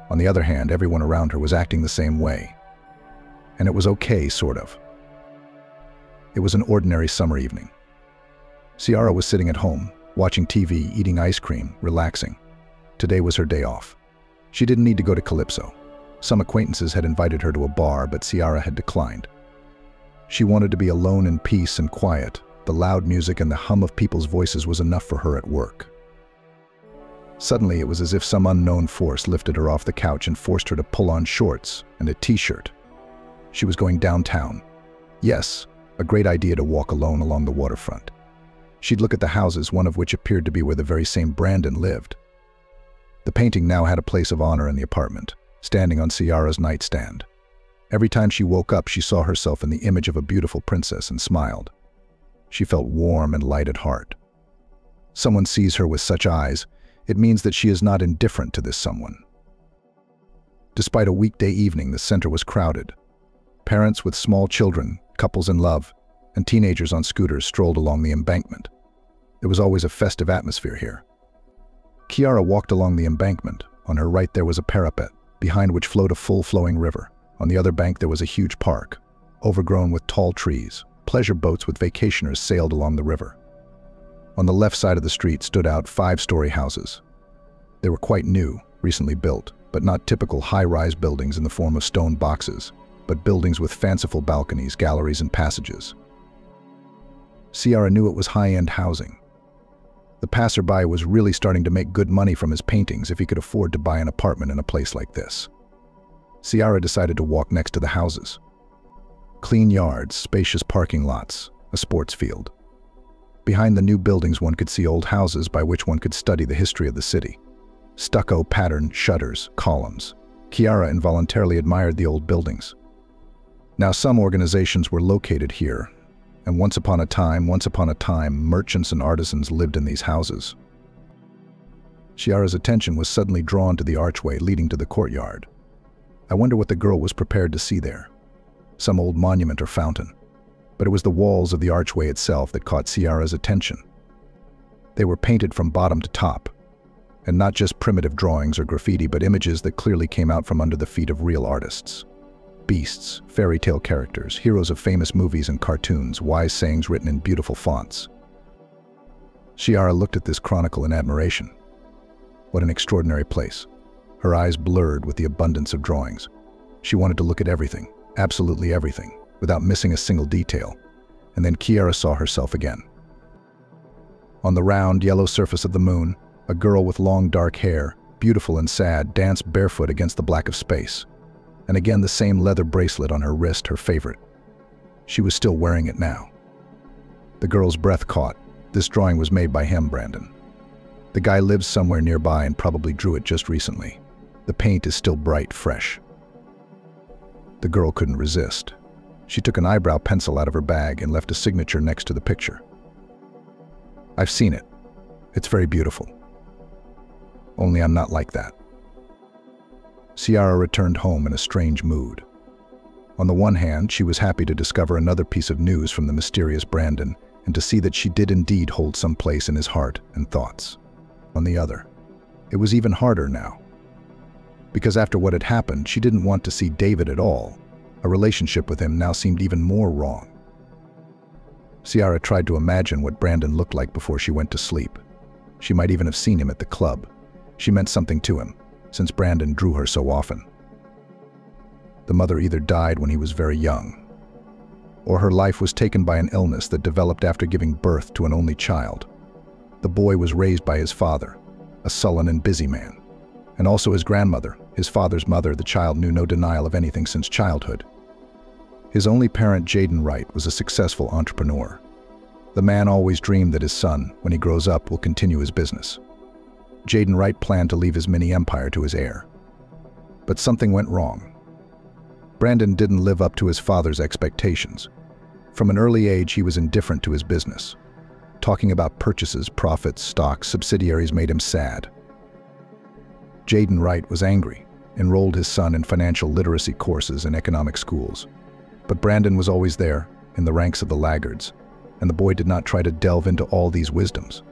On the other hand, everyone around her was acting the same way. And it was okay, sort of. It was an ordinary summer evening. Ciara was sitting at home, watching TV, eating ice cream, relaxing. Today was her day off. She didn't need to go to Calypso. Some acquaintances had invited her to a bar, but Ciara had declined. She wanted to be alone in peace and quiet. The loud music and the hum of people's voices was enough for her at work. Suddenly, it was as if some unknown force lifted her off the couch and forced her to pull on shorts and a t-shirt. She was going downtown. Yes, a great idea to walk alone along the waterfront. She'd look at the houses, one of which appeared to be where the very same Brandon lived. The painting now had a place of honor in the apartment, standing on Ciara's nightstand. Every time she woke up, she saw herself in the image of a beautiful princess and smiled. She felt warm and light at heart. Someone sees her with such eyes, it means that she is not indifferent to this someone. Despite a weekday evening, the center was crowded. Parents with small children, couples in love, and teenagers on scooters strolled along the embankment. There was always a festive atmosphere here. Ciara walked along the embankment. On her right there was a parapet, behind which flowed a full-flowing river. On the other bank there was a huge park, overgrown with tall trees. Pleasure boats with vacationers sailed along the river. On the left side of the street stood out 5-story houses. They were quite new, recently built, but not typical high-rise buildings in the form of stone boxes, but buildings with fanciful balconies, galleries, and passages. Ciara knew it was high-end housing. The passerby was really starting to make good money from his paintings if he could afford to buy an apartment in a place like this. Ciara decided to walk next to the houses. Clean yards, spacious parking lots, a sports field. Behind the new buildings one could see old houses by which one could study the history of the city. Stucco patterned shutters, columns. Ciara involuntarily admired the old buildings. Now some organizations were located here, and once upon a time, merchants and artisans lived in these houses. Ciara's attention was suddenly drawn to the archway leading to the courtyard. I wonder what the girl was prepared to see there. Some old monument or fountain. But it was the walls of the archway itself that caught Ciara's attention. They were painted from bottom to top, and not just primitive drawings or graffiti, but images that clearly came out from under the feet of real artists. Beasts, fairy tale characters, heroes of famous movies and cartoons, wise sayings written in beautiful fonts. Ciara looked at this chronicle in admiration. What an extraordinary place. Her eyes blurred with the abundance of drawings. She wanted to look at everything, absolutely everything, without missing a single detail. And then Ciara saw herself again. On the round, yellow surface of the moon, a girl with long dark hair, beautiful and sad, danced barefoot against the black of space. And again the same leather bracelet on her wrist, her favorite. She was still wearing it now. The girl's breath caught. This drawing was made by him, Brandon. The guy lives somewhere nearby and probably drew it just recently. The paint is still bright, fresh. The girl couldn't resist. She took an eyebrow pencil out of her bag and left a signature next to the picture. I've seen it. It's very beautiful. Only I'm not like that. Ciara returned home in a strange mood. On the one hand, she was happy to discover another piece of news from the mysterious Brandon and to see that she did indeed hold some place in his heart and thoughts. On the other, it was even harder now. Because after what had happened, she didn't want to see David at all. A relationship with him now seemed even more wrong. Ciara tried to imagine what Brandon looked like before she went to sleep. She might even have seen him at the club. She meant something to him. since Brandon drew her so often. The mother either died when he was very young, or her life was taken by an illness that developed after giving birth to an only child. The boy was raised by his father, a sullen and busy man, and also his grandmother, his father's mother. The child knew no denial of anything since childhood. His only parent, Jaden Wright, was a successful entrepreneur. The man always dreamed that his son, when he grows up, will continue his business. Jaden Wright planned to leave his mini empire to his heir. But something went wrong. Brandon didn't live up to his father's expectations. From an early age, he was indifferent to his business. Talking about purchases, profits, stocks, subsidiaries made him sad. Jaden Wright was angry, enrolled his son in financial literacy courses and economic schools. But Brandon was always there, in the ranks of the laggards, and the boy did not try to delve into all these wisdoms.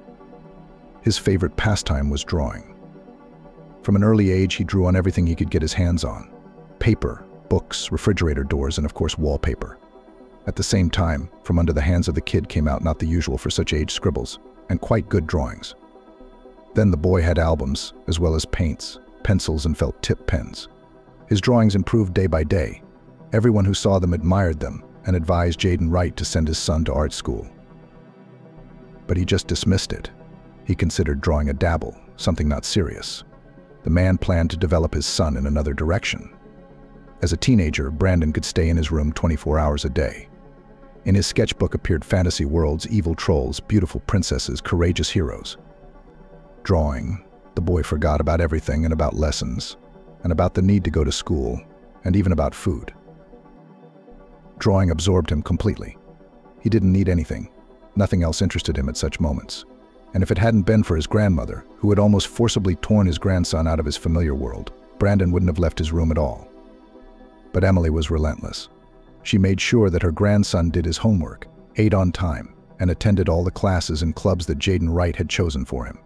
His favorite pastime was drawing. From an early age, he drew on everything he could get his hands on: paper, books, refrigerator doors, and of course wallpaper. At the same time, from under the hands of the kid came out not the usual for such age scribbles, and quite good drawings. Then the boy had albums, as well as paints, pencils, and felt tip pens. His drawings improved day by day. Everyone who saw them admired them and advised Jaden Wright to send his son to art school. But he just dismissed it. He considered drawing a dabble, something not serious. The man planned to develop his son in another direction. As a teenager, Brandon could stay in his room 24 hours a day. In his sketchbook appeared fantasy worlds, evil trolls, beautiful princesses, courageous heroes. Drawing, the boy forgot about everything and about lessons, and about the need to go to school, and even about food. Drawing absorbed him completely. He didn't need anything. Nothing else interested him at such moments. And if it hadn't been for his grandmother, who had almost forcibly torn his grandson out of his familiar world, Brandon wouldn't have left his room at all. But Emily was relentless. She made sure that her grandson did his homework, ate on time, and attended all the classes and clubs that Jaden Wright had chosen for him.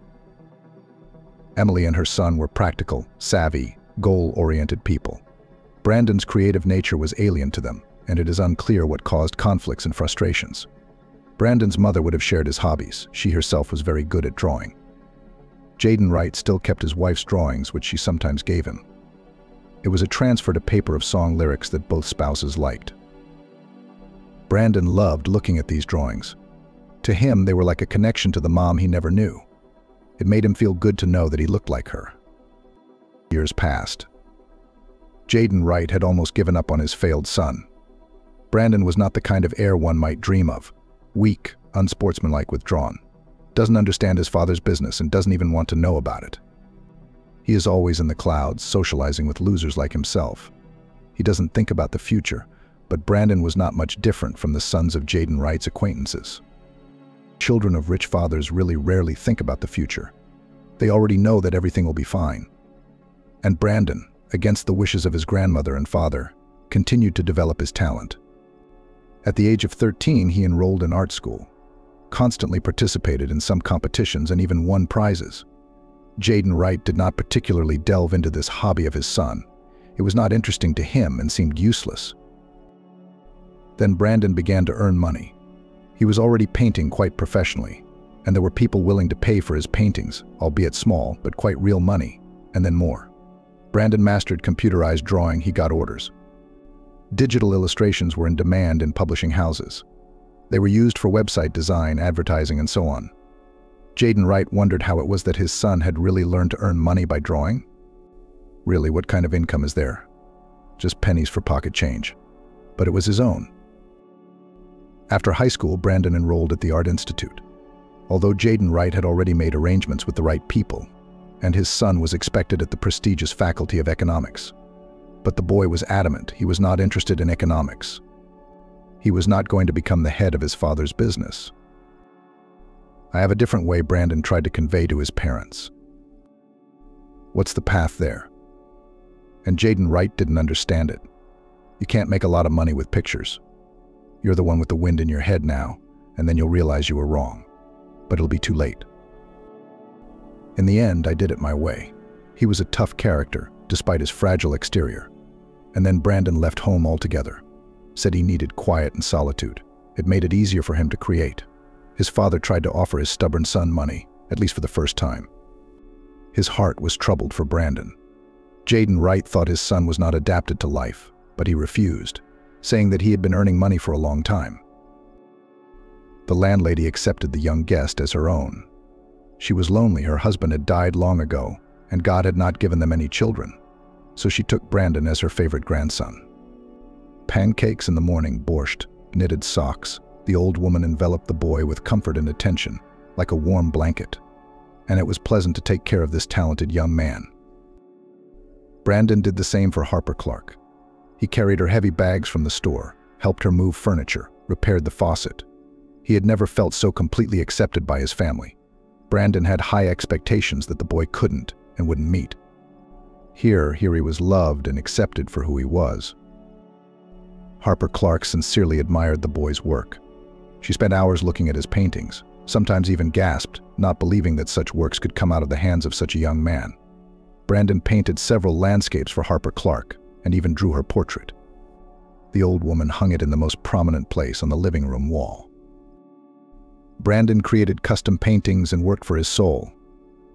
Emily and her son were practical, savvy, goal-oriented people. Brandon's creative nature was alien to them, and it is unclear what caused conflicts and frustrations. Brandon's mother would have shared his hobbies. She herself was very good at drawing. Jaden Wright still kept his wife's drawings, which she sometimes gave him. It was a transfer to paper of song lyrics that both spouses liked. Brandon loved looking at these drawings. To him, they were like a connection to the mom he never knew. It made him feel good to know that he looked like her. Years passed. Jaden Wright had almost given up on his failed son. Brandon was not the kind of heir one might dream of. Weak, unsportsmanlike, withdrawn. Doesn't understand his father's business and doesn't even want to know about it. He is always in the clouds, socializing with losers like himself. He doesn't think about the future, but Brandon was not much different from the sons of Jaden Wright's acquaintances. Children of rich fathers really rarely think about the future. They already know that everything will be fine. And Brandon, against the wishes of his grandmother and father, continued to develop his talent. At the age of 13, he enrolled in art school, constantly participated in some competitions and even won prizes. Jaden Wright did not particularly delve into this hobby of his son. It was not interesting to him and seemed useless. Then Brandon began to earn money. He was already painting quite professionally, and there were people willing to pay for his paintings, albeit small, but quite real money, and then more. Brandon mastered computerized drawing. He got orders. Digital illustrations were in demand in publishing houses. They were used for website design, advertising, and so on. Jaden Wright wondered how it was that his son had really learned to earn money by drawing. Really, what kind of income is there? Just pennies for pocket change. But it was his own. After high school, Brandon enrolled at the Art Institute. Although Jaden Wright had already made arrangements with the right people, and his son was expected at the prestigious Faculty of Economics. But the boy was adamant he was not interested in economics. He was not going to become the head of his father's business. I have a different way, Brandon tried to convey to his parents. What's the path there? And Jaden Wright didn't understand it. You can't make a lot of money with pictures. You're the one with the wind in your head now, and then you'll realize you were wrong. But it'll be too late. In the end, I did it my way. He was a tough character, despite his fragile exterior. And then Brandon left home altogether. Said he needed quiet and solitude. It made it easier for him to create. His father tried to offer his stubborn son money, at least for the first time. His heart was troubled for Brandon. Jaden Wright thought his son was not adapted to life, but he refused, saying that he had been earning money for a long time. The landlady accepted the young guest as her own. She was lonely. Her husband had died long ago, and God had not given them any children, so she took Brandon as her favorite grandson. Pancakes in the morning, borscht, knitted socks. The old woman enveloped the boy with comfort and attention, like a warm blanket, and it was pleasant to take care of this talented young man. Brandon did the same for Harper Clark. He carried her heavy bags from the store, helped her move furniture, repaired the faucet. He had never felt so completely accepted by his family. Brandon had high expectations that the boy couldn't and wouldn't meet. Here he was loved and accepted for who he was. Harper Clark sincerely admired the boy's work. She spent hours looking at his paintings, sometimes even gasped, not believing that such works could come out of the hands of such a young man. Brandon painted several landscapes for Harper Clark and even drew her portrait. The old woman hung it in the most prominent place on the living room wall. Brandon created custom paintings and worked for his soul.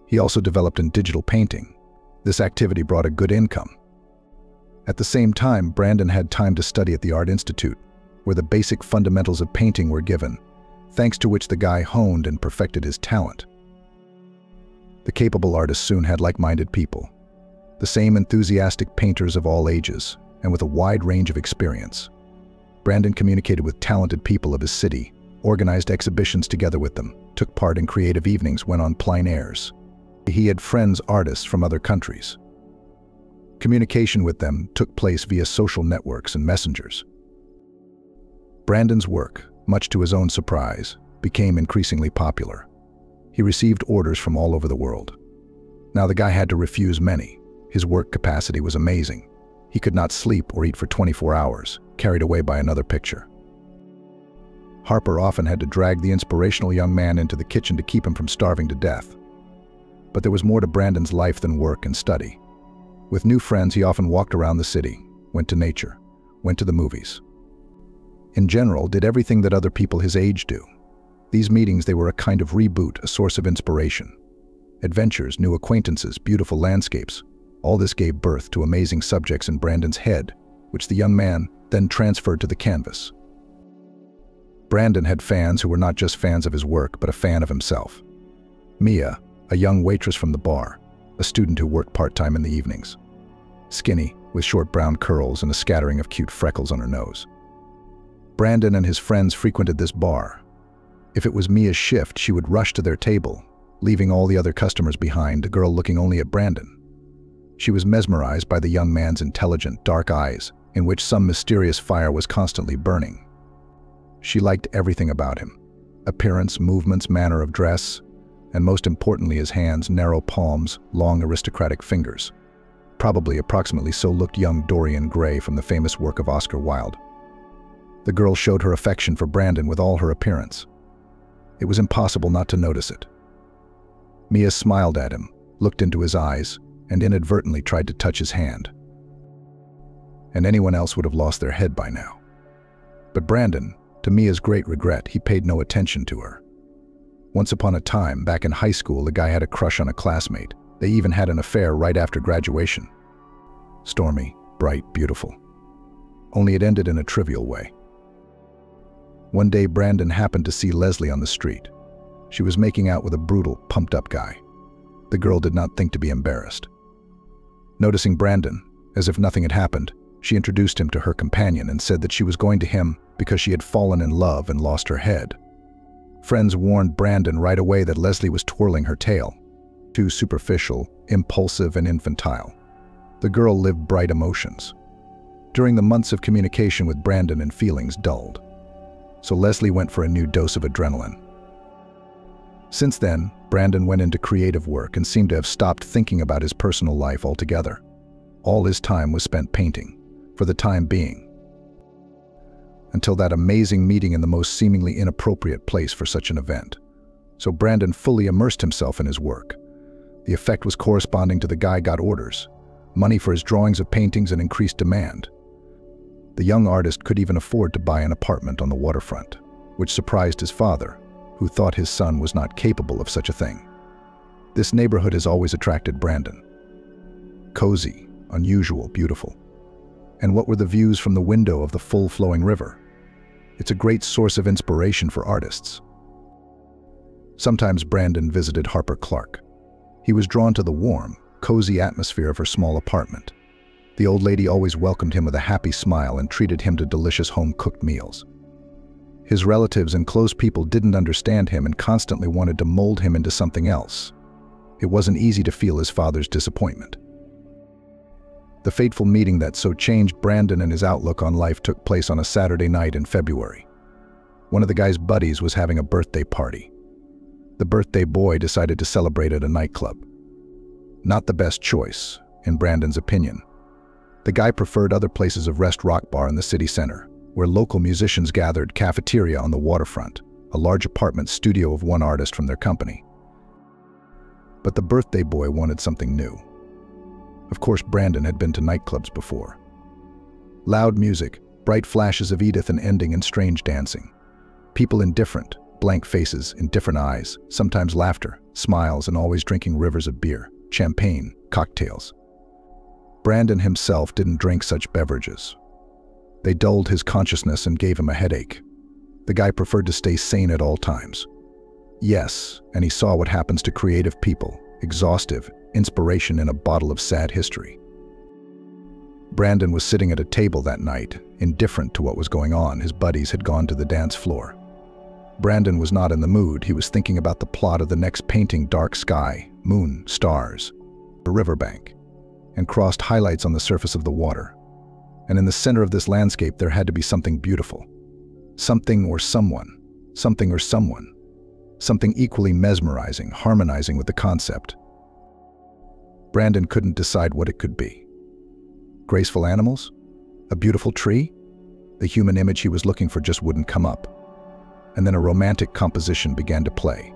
He also developed in digital painting. This activity brought a good income. At the same time, Brandon had time to study at the Art Institute, where the basic fundamentals of painting were given, thanks to which the guy honed and perfected his talent. The capable artist soon had like-minded people, the same enthusiastic painters of all ages, and with a wide range of experience. Brandon communicated with talented people of his city, organized exhibitions together with them, took part in creative evenings, went on plein airs. He had friends artists from other countries. Communication with them took place via social networks and messengers. Brandon's work, much to his own surprise, became increasingly popular. He received orders from all over the world. Now the guy had to refuse many. His work capacity was amazing. He could not sleep or eat for 24 hours, carried away by another picture. Harper often had to drag the inspirational young man into the kitchen to keep him from starving to death. But there was more to Brandon's life than work and study. With new friends, he often walked around the city, went to nature, went to the movies. In general, did everything that other people his age do. These meetings, they were a kind of reboot, a source of inspiration. Adventures, new acquaintances, beautiful landscapes. All this gave birth to amazing subjects in Brandon's head, which the young man then transferred to the canvas. Brandon had fans who were not just fans of his work, but a fan of himself. Mia, a young waitress from the bar, a student who worked part-time in the evenings. Skinny, with short brown curls and a scattering of cute freckles on her nose. Brandon and his friends frequented this bar. If it was Mia's shift, she would rush to their table, leaving all the other customers behind, a girl looking only at Brandon. She was mesmerized by the young man's intelligent, dark eyes, in which some mysterious fire was constantly burning. She liked everything about him: appearance, movements, manner of dress, and most importantly his hands, narrow palms, long aristocratic fingers. Probably approximately so looked young Dorian Gray from the famous work of Oscar Wilde. The girl showed her affection for Brandon with all her appearance. It was impossible not to notice it. Mia smiled at him, looked into his eyes, and inadvertently tried to touch his hand. And anyone else would have lost their head by now. But Brandon, to Mia's great regret, he paid no attention to her. Once upon a time, back in high school, the guy had a crush on a classmate. They even had an affair right after graduation. Stormy, bright, beautiful. Only it ended in a trivial way. One day, Brandon happened to see Leslie on the street. She was making out with a brutal, pumped-up guy. The girl did not think to be embarrassed. Noticing Brandon, as if nothing had happened, she introduced him to her companion and said that she was going to him because she had fallen in love and lost her head. Friends warned Brandon right away that Leslie was twirling her tail. Too superficial, impulsive, and infantile. The girl lived bright emotions. During the months of communication with Brandon, and feelings dulled. So Leslie went for a new dose of adrenaline. Since then, Brandon went into creative work and seemed to have stopped thinking about his personal life altogether. All his time was spent painting, for the time being. Until that amazing meeting in the most seemingly inappropriate place for such an event. So Brandon fully immersed himself in his work. The effect was corresponding to the guy got orders, money for his drawings of paintings, and increased demand. The young artist could even afford to buy an apartment on the waterfront, which surprised his father, who thought his son was not capable of such a thing. This neighborhood has always attracted Brandon. Cozy, unusual, beautiful. And what were the views from the window of the full-flowing river? It's a great source of inspiration for artists. Sometimes Brandon visited Harper Clark. He was drawn to the warm, cozy atmosphere of her small apartment. The old lady always welcomed him with a happy smile and treated him to delicious home-cooked meals. His relatives and close people didn't understand him and constantly wanted to mold him into something else. It wasn't easy to feel his father's disappointment. The fateful meeting that so changed Brandon and his outlook on life took place on a Saturday night in February. One of the guy's buddies was having a birthday party. The birthday boy decided to celebrate at a nightclub. Not the best choice, in Brandon's opinion. The guy preferred other places of Rest Rock Bar in the city center, where local musicians gathered, cafeteria on the waterfront, a large apartment studio of one artist from their company. But the birthday boy wanted something new. Of course, Brandon had been to nightclubs before. Loud music, bright flashes of Edith and ending in strange dancing. People in different, blank faces, in different eyes, sometimes laughter, smiles, and always drinking rivers of beer, champagne, cocktails. Brandon himself didn't drink such beverages. They dulled his consciousness and gave him a headache. The guy preferred to stay sane at all times. Yes, and he saw what happens to creative people, exhaustive, inspiration in a bottle of sad history. Brandon was sitting at a table that night, indifferent to what was going on. His buddies had gone to the dance floor. Brandon was not in the mood. He was thinking about the plot of the next painting: dark sky, moon, stars, a riverbank, and crossed highlights on the surface of the water. And in the center of this landscape there had to be something beautiful. Something or someone. Something or someone. Something equally mesmerizing, harmonizing with the concept. Brandon couldn't decide what it could be. Graceful animals? A beautiful tree? The human image he was looking for just wouldn't come up. And then a romantic composition began to play.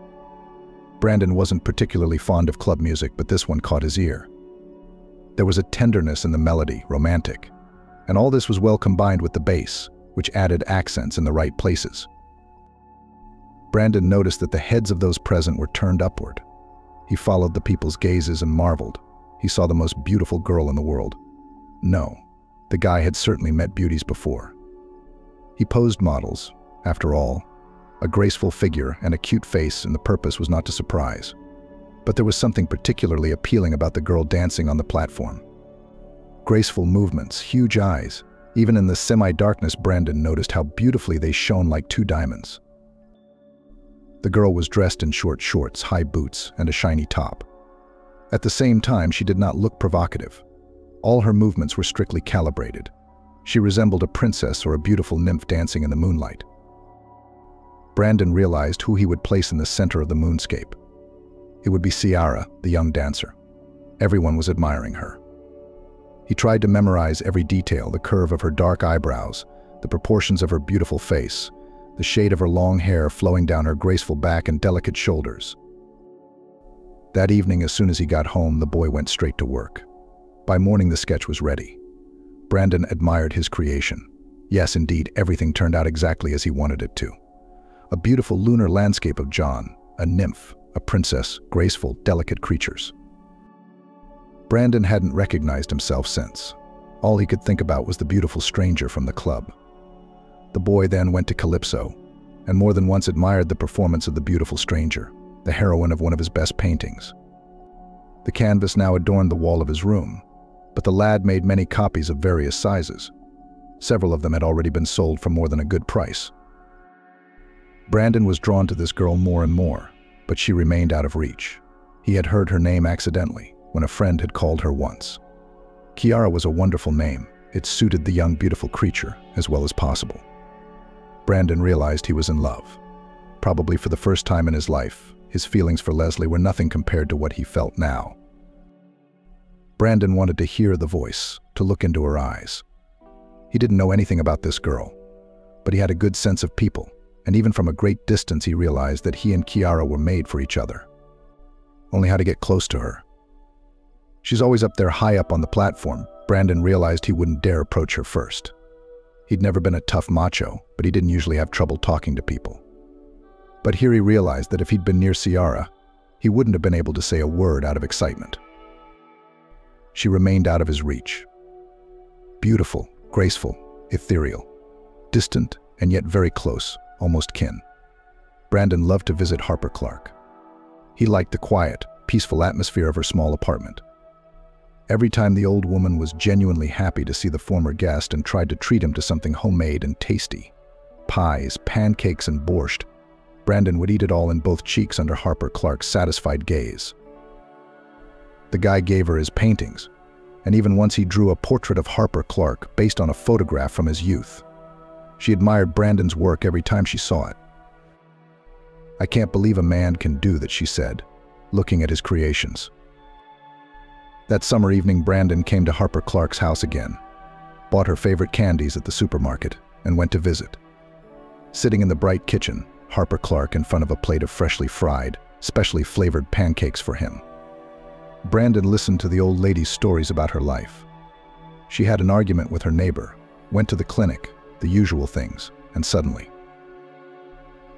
Brandon wasn't particularly fond of club music, but this one caught his ear. There was a tenderness in the melody, romantic. And all this was well combined with the bass, which added accents in the right places. Brandon noticed that the heads of those present were turned upward. He followed the people's gazes and marveled. He saw the most beautiful girl in the world. No, the guy had certainly met beauties before. He posed models, after all, a graceful figure and a cute face, and the purpose was not to surprise. But there was something particularly appealing about the girl dancing on the platform. Graceful movements, huge eyes. Even in the semi-darkness, Brandon noticed how beautifully they shone like two diamonds. The girl was dressed in short shorts, high boots, and a shiny top. At the same time, she did not look provocative. All her movements were strictly calibrated. She resembled a princess or a beautiful nymph dancing in the moonlight. Brandon realized who he would place in the center of the moonscape. It would be Ciara, the young dancer. Everyone was admiring her. He tried to memorize every detail: the curve of her dark eyebrows, the proportions of her beautiful face, the shade of her long hair flowing down her graceful back and delicate shoulders. That evening, as soon as he got home, the boy went straight to work. By morning, the sketch was ready. Brandon admired his creation. Yes, indeed, everything turned out exactly as he wanted it to. A beautiful lunar landscape of John, a nymph, a princess, graceful, delicate creatures. Brandon hadn't recognized himself since. All he could think about was the beautiful stranger from the club. The boy then went to Calypso, and more than once admired the performance of the beautiful stranger, the heroine of one of his best paintings. The canvas now adorned the wall of his room, but the lad made many copies of various sizes. Several of them had already been sold for more than a good price. Brandon was drawn to this girl more and more, but she remained out of reach. He had heard her name accidentally, when a friend had called her once. Ciara was a wonderful name. It suited the young, beautiful creature as well as possible. Brandon realized he was in love. Probably for the first time in his life, his feelings for Leslie were nothing compared to what he felt now. Brandon wanted to hear the voice, to look into her eyes. He didn't know anything about this girl, but he had a good sense of people, and even from a great distance he realized that he and Ciara were made for each other. Only how to get close to her. She's always up there, high up on the platform. Brandon realized he wouldn't dare approach her first. He'd never been a tough macho, but he didn't usually have trouble talking to people. But here he realized that if he'd been near Ciara, he wouldn't have been able to say a word out of excitement. She remained out of his reach. Beautiful, graceful, ethereal, distant and yet very close, almost kin. Brandon loved to visit Harper Clark. He liked the quiet, peaceful atmosphere of her small apartment. Every time the old woman was genuinely happy to see the former guest and tried to treat him to something homemade and tasty. Pies, pancakes, and borscht, Brandon would eat it all in both cheeks under Harper Clark's satisfied gaze. The guy gave her his paintings, and even once he drew a portrait of Harper Clark based on a photograph from his youth. She admired Brandon's work every time she saw it. "I can't believe a man can do that," she said, looking at his creations. That summer evening, Brandon came to Harper Clark's house again, bought her favorite candies at the supermarket, and went to visit. Sitting in the bright kitchen, Harper Clark in front of a plate of freshly fried, specially flavored pancakes for him. Brandon listened to the old lady's stories about her life. She had an argument with her neighbor, went to the clinic, the usual things, and suddenly,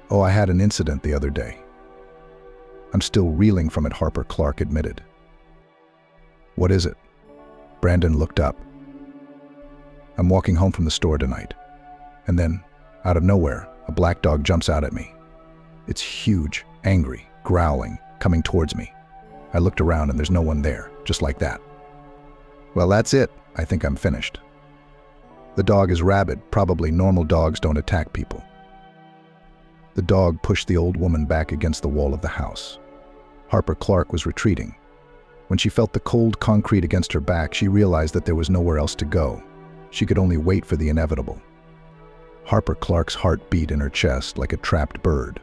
"Oh, I had an incident the other day." "I'm still reeling from it," Harper Clark admitted. "What is it?" Brandon looked up. "I'm walking home from the store tonight, and then, out of nowhere, a black dog jumps out at me. It's huge, angry, growling, coming towards me. I looked around and there's no one there, just like that. Well, that's it. I think I'm finished. The dog is rabid. Probably normal dogs don't attack people." The dog pushed the old woman back against the wall of the house. Harper Clark was retreating. When she felt the cold concrete against her back, she realized that there was nowhere else to go. She could only wait for the inevitable. Harper Clark's heart beat in her chest like a trapped bird.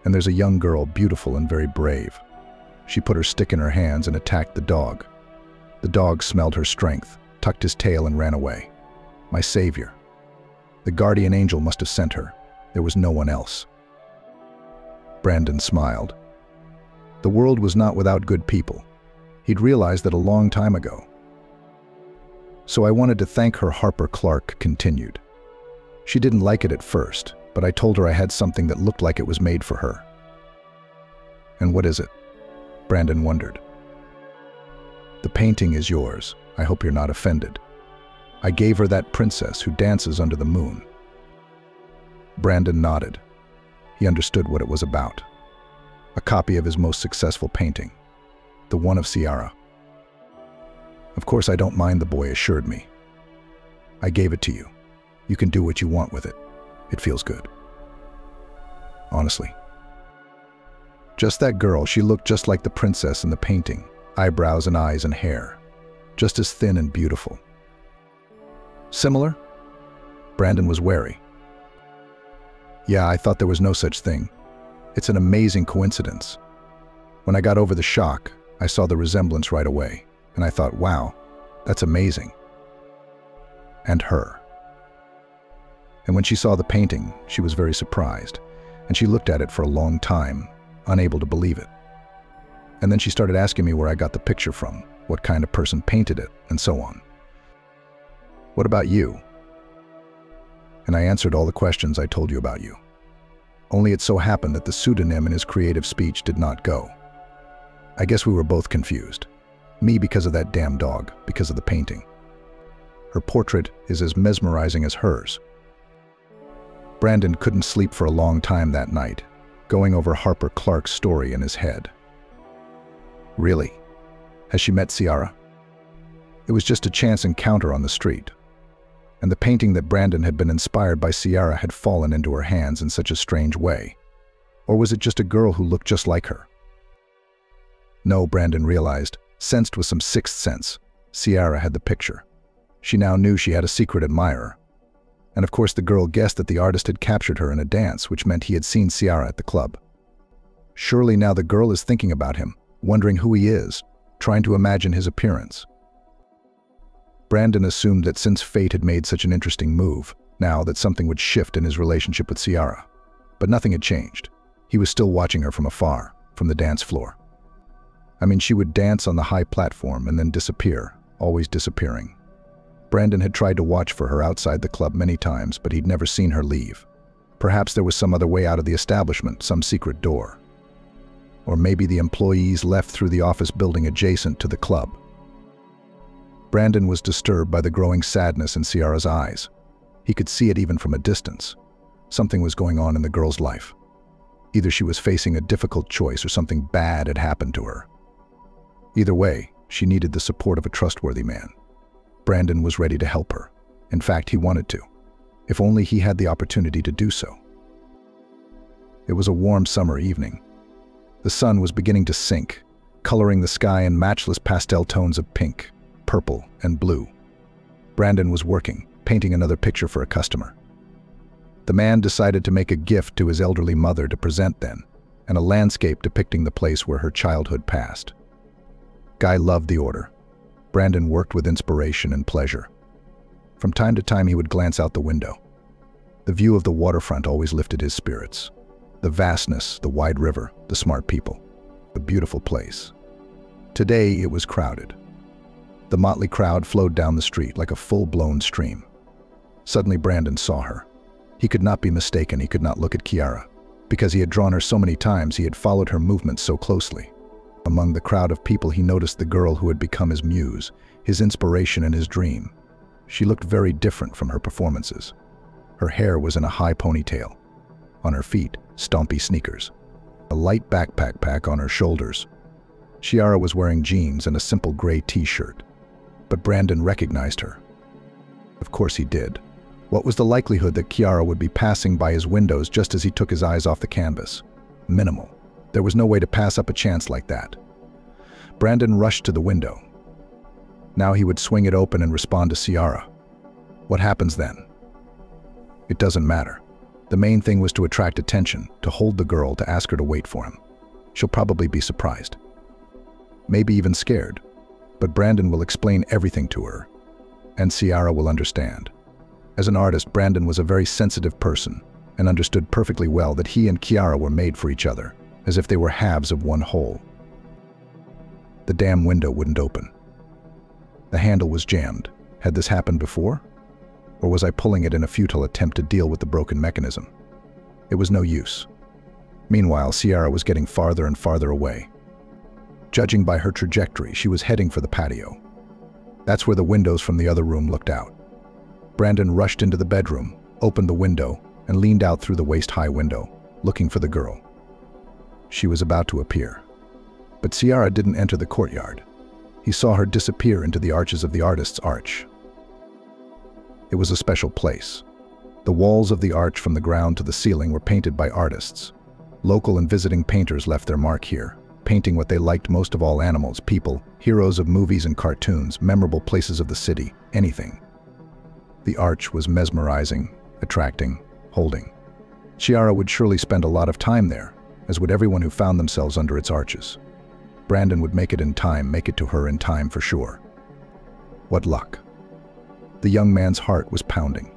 And there's a young girl, beautiful and very brave. She put her stick in her hands and attacked the dog. The dog smelled her strength, tucked his tail and ran away. My savior. The guardian angel must have sent her. There was no one else. Brandon smiled. The world was not without good people. He'd realized that a long time ago. "So I wanted to thank her," Harper Clark continued. "She didn't like it at first, but I told her I had something that looked like it was made for her." "And what is it?" Brandon wondered. "The painting is yours. I hope you're not offended. I gave her that princess who dances under the moon." Brandon nodded. He understood what it was about. A copy of his most successful painting, the one of Ciara. "Of course I don't mind," the boy assured me. "I gave it to you. You can do what you want with it. It feels good." Honestly. Just that girl, she looked just like the princess in the painting, eyebrows and eyes and hair, just as thin and beautiful. Similar? Brandon was wary. "Yeah, I thought there was no such thing. It's an amazing coincidence. When I got over the shock, I saw the resemblance right away, and I thought, wow, that's amazing." And her. And when she saw the painting, she was very surprised, and she looked at it for a long time, unable to believe it. And then she started asking me where I got the picture from, what kind of person painted it, and so on. "What about you?" And I answered all the questions I told you about you. Only it so happened that the pseudonym in his creative speech did not go. I guess we were both confused. Me because of that damn dog, because of the painting. Her portrait is as mesmerizing as hers. Brandon couldn't sleep for a long time that night, going over Harper Clark's story in his head. Really? Has she met Ciara? It was just a chance encounter on the street. And the painting that Brandon had been inspired by Ciara had fallen into her hands in such a strange way. Or was it just a girl who looked just like her? No, Brandon realized, sensed with some sixth sense, Ciara had the picture. She now knew she had a secret admirer. And of course the girl guessed that the artist had captured her in a dance, which meant he had seen Ciara at the club. Surely now the girl is thinking about him, wondering who he is, trying to imagine his appearance. Brandon assumed that since fate had made such an interesting move, now that something would shift in his relationship with Ciara. But nothing had changed. He was still watching her from afar, from the dance floor. I mean, she would dance on the high platform and then disappear, always disappearing. Brandon had tried to watch for her outside the club many times, but he'd never seen her leave. Perhaps there was some other way out of the establishment, some secret door. Or maybe the employees left through the office building adjacent to the club, Brandon was disturbed by the growing sadness in Ciara's eyes. He could see it even from a distance. Something was going on in the girl's life. Either she was facing a difficult choice or something bad had happened to her. Either way, she needed the support of a trustworthy man. Brandon was ready to help her. In fact, he wanted to, if only he had the opportunity to do so. It was a warm summer evening. The sun was beginning to sink, coloring the sky in matchless pastel tones of pink, purple, and blue. Brandon was working, painting another picture for a customer. The man decided to make a gift to his elderly mother to present then, and a landscape depicting the place where her childhood passed. Guy loved the order. Brandon worked with inspiration and pleasure. From time to time he would glance out the window. The view of the waterfront always lifted his spirits. The vastness, the wide river, the smart people. A beautiful place. Today it was crowded. The motley crowd flowed down the street like a full-blown stream. Suddenly Brandon saw her. He could not be mistaken, he could not look at Ciara. Because he had drawn her so many times, he had followed her movements so closely. Among the crowd of people he noticed the girl who had become his muse, his inspiration and his dream. She looked very different from her performances. Her hair was in a high ponytail. On her feet, stompy sneakers. A light backpack on her shoulders. Ciara was wearing jeans and a simple gray t-shirt. But Brandon recognized her. Of course he did. What was the likelihood that Ciara would be passing by his windows just as he took his eyes off the canvas? Minimal. There was no way to pass up a chance like that. Brandon rushed to the window. Now he would swing it open and respond to Ciara. What happens then? It doesn't matter. The main thing was to attract attention, to hold the girl, to ask her to wait for him. She'll probably be surprised. Maybe even scared. But Brandon will explain everything to her. And Ciara will understand. As an artist, Brandon was a very sensitive person and understood perfectly well that he and Ciara were made for each other, as if they were halves of one whole. The damn window wouldn't open. The handle was jammed. Had this happened before? Or was I pulling it in a futile attempt to deal with the broken mechanism? It was no use. Meanwhile, Ciara was getting farther and farther away. Judging by her trajectory, she was heading for the patio. That's where the windows from the other room looked out. Brandon rushed into the bedroom, opened the window, and leaned out through the waist-high window, looking for the girl. She was about to appear. But Ciara didn't enter the courtyard. He saw her disappear into the arches of the artist's arch. It was a special place. The walls of the arch from the ground to the ceiling were painted by artists. Local and visiting painters left their mark here, painting what they liked most of all: animals, people, heroes of movies and cartoons, memorable places of the city, anything. The arch was mesmerizing, attracting, holding. Ciara would surely spend a lot of time there, as would everyone who found themselves under its arches. Brandon would make it in time, make it to her in time for sure. What luck. The young man's heart was pounding.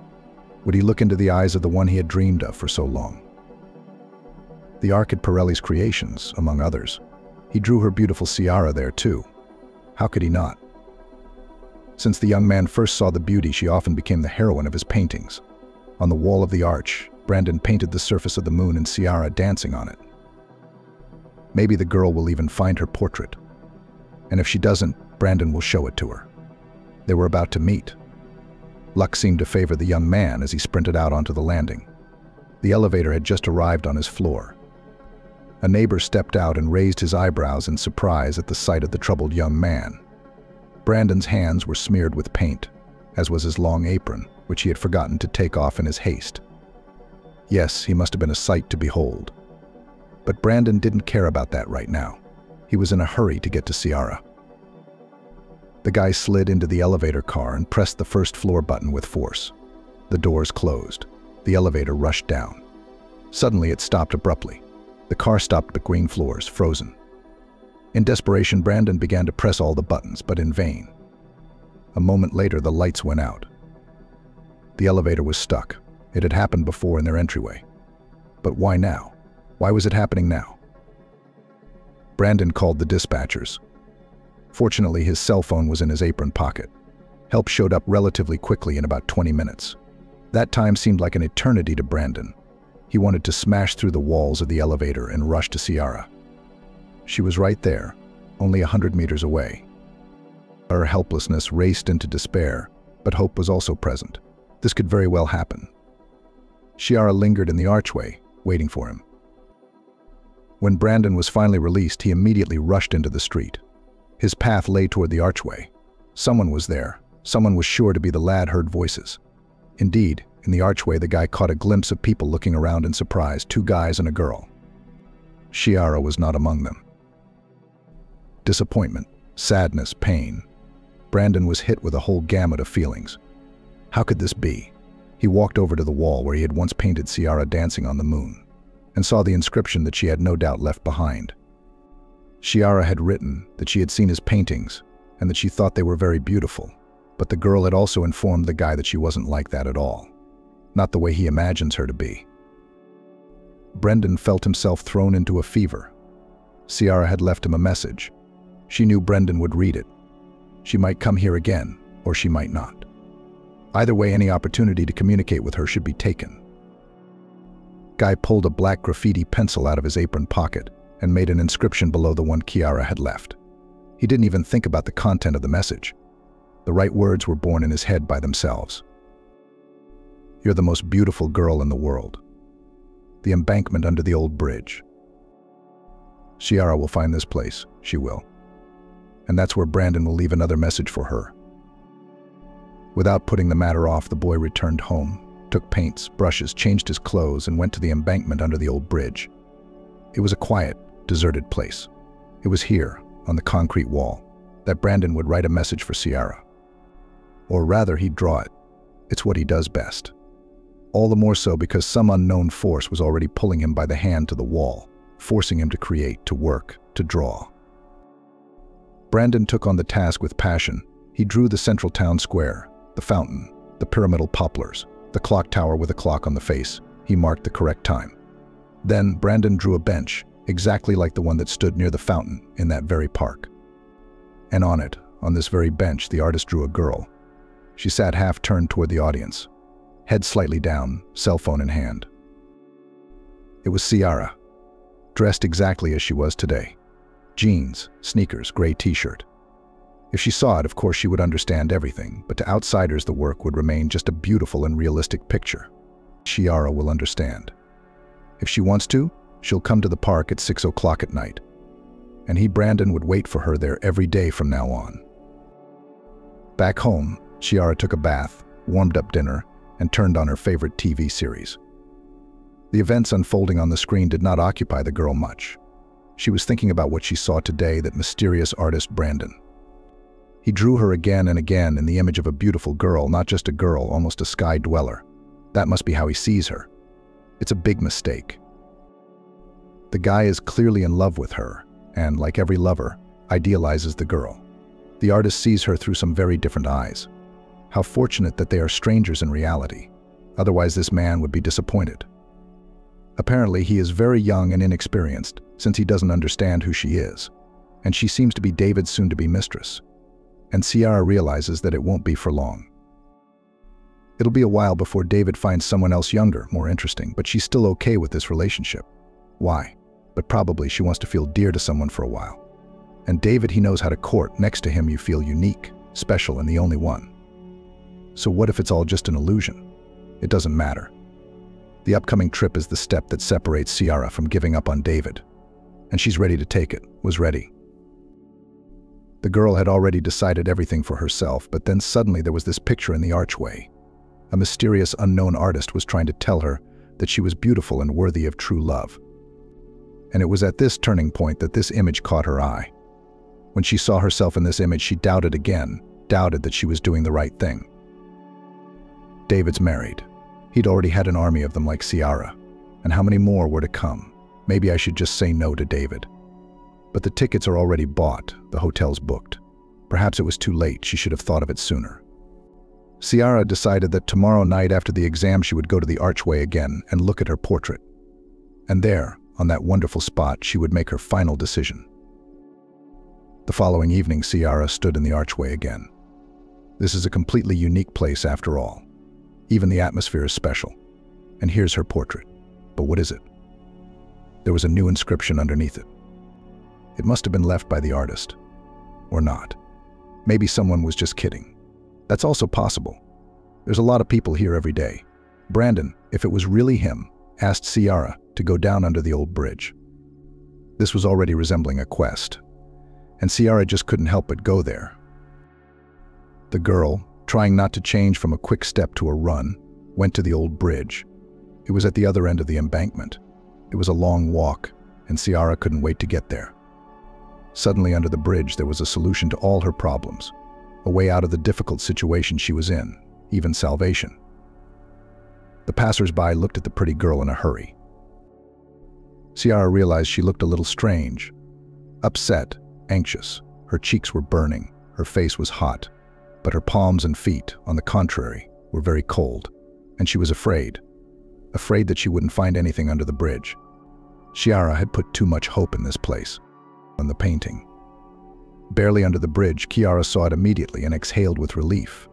Would he look into the eyes of the one he had dreamed of for so long? The Arcade Pirelli's creations, among others. He drew her beautiful Ciara there too. How could he not? Since the young man first saw the beauty, she often became the heroine of his paintings. On the wall of the arch, Brandon painted the surface of the moon and Ciara dancing on it. Maybe the girl will even find her portrait. And if she doesn't, Brandon will show it to her. They were about to meet. Luck seemed to favor the young man as he sprinted out onto the landing. The elevator had just arrived on his floor. A neighbor stepped out and raised his eyebrows in surprise at the sight of the troubled young man. Brandon's hands were smeared with paint, as was his long apron, which he had forgotten to take off in his haste. Yes, he must have been a sight to behold. But Brandon didn't care about that right now. He was in a hurry to get to Ciara. The guy slid into the elevator car and pressed the first floor button with force. The doors closed. The elevator rushed down. Suddenly it stopped abruptly. The car stopped between floors, frozen. In desperation, Brandon began to press all the buttons, but in vain. A moment later, the lights went out. The elevator was stuck. It had happened before in their entryway. But why now? Why was it happening now? Brandon called the dispatchers. Fortunately, his cell phone was in his apron pocket. Help showed up relatively quickly in about 20 minutes. That time seemed like an eternity to Brandon. He wanted to smash through the walls of the elevator and rush to Ciara. She was right there, only 100 meters away. Her helplessness raced into despair, but hope was also present. This could very well happen. Ciara lingered in the archway, waiting for him. When Brandon was finally released, he immediately rushed into the street. His path lay toward the archway. Someone was there. Someone was sure to be the lad heard voices. Indeed, in the archway, the guy caught a glimpse of people looking around in surprise, 2 guys and a girl. Ciara was not among them. Disappointment, sadness, pain. Brandon was hit with a whole gamut of feelings. How could this be? He walked over to the wall where he had once painted Ciara dancing on the moon, and saw the inscription that she had no doubt left behind. Ciara had written that she had seen his paintings and that she thought they were very beautiful, but the girl had also informed the guy that she wasn't like that at all. Not the way he imagines her to be. Brendan felt himself thrown into a fever. Ciara had left him a message. She knew Brendan would read it. She might come here again, or she might not. Either way, any opportunity to communicate with her should be taken. Guy pulled a black graffiti pencil out of his apron pocket and made an inscription below the one Ciara had left. He didn't even think about the content of the message. The right words were born in his head by themselves. You're the most beautiful girl in the world. The embankment under the old bridge. Ciara will find this place, she will. And that's where Brandon will leave another message for her. Without putting the matter off, the boy returned home, took paints, brushes, changed his clothes, and went to the embankment under the old bridge. It was a quiet, deserted place. It was here, on the concrete wall, that Brandon would write a message for Ciara. Or rather, he'd draw it. It's what he does best. All the more so because some unknown force was already pulling him by the hand to the wall, forcing him to create, to work, to draw. Brandon took on the task with passion. He drew the central town square, the fountain, the pyramidal poplars, the clock tower with a clock on the face. He marked the correct time. Then Brandon drew a bench, exactly like the one that stood near the fountain in that very park. And on it, on this very bench, the artist drew a girl. She sat half turned toward the audience, head slightly down, cell phone in hand. It was Ciara, dressed exactly as she was today. Jeans, sneakers, gray t-shirt. If she saw it, of course she would understand everything, but to outsiders the work would remain just a beautiful and realistic picture. Ciara will understand. If she wants to, she'll come to the park at 6 o'clock at night. And he, Brandon, would wait for her there every day from now on. Back home, Ciara took a bath, warmed up dinner, and turned on her favorite TV series. The events unfolding on the screen did not occupy the girl much. She was thinking about what she saw today, that mysterious artist Brandon. He drew her again and again in the image of a beautiful girl, not just a girl, almost a sky dweller. That must be how he sees her. It's a big mistake. The guy is clearly in love with her, and, like every lover, idealizes the girl. The artist sees her through some very different eyes. How fortunate that they are strangers in reality. Otherwise, this man would be disappointed. Apparently, he is very young and inexperienced, since he doesn't understand who she is. And she seems to be David's soon-to-be mistress. And Ciara realizes that it won't be for long. It'll be a while before David finds someone else younger, more interesting, but she's still okay with this relationship. Why? But probably she wants to feel dear to someone for a while. And David, he knows how to court. Next to him, you feel unique, special, and the only one. So what if it's all just an illusion? It doesn't matter. The upcoming trip is the step that separates Ciara from giving up on David. And she's ready to take it, was ready. The girl had already decided everything for herself, but then suddenly there was this picture in the archway. A mysterious unknown artist was trying to tell her that she was beautiful and worthy of true love. And it was at this turning point that this image caught her eye. When she saw herself in this image, she doubted again, doubted that she was doing the right thing. David's married. He'd already had an army of them like Ciara. And how many more were to come? Maybe I should just say no to David. But the tickets are already bought, the hotel's booked. Perhaps it was too late, she should have thought of it sooner. Ciara decided that tomorrow night after the exam she would go to the archway again and look at her portrait. And there, on that wonderful spot, she would make her final decision. The following evening, Ciara stood in the archway again. This is a completely unique place after all. Even the atmosphere is special. And here's her portrait. But what is it? There was a new inscription underneath it. It must have been left by the artist. Or not. Maybe someone was just kidding. That's also possible. There's a lot of people here every day. Brandon, if it was really him, asked Ciara to go down under the old bridge. This was already resembling a quest, and Ciara just couldn't help but go there. The girl, trying not to change from a quick step to a run, went to the old bridge. It was at the other end of the embankment. It was a long walk, and Ciara couldn't wait to get there. Suddenly, under the bridge, there was a solution to all her problems, a way out of the difficult situation she was in, even salvation. The passers-by looked at the pretty girl in a hurry. Ciara realized she looked a little strange, upset, anxious. Her cheeks were burning, her face was hot, but her palms and feet, on the contrary, were very cold, and she was afraid that she wouldn't find anything under the bridge. Ciara had put too much hope in this place, on the painting. Barely under the bridge, Ciara saw it immediately and exhaled with relief.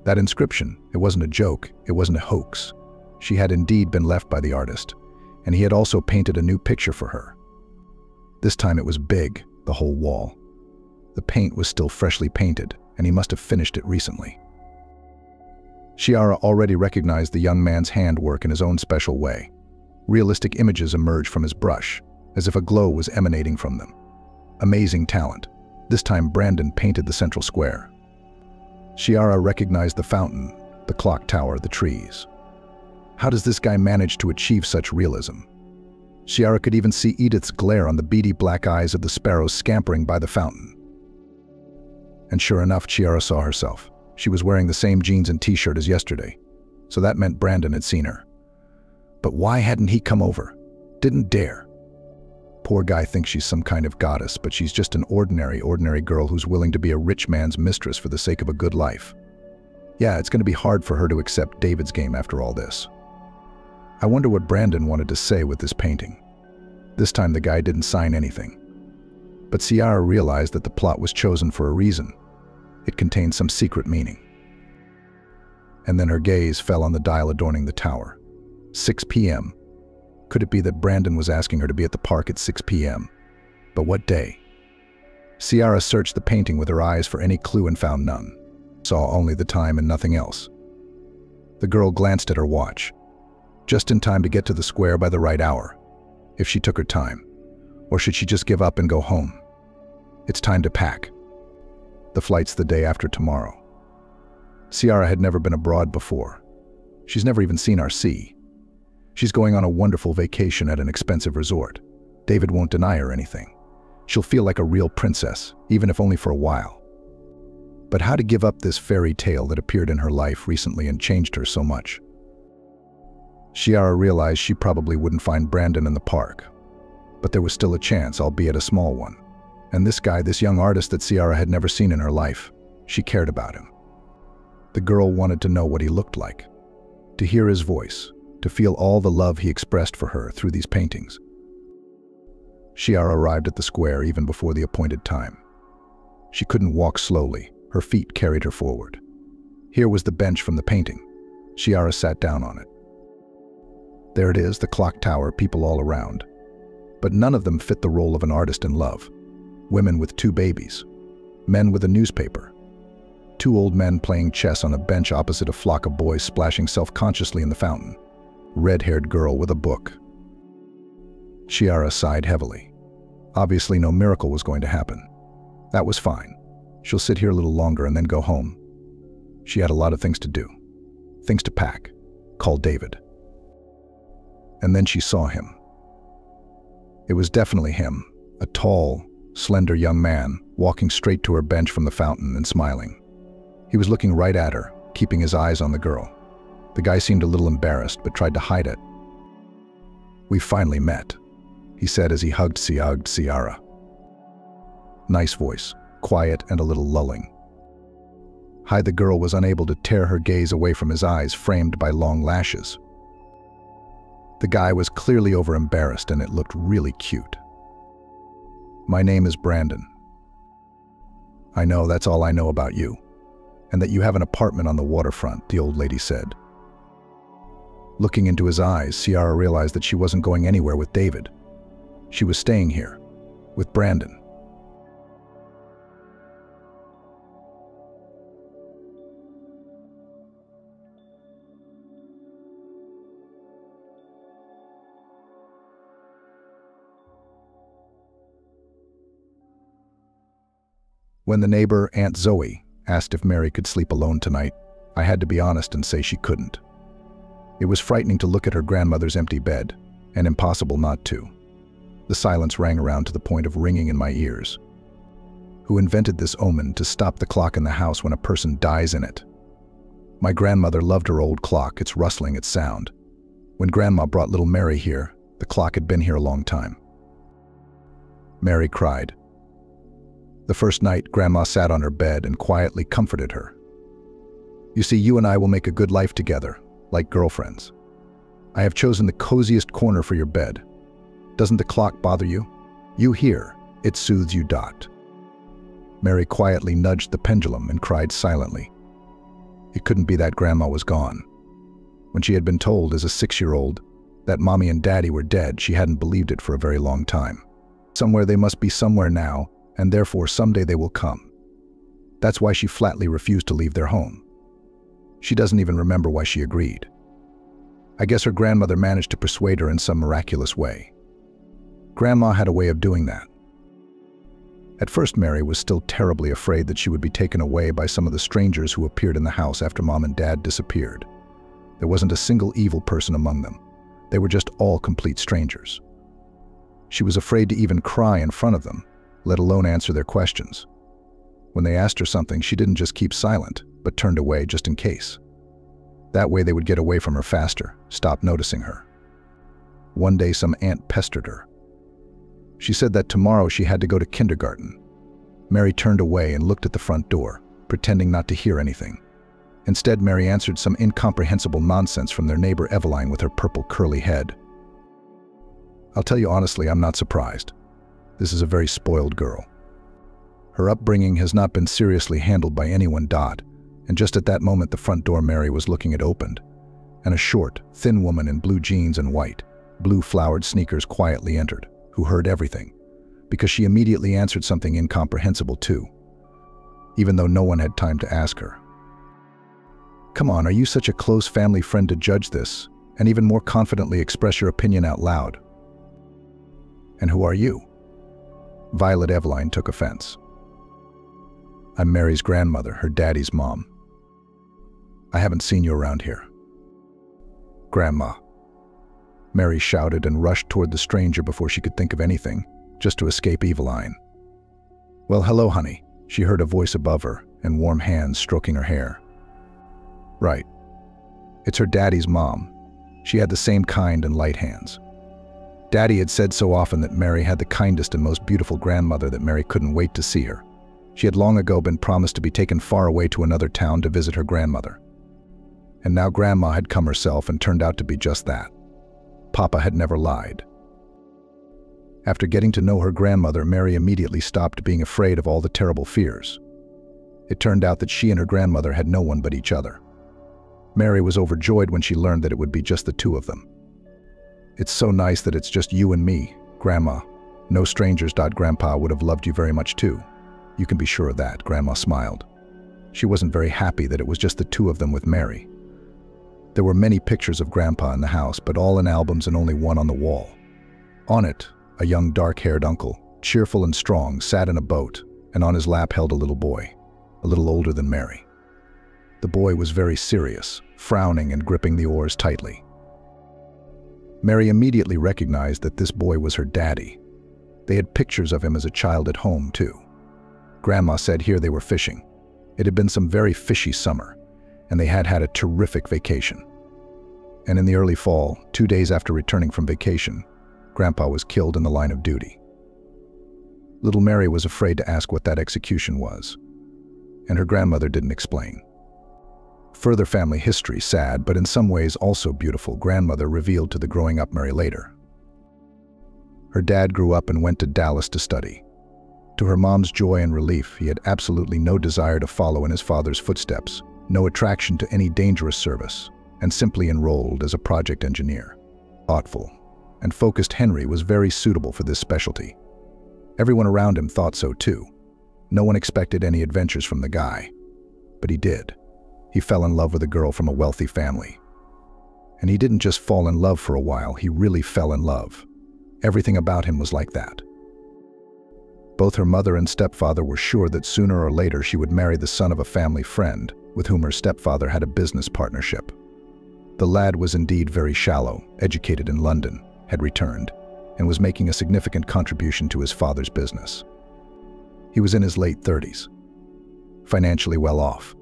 That inscription, it wasn't a joke, it wasn't a hoax. She had indeed been left by the artist, and he had also painted a new picture for her. This time it was big, the whole wall. The paint was still freshly painted, and he must have finished it recently. Ciara already recognized the young man's handwork in his own special way. Realistic images emerged from his brush, as if a glow was emanating from them. Amazing talent. This time Brandon painted the central square. Ciara recognized the fountain, the clock tower, the trees. How does this guy manage to achieve such realism? Ciara could even see Edith's glare on the beady black eyes of the sparrows scampering by the fountain. And sure enough, Ciara saw herself. She was wearing the same jeans and t-shirt as yesterday, so that meant Brandon had seen her. But why hadn't he come over? Didn't dare. Poor guy thinks she's some kind of goddess, but she's just an ordinary girl who's willing to be a rich man's mistress for the sake of a good life. Yeah, it's going to be hard for her to accept David's game after all this. I wonder what Brandon wanted to say with this painting. This time the guy didn't sign anything. But Ciara realized that the plot was chosen for a reason. It contained some secret meaning. And then her gaze fell on the dial adorning the tower. 6 p.m. Could it be that Brandon was asking her to be at the park at 6 p.m.? But what day? Ciara searched the painting with her eyes for any clue and found none. Saw only the time and nothing else. The girl glanced at her watch. Just in time to get to the square by the right hour, if she took her time. Or should she just give up and go home? It's time to pack. The flight's the day after tomorrow. Ciara had never been abroad before. She's never even seen our sea. She's going on a wonderful vacation at an expensive resort. David won't deny her anything. She'll feel like a real princess, even if only for a while. But how to give up this fairy tale that appeared in her life recently and changed her so much? Ciara realized she probably wouldn't find Brandon in the park. But there was still a chance, albeit a small one. And this guy, this young artist that Ciara had never seen in her life, she cared about him. The girl wanted to know what he looked like, to hear his voice, to feel all the love he expressed for her through these paintings. Ciara arrived at the square even before the appointed time. She couldn't walk slowly, her feet carried her forward. Here was the bench from the painting. Ciara sat down on it. There it is, the clock tower, people all around. But none of them fit the role of an artist in love. Women with 2 babies, men with a newspaper, 2 old men playing chess on a bench opposite a flock of boys splashing self-consciously in the fountain, red-haired girl with a book. Ciara sighed heavily. Obviously no miracle was going to happen. That was fine. She'll sit here a little longer and then go home. She had a lot of things to do, things to pack, call David. And then she saw him. It was definitely him, a tall, slender young man, walking straight to her bench from the fountain and smiling. He was looking right at her, keeping his eyes on the girl. The guy seemed a little embarrassed, but tried to hide it. "We finally met," he said as he hugged Ciara. Nice voice, quiet and a little lulling. The girl was unable to tear her gaze away from his eyes framed by long lashes. The guy was clearly over-embarrassed and it looked really cute. "My name is Brandon. I know that's all I know about you, and that you have an apartment on the waterfront," the old lady said. Looking into his eyes, Ciara realized that she wasn't going anywhere with David. She was staying here, with Brandon. When the neighbor, Aunt Zoe, asked if Mary could sleep alone tonight, I had to be honest and say she couldn't. It was frightening to look at her grandmother's empty bed, and impossible not to. The silence rang around to the point of ringing in my ears. Who invented this omen to stop the clock in the house when a person dies in it? My grandmother loved her old clock, its rustling, its sound. When Grandma brought little Mary here, the clock had been here a long time. Mary cried. The first night, Grandma sat on her bed and quietly comforted her. You see, you and I will make a good life together, like girlfriends. I have chosen the coziest corner for your bed. Doesn't the clock bother you? You hear, it soothes you. Mary quietly nudged the pendulum and cried silently. It couldn't be that Grandma was gone. When she had been told as a 6-year-old that Mommy and Daddy were dead, she hadn't believed it for a very long time. Somewhere they must be somewhere now, and therefore someday they will come. That's why she flatly refused to leave their home. She doesn't even remember why she agreed. I guess her grandmother managed to persuade her in some miraculous way. Grandma had a way of doing that. At first, Mary was still terribly afraid that she would be taken away by some of the strangers who appeared in the house after Mom and Dad disappeared. There wasn't a single evil person among them. They were just all complete strangers. She was afraid to even cry in front of them, let alone answer their questions. When they asked her something, she didn't just keep silent, but turned away just in case. That way they would get away from her faster, stop noticing her. One day some aunt pestered her. She said that tomorrow she had to go to kindergarten. Mary turned away and looked at the front door, pretending not to hear anything. Instead, Mary answered some incomprehensible nonsense from their neighbor Eveline with her purple curly head. I'll tell you honestly, I'm not surprised. This is a very spoiled girl. Her upbringing has not been seriously handled by anyone. And just at that moment the front door Mary was looking at opened, and a short, thin woman in blue jeans and white, blue flowered sneakers quietly entered, who heard everything, because she immediately answered something incomprehensible too, even though no one had time to ask her. Come on, are you such a close family friend to judge this, and even more confidently express your opinion out loud? And who are you? Violet Eveline took offense. I'm Mary's grandmother, her daddy's mom. I haven't seen you around here. Grandma. Mary shouted and rushed toward the stranger before she could think of anything, just to escape Eveline. Well, hello, honey, she heard a voice above her and warm hands stroking her hair. Right. It's her daddy's mom. She had the same kind and light hands. Daddy had said so often that Mary had the kindest and most beautiful grandmother that Mary couldn't wait to see her. She had long ago been promised to be taken far away to another town to visit her grandmother. And now Grandma had come herself and turned out to be just that. Papa had never lied. After getting to know her grandmother, Mary immediately stopped being afraid of all the terrible fears. It turned out that she and her grandmother had no one but each other. Mary was overjoyed when she learned that it would be just the two of them. It's so nice that it's just you and me, Grandma. No strangers. Grandpa would have loved you very much too. You can be sure of that, Grandma smiled. She wasn't very happy that it was just the two of them with Mary. There were many pictures of Grandpa in the house, but all in albums and only one on the wall. On it, a young dark-haired uncle, cheerful and strong, sat in a boat, and on his lap held a little boy, a little older than Mary. The boy was very serious, frowning and gripping the oars tightly. Mary immediately recognized that this boy was her daddy. They had pictures of him as a child at home, too. Grandma said here they were fishing. It had been some very fishy summer, and they had had a terrific vacation. And in the early fall, 2 days after returning from vacation, Grandpa was killed in the line of duty. Little Mary was afraid to ask what that execution was, and her grandmother didn't explain. Further family history, sad but in some ways also beautiful, grandmother revealed to the growing up Mary later. Her dad grew up and went to Dallas to study. To her mom's joy and relief, he had absolutely no desire to follow in his father's footsteps, no attraction to any dangerous service, and simply enrolled as a project engineer. Thoughtful and focused Henry was very suitable for this specialty. Everyone around him thought so too. No one expected any adventures from the guy, but he did. He fell in love with a girl from a wealthy family. And he didn't just fall in love for a while, he really fell in love. Everything about him was like that. Both her mother and stepfather were sure that sooner or later she would marry the son of a family friend with whom her stepfather had a business partnership. The lad was indeed very shallow, educated in London, had returned, and was making a significant contribution to his father's business. He was in his late 30s, financially well off.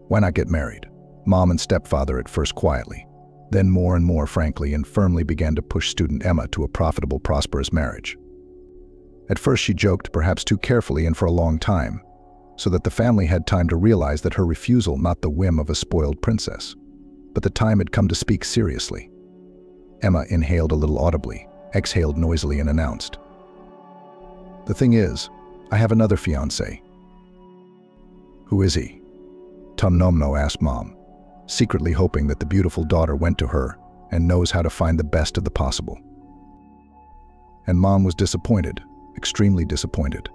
Why not get married? Mom and stepfather at first quietly, then more and more frankly and firmly began to push student Emma to a profitable, prosperous marriage. At first she joked, perhaps too carefully and for a long time, so that the family had time to realize that her refusal not the whim of a spoiled princess, but the time had come to speak seriously. Emma inhaled a little audibly, exhaled noisily and announced, "The thing is, I have another fiancé." "Who is he?" Tumnomno asked Mom, secretly hoping that the beautiful daughter went to her and knows how to find the best of the possible. And Mom was disappointed, extremely disappointed.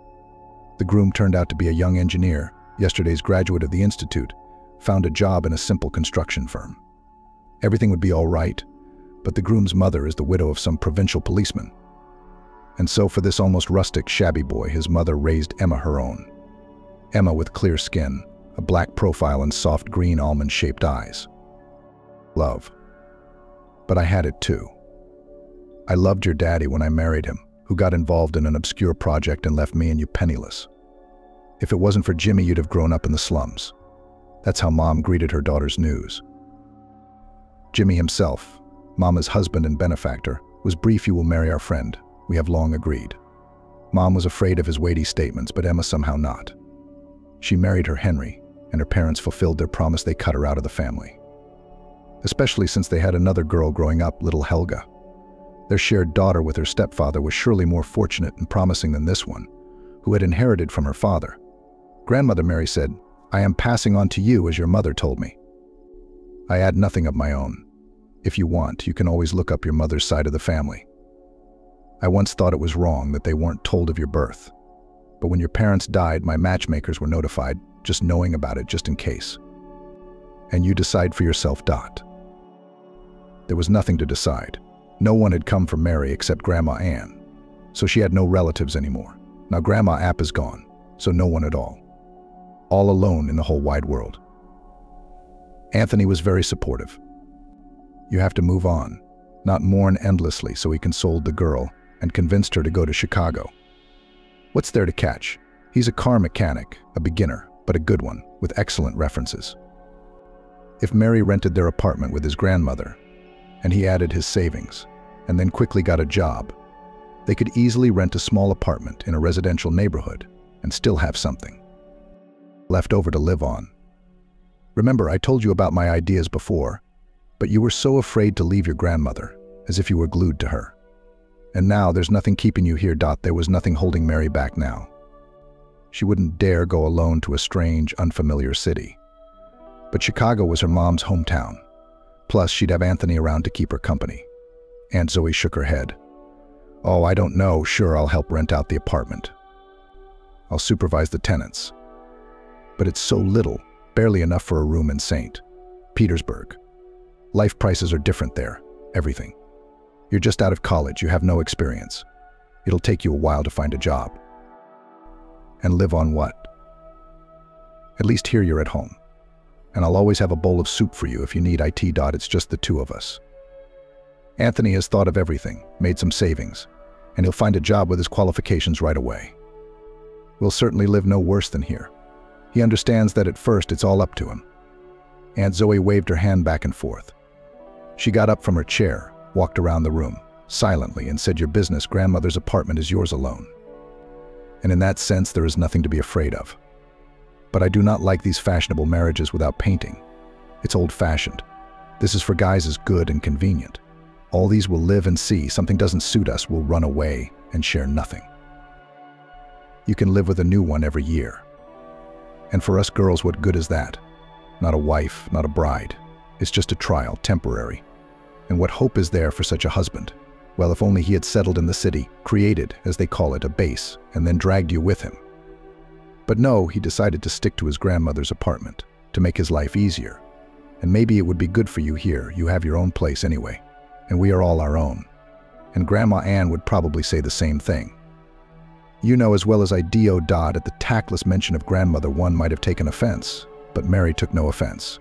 The groom turned out to be a young engineer, yesterday's graduate of the institute, found a job in a simple construction firm. Everything would be all right, but the groom's mother is the widow of some provincial policeman. And so for this almost rustic, shabby boy, his mother raised Emma her own. Emma with clear skin, a black profile and soft green almond-shaped eyes. Love. But I had it too. I loved your daddy when I married him, who got involved in an obscure project and left me and you penniless. If it wasn't for Jimmy, you'd have grown up in the slums. That's how Mom greeted her daughter's news. Jimmy himself, Mama's husband and benefactor, was brief. "You will marry our friend. We have long agreed." Mom was afraid of his weighty statements, but Emma somehow not. She married her Henry, and her parents fulfilled their promise. They cut her out of the family. Especially since they had another girl growing up, little Helga. Their shared daughter with her stepfather was surely more fortunate and promising than this one, who had inherited from her father. Grandmother Mary said, "I am passing on to you as your mother told me. I add nothing of my own. If you want, you can always look up your mother's side of the family. I once thought it was wrong that they weren't told of your birth. But when your parents died, my matchmakers were notified, just knowing about it just in case. And you decide for yourself. There was nothing to decide. No one had come for Mary except Grandma Ann, so she had no relatives anymore. Now Grandma App is gone, so no one at all. All alone in the whole wide world. Anthony was very supportive. You have to move on, not mourn endlessly, so he consoled the girl and convinced her to go to Chicago. What's there to catch? He's a car mechanic, a beginner, but a good one, with excellent references. If Mary rented their apartment with his grandmother, and he added his savings, and then quickly got a job, they could easily rent a small apartment in a residential neighborhood and still have something left over to live on. Remember, I told you about my ideas before, but you were so afraid to leave your grandmother, as if you were glued to her. And now there's nothing keeping you here. There was nothing holding Mary back now. She wouldn't dare go alone to a strange, unfamiliar city. But Chicago was her mom's hometown. Plus, she'd have Anthony around to keep her company. Aunt Zoe shook her head. "Oh, I don't know. Sure, I'll help rent out the apartment. I'll supervise the tenants. But it's so little, barely enough for a room in St. Petersburg. Life prices are different there, everything. You're just out of college, you have no experience. It'll take you a while to find a job. And live on what? At least here you're at home. And I'll always have a bowl of soup for you if you need it. It's just the two of us. Anthony has thought of everything, made some savings, and he'll find a job with his qualifications right away. We'll certainly live no worse than here. He understands that at first it's all up to him." Aunt Zoe waved her hand back and forth. She got up from her chair, walked around the room, silently, and said, "Your business, grandmother's apartment, is yours alone. And in that sense, there is nothing to be afraid of. But I do not like these fashionable marriages without painting. It's old-fashioned. This is for guys as good and convenient. All these will live and see. Something doesn't suit us, we'll run away and share nothing. You can live with a new one every year. And for us girls, what good is that? Not a wife, not a bride. It's just a trial, temporary. And what hope is there for such a husband? Well, if only he had settled in the city, created, as they call it, a base, and then dragged you with him. But no, he decided to stick to his grandmother's apartment, to make his life easier. And maybe it would be good for you here. You have your own place anyway. And we are all our own. And Grandma Ann would probably say the same thing. You know as well as I do Dot at the tactless mention of grandmother one might have taken offense, but Mary took no offense.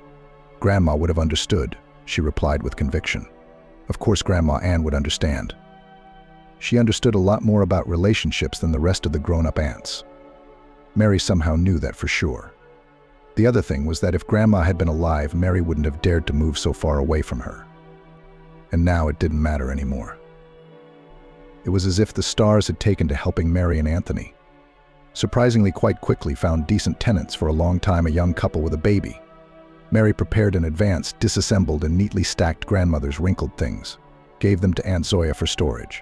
Grandma would have understood, she replied with conviction. Of course Grandma Ann would understand. She understood a lot more about relationships than the rest of the grown-up aunts. Mary somehow knew that for sure. The other thing was that if Grandma had been alive, Mary wouldn't have dared to move so far away from her. And now it didn't matter anymore. It was as if the stars had taken to helping Mary and Anthony. Surprisingly, quite quickly found decent tenants for a long time, a young couple with a baby. Mary prepared in advance, disassembled and neatly stacked grandmother's wrinkled things, gave them to Aunt Zoya for storage.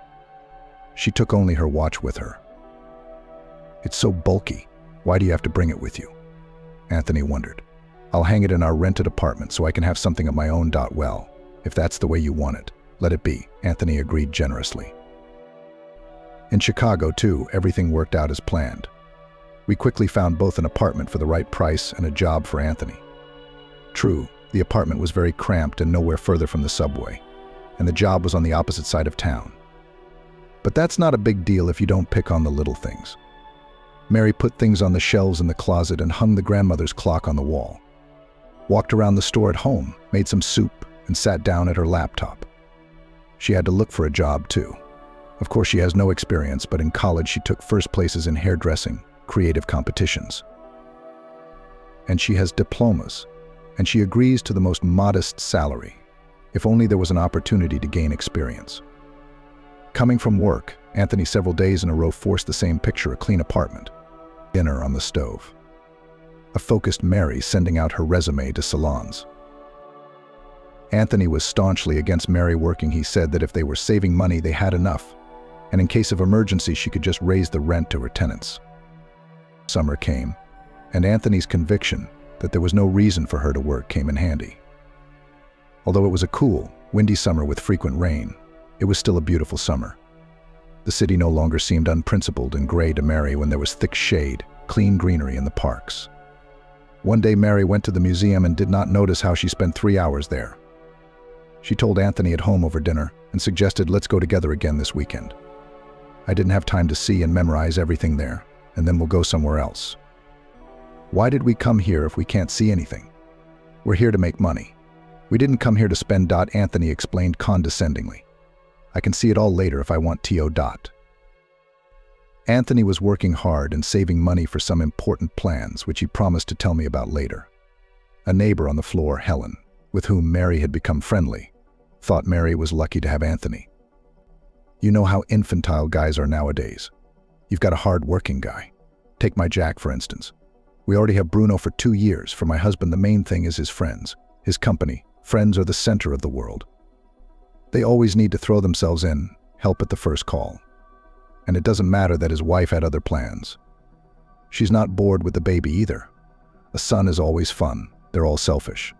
She took only her watch with her. It's so bulky. Why do you have to bring it with you? Anthony wondered. I'll hang it in our rented apartment so I can have something of my own. Well, if that's the way you want it, let it be, Anthony agreed generously. In Chicago, too, everything worked out as planned. We quickly found both an apartment for the right price and a job for Anthony. True, the apartment was very cramped and nowhere further from the subway, and the job was on the opposite side of town. But that's not a big deal if you don't pick on the little things. Mary put things on the shelves in the closet and hung the grandmother's clock on the wall. Walked around the store at home, made some soup, and sat down at her laptop. She had to look for a job, too. Of course, she has no experience, but in college she took first places in hairdressing, creative competitions. And she has diplomas, and she agrees to the most modest salary, if only there was an opportunity to gain experience. Coming from work, Anthony several days in a row forced the same picture: a clean apartment, dinner on the stove. A focused Mary sending out her resume to salons. Anthony was staunchly against Mary working. He said that if they were saving money, they had enough, and in case of emergency, she could just raise the rent to her tenants. Summer came, and Anthony's conviction that there was no reason for her to work came in handy. Although it was a cool, windy summer with frequent rain, it was still a beautiful summer. The city no longer seemed unprincipled and gray to Mary when there was thick shade, clean greenery in the parks. One day Mary went to the museum and did not notice how she spent 3 hours there. She told Anthony at home over dinner and suggested, let's go together again this weekend. I didn't have time to see and memorize everything there, and then we'll go somewhere else. Why did we come here if we can't see anything? We're here to make money. We didn't come here to spend. Anthony explained condescendingly. I can see it all later if I want to. Anthony was working hard and saving money for some important plans, which he promised to tell me about later. A neighbor on the floor, Helen, with whom Mary had become friendly, thought Mary was lucky to have Anthony. You know how infantile guys are nowadays. You've got a hard-working guy. Take my Jack, for instance. We already have Bruno for 2 years. For my husband, the main thing is his friends, his company. Friends are the center of the world. They always need to throw themselves in, help at the first call. And it doesn't matter that his wife had other plans. She's not bored with the baby either. A son is always fun. They're all selfish.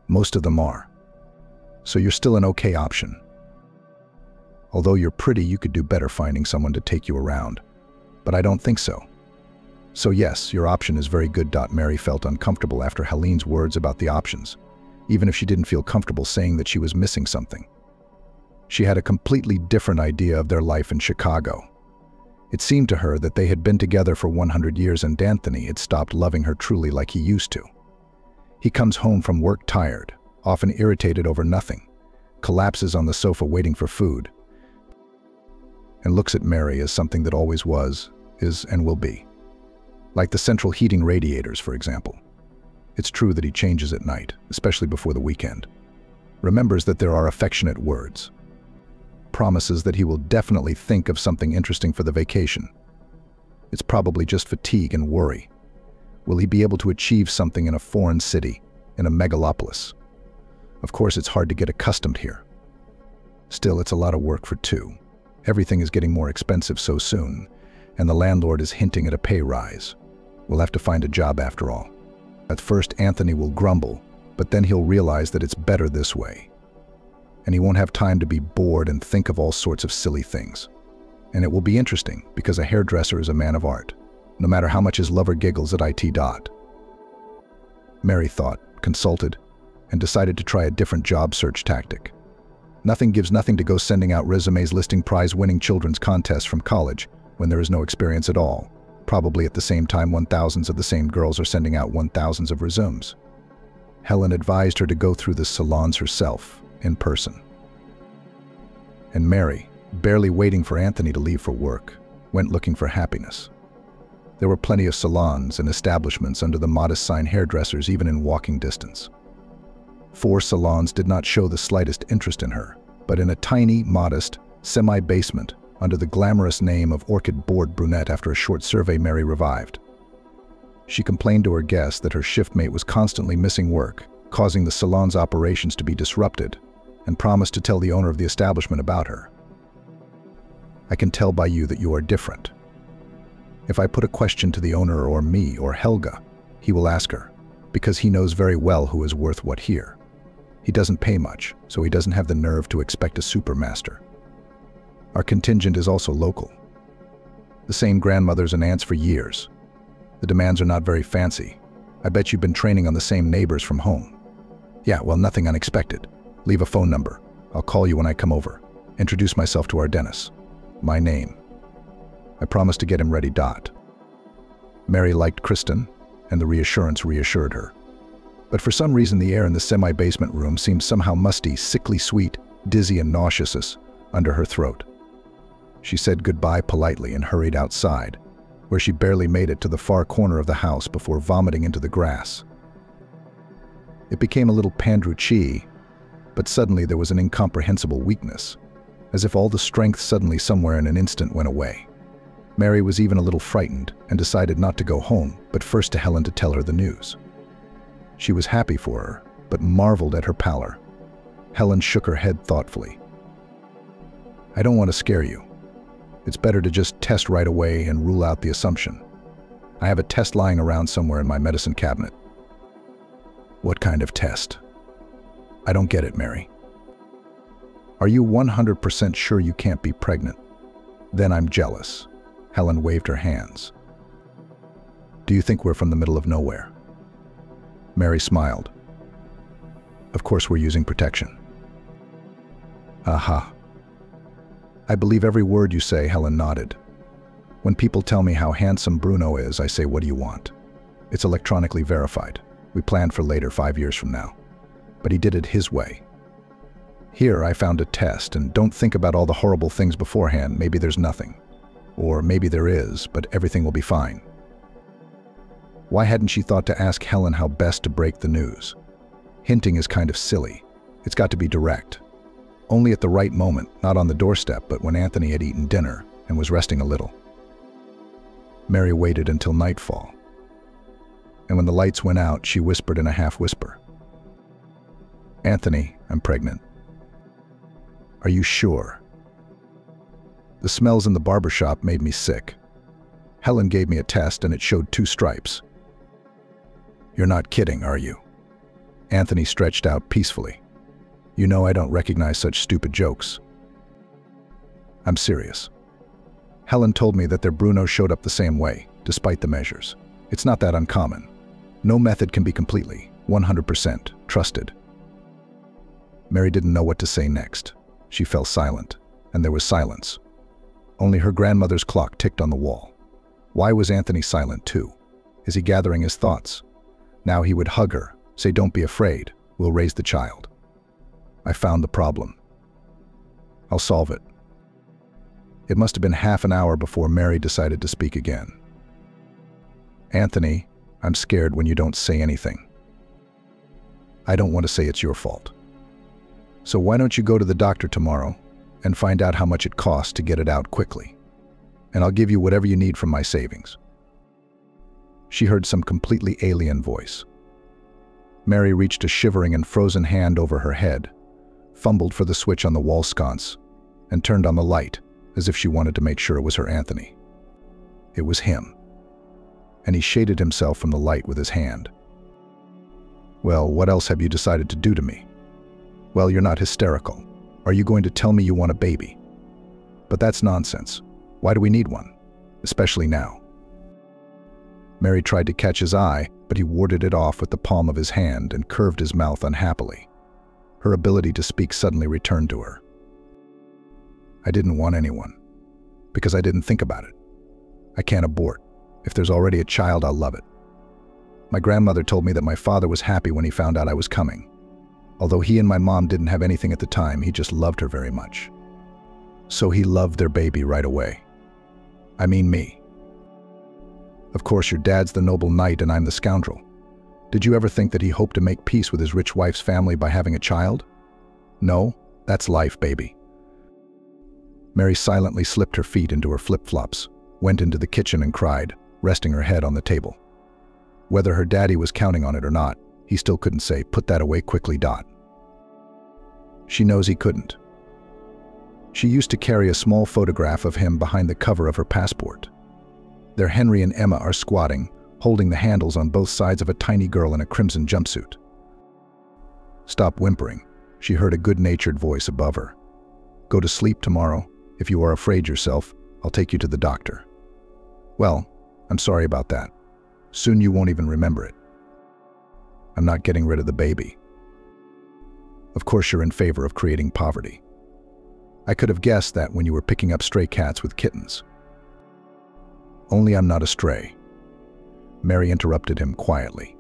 Most of them are. So you're still an okay option. Although you're pretty, you could do better finding someone to take you around. But I don't think so. So yes, your option is very good. Mary felt uncomfortable after Helene's words about the options, even if she didn't feel comfortable saying that she was missing something. She had a completely different idea of their life in Chicago. It seemed to her that they had been together for 100 years and Anthony had stopped loving her truly like he used to. He comes home from work tired, often irritated over nothing, collapses on the sofa waiting for food, and looks at Mary as something that always was, is, and will be. Like the central heating radiators, for example. It's true that he changes at night, especially before the weekend. Remembers that there are affectionate words. Promises that he will definitely think of something interesting for the vacation. It's probably just fatigue and worry. Will he be able to achieve something in a foreign city, in a megalopolis? Of course, it's hard to get accustomed here. Still, it's a lot of work for two. Everything is getting more expensive so soon, and the landlord is hinting at a pay rise. We'll have to find a job after all. At first, Anthony will grumble, but then he'll realize that it's better this way. And he won't have time to be bored and think of all sorts of silly things. And it will be interesting, because a hairdresser is a man of art, no matter how much his lover giggles at it. Mary thought, consulted, and decided to try a different job search tactic. Nothing gives nothing to go sending out resumes listing prize-winning children's contests from college, when there is no experience at all. Probably at the same time 1,000s of the same girls are sending out 1,000s of resumes. Helen advised her to go through the salons herself, in person. And Mary, barely waiting for Anthony to leave for work, went looking for happiness. There were plenty of salons and establishments under the modest sign hairdressers even in walking distance. 4 salons did not show the slightest interest in her, but in a tiny, modest, semi-basement, under the glamorous name of Orchid Bored Brunette, after a short survey, Mary revived. She complained to her guests that her shiftmate was constantly missing work, causing the salon's operations to be disrupted, and promised to tell the owner of the establishment about her. "I can tell by you that you are different. If I put a question to the owner or me or Helga, he will ask her, because he knows very well who is worth what here. He doesn't pay much, so he doesn't have the nerve to expect a supermaster. Our contingent is also local. The same grandmothers and aunts for years. The demands are not very fancy. I bet you've been training on the same neighbors from home. Yeah, well, nothing unexpected. Leave a phone number. I'll call you when I come over. Introduce myself to our dentist. My name." I promised to get him ready. Mary liked Kristen, and the reassurance reassured her. But for some reason the air in the semi-basement room seemed somehow musty, sickly sweet, dizzy and nauseous under her throat. She said goodbye politely and hurried outside, where she barely made it to the far corner of the house before vomiting into the grass. It became a little Pandrucci, but suddenly there was an incomprehensible weakness, as if all the strength suddenly somewhere in an instant went away. Mary was even a little frightened and decided not to go home, but first to Helen to tell her the news. She was happy for her, but marveled at her pallor. Helen shook her head thoughtfully. "I don't want to scare you. It's better to just test right away and rule out the assumption. I have a test lying around somewhere in my medicine cabinet." "What kind of test?" "I don't get it, Mary." "Are you 100% sure you can't be pregnant?" "Then I'm jealous." Helen waved her hands. "Do you think we're from the middle of nowhere?" Mary smiled. "Of course we're using protection." "Aha. I believe every word you say," Helen nodded. "When people tell me how handsome Bruno is, I say, what do you want? It's electronically verified. We planned for later, 5 years from now. But he did it his way. Here I found a test, and don't think about all the horrible things beforehand. Maybe there's nothing. Or maybe there is, but everything will be fine." Why hadn't she thought to ask Helen how best to break the news? Hinting is kind of silly. It's got to be direct. Only at the right moment, not on the doorstep, but when Anthony had eaten dinner and was resting a little. Mary waited until nightfall. And when the lights went out, she whispered in a half-whisper, "Anthony, I'm pregnant." "Are you sure?" "The smells in the barbershop made me sick. Helen gave me a test and it showed 2 stripes." "You're not kidding, are you?" Anthony stretched out peacefully. "You know I don't recognize such stupid jokes." "I'm serious. Helen told me that their Bruno showed up the same way, despite the measures. It's not that uncommon. No method can be completely, 100% trusted." Mary didn't know what to say next. She fell silent, and there was silence. Only her grandmother's clock ticked on the wall. Why was Anthony silent too? Is he gathering his thoughts? Now he would hug her, say, "Don't be afraid, we'll raise the child." I found the problem. I'll solve it. It must have been half an hour before Mary decided to speak again. "Anthony, I'm scared when you don't say anything. I don't want to say it's your fault. So why don't you go to the doctor tomorrow and find out how much it costs to get it out quickly? And I'll give you whatever you need from my savings." She heard some completely alien voice. Mary reached a shivering and frozen hand over her head, fumbled for the switch on the wall sconce, and turned on the light as if she wanted to make sure it was her Anthony. It was him. And he shaded himself from the light with his hand. "Well, what else have you decided to do to me?" "Well, you're not hysterical. Are you going to tell me you want a baby?" "But that's nonsense. Why do we need one? Especially now." Mary tried to catch his eye, but he warded it off with the palm of his hand and curved his mouth unhappily. Her ability to speak suddenly returned to her. "I didn't want anyone, because I didn't think about it. I can't abort. If there's already a child, I'll love it. My grandmother told me that my father was happy when he found out I was coming. Although he and my mom didn't have anything at the time, he just loved her very much. So he loved their baby right away. I mean me. Of course, your dad's the noble knight and I'm the scoundrel. Did you ever think that he hoped to make peace with his rich wife's family by having a child? No, that's life, baby. Mary silently slipped her feet into her flip-flops, went into the kitchen and cried, resting her head on the table. Whether her daddy was counting on it or not, he still couldn't say, "Put that away quickly, Dot." She knows he couldn't. She used to carry a small photograph of him behind the cover of her passport. There Henry and Emma are squatting, holding the handles on both sides of a tiny girl in a crimson jumpsuit. Stop whimpering, she heard a good-natured voice above her. Go to sleep tomorrow. If you are afraid yourself, I'll take you to the doctor. Well, I'm sorry about that. Soon you won't even remember it. I'm not getting rid of the baby. Of course you're in favor of creating poverty. I could have guessed that when you were picking up stray cats with kittens. Only I'm not a stray. Mary interrupted him quietly.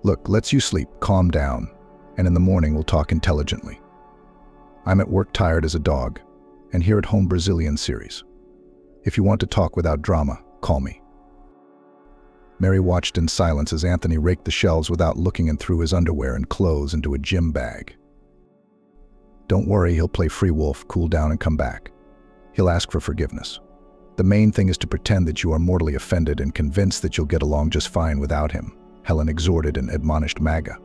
Look, let's you sleep, calm down, and in the morning we'll talk intelligently. I'm at work tired as a dog, and here at home Brazilian series. If you want to talk without drama, call me. Mary watched in silence as Anthony raked the shelves without looking and threw his underwear and clothes into a gym bag. Don't worry, he'll play free wolf, cool down and come back. He'll ask for forgiveness. The main thing is to pretend that you are mortally offended and convinced that you'll get along just fine without him, Helen exhorted and admonished Magga.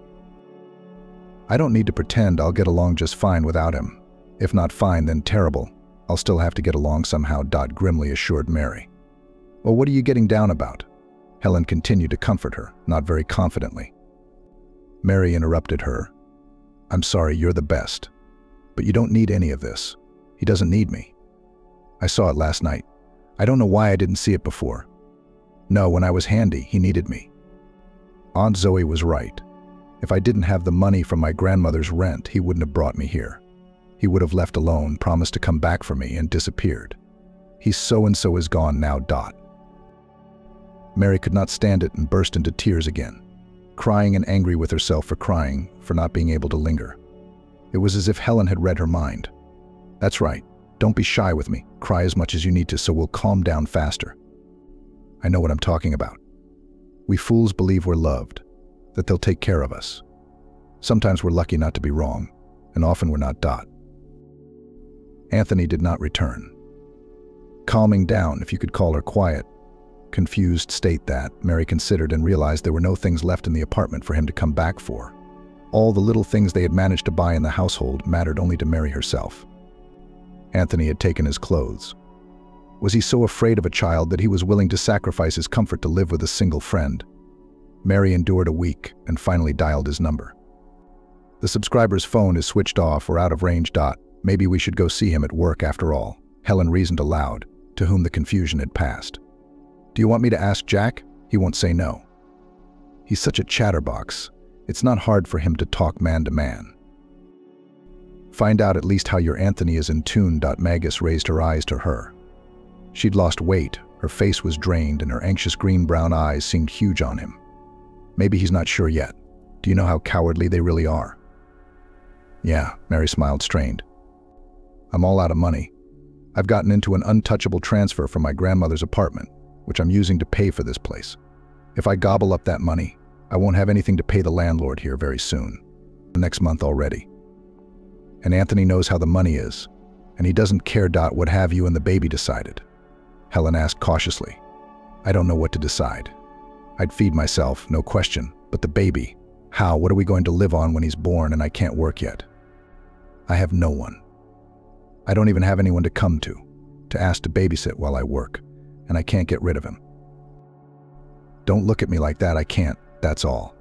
I don't need to pretend I'll get along just fine without him. If not fine, then terrible. I'll still have to get along somehow, Dot grimly assured Mary. Well, what are you getting down about? Helen continued to comfort her, not very confidently. Mary interrupted her. I'm sorry, you're the best. But you don't need any of this. He doesn't need me. I saw it last night. I don't know why I didn't see it before. No, when I was handy, he needed me. Aunt Zoe was right. If I didn't have the money from my grandmother's rent, he wouldn't have brought me here. He would have left alone, promised to come back for me, and disappeared. He's so-and-so is gone now, Dot. Mary could not stand it and burst into tears again, crying and angry with herself for crying, for not being able to linger. It was as if Helen had read her mind. That's right. Don't be shy with me. Cry as much as you need to so we'll calm down faster. I know what I'm talking about. We fools believe we're loved, that they'll take care of us. Sometimes we're lucky not to be wrong, and often we're not, Dot. Anthony did not return. Calming down, if you could call her quiet, confused state that, Mary considered and realized there were no things left in the apartment for him to come back for. All the little things they had managed to buy in the household mattered only to Mary herself. Anthony had taken his clothes. Was he so afraid of a child that he was willing to sacrifice his comfort to live with a single friend? Mary endured a week and finally dialed his number. The subscriber's phone is switched off or out of range. Dot. Maybe we should go see him at work after all, Helen reasoned aloud, to whom the confusion had passed. Do you want me to ask Jack? He won't say no. He's such a chatterbox. It's not hard for him to talk man to man. Find out at least how your Anthony is in tune. Magus raised her eyes to her. She'd lost weight, her face was drained, and her anxious green-brown eyes seemed huge on him. Maybe he's not sure yet. Do you know how cowardly they really are? Yeah, Mary smiled strained. I'm all out of money. I've gotten into an untouchable transfer from my grandmother's apartment, which I'm using to pay for this place. If I gobble up that money, I won't have anything to pay the landlord here very soon. Next month already. And Anthony knows how the money is, and he doesn't care. What have you and the baby decided? Helen asked cautiously. I don't know what to decide. I'd feed myself, no question, but the baby, how? What are we going to live on when he's born and I can't work yet? I have no one. I don't even have anyone to come to ask to babysit while I work, and I can't get rid of him. Don't look at me like that, I can't, that's all.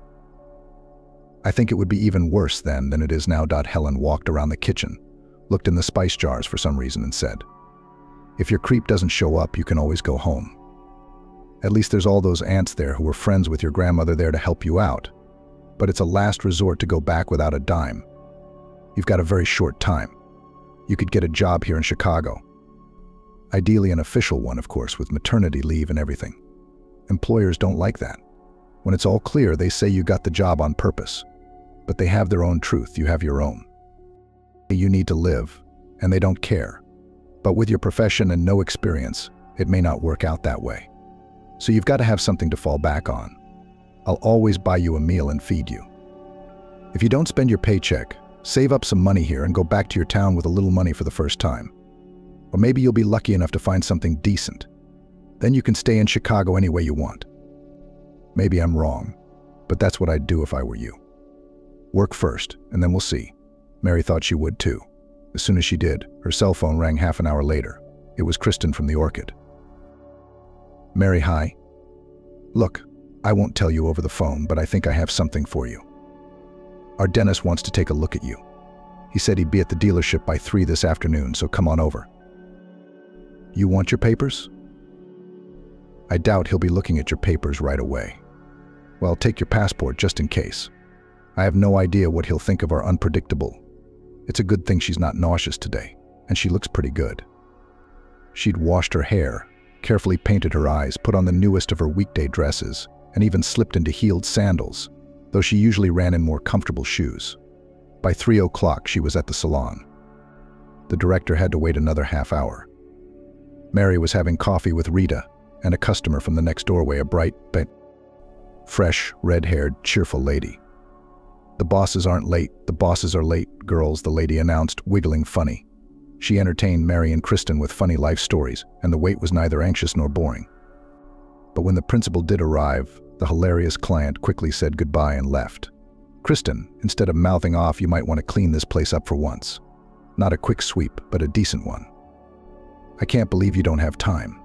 I think it would be even worse then than it is now. Helen walked around the kitchen, looked in the spice jars for some reason and said, if your creep doesn't show up, you can always go home. At least there's all those aunts there who were friends with your grandmother there to help you out. But it's a last resort to go back without a dime. You've got a very short time. You could get a job here in Chicago. Ideally an official one, of course, with maternity leave and everything. Employers don't like that. When it's all clear, they say you got the job on purpose. But they have their own truth, you have your own. You need to live, and they don't care. But with your profession and no experience, it may not work out that way. So you've got to have something to fall back on. I'll always buy you a meal and feed you. If you don't spend your paycheck, save up some money here and go back to your town with a little money for the first time. Or maybe you'll be lucky enough to find something decent. Then you can stay in Chicago any way you want. Maybe I'm wrong, but that's what I'd do if I were you. Work first, and then we'll see. Mary thought she would too. As soon as she did, her cell phone rang half an hour later. It was Kristen from the Orchid. Mary, hi. Look, I won't tell you over the phone, but I think I have something for you. Our dentist wants to take a look at you. He said he'd be at the dealership by 3 this afternoon, so come on over. You want your papers? I doubt he'll be looking at your papers right away. Well, take your passport just in case. I have no idea what he'll think of our unpredictable. It's a good thing she's not nauseous today, and she looks pretty good. She'd washed her hair, carefully painted her eyes, put on the newest of her weekday dresses, and even slipped into heeled sandals, though she usually ran in more comfortable shoes. By 3 o'clock, she was at the salon. The director had to wait another half hour. Mary was having coffee with Rita and a customer from the next doorway, a bright, fresh, red-haired, cheerful lady. The bosses aren't late, the bosses are late, girls, the lady announced, wiggling funny. She entertained Mary and Kristen with funny life stories, and the wait was neither anxious nor boring. But when the principal did arrive, the hilarious client quickly said goodbye and left. Kristen, instead of mouthing off, you might want to clean this place up for once. Not a quick sweep, but a decent one. I can't believe you don't have time.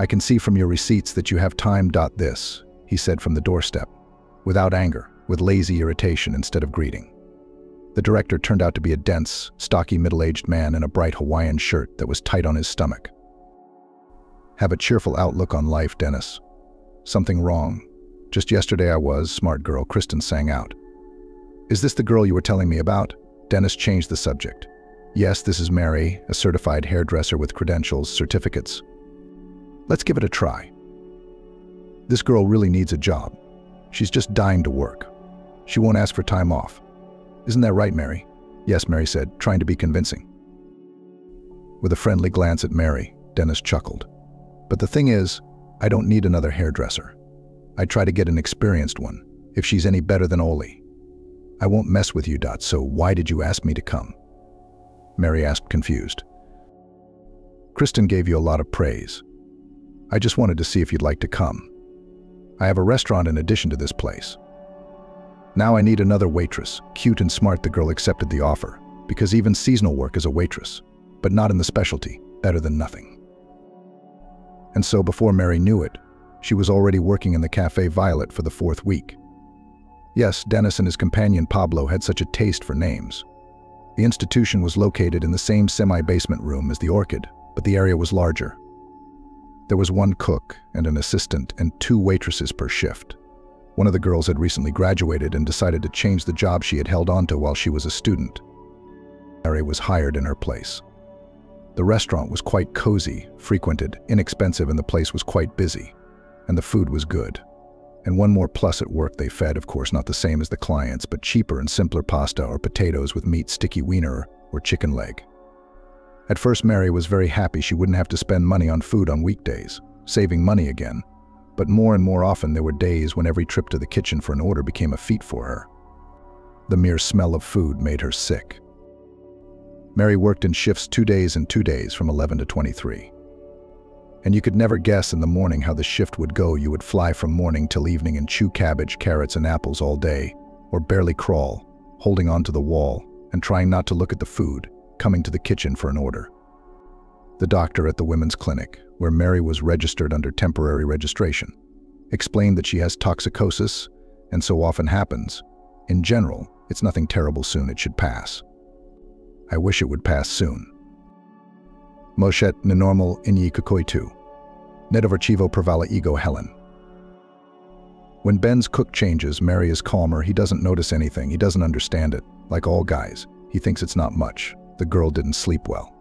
I can see from your receipts that you have time. This, he said from the doorstep, without anger, with lazy irritation instead of greeting. The director turned out to be a dense, stocky middle-aged man in a bright Hawaiian shirt that was tight on his stomach. Have a cheerful outlook on life, Dennis. Something wrong. Just yesterday I was, smart girl, Kristen sang out. Is this the girl you were telling me about? Dennis changed the subject. Yes, this is Mary, a certified hairdresser with credentials, certificates. Let's give it a try. This girl really needs a job. She's just dying to work. She won't ask for time off. Isn't that right, Mary? Yes, Mary said, trying to be convincing. With a friendly glance at Mary, Dennis chuckled. But the thing is, I don't need another hairdresser. I'd try to get an experienced one, if she's any better than Oli. I won't mess with you, so why did you ask me to come? Mary asked, confused. Kristen gave you a lot of praise. I just wanted to see if you'd like to come. I have a restaurant in addition to this place. Now I need another waitress. Cute and smart, the girl accepted the offer, because even seasonal work is a waitress, but not in the specialty, better than nothing. And so before Mary knew it, she was already working in the Café Violet for the 4th week. Yes, Dennis and his companion Pablo had such a taste for names. The institution was located in the same semi-basement room as the Orchid, but the area was larger. There was 1 cook and an assistant and 2 waitresses per shift. One of the girls had recently graduated and decided to change the job she had held onto while she was a student. Mary was hired in her place. The restaurant was quite cozy, frequented, inexpensive, and the place was quite busy. And the food was good. And one more plus at work, they fed, of course not the same as the clients, but cheaper and simpler pasta or potatoes with meat, sticky wiener, or chicken leg. At first Mary was very happy she wouldn't have to spend money on food on weekdays, saving money again. But more and more often there were days when every trip to the kitchen for an order became a feat for her. The mere smell of food made her sick. Mary worked in shifts 2 days and 2 days from 11 to 23. And you could never guess in the morning how the shift would go. You would fly from morning till evening and chew cabbage, carrots, and apples all day, or barely crawl, holding onto the wall and trying not to look at the food, coming to the kitchen for an order. The doctor at the women's clinic, where Mary was registered under temporary registration, explained that she has toxicosis, and so often happens. In general, it's nothing terrible, soon it should pass. I wish it would pass soon. Moshet nenormal inyi kukoitu. Nedoverchivo pervala ego Helen. When Ben's cook changes, Mary is calmer. He doesn't notice anything. He doesn't understand it. Like all guys, he thinks it's not much. The girl didn't sleep well.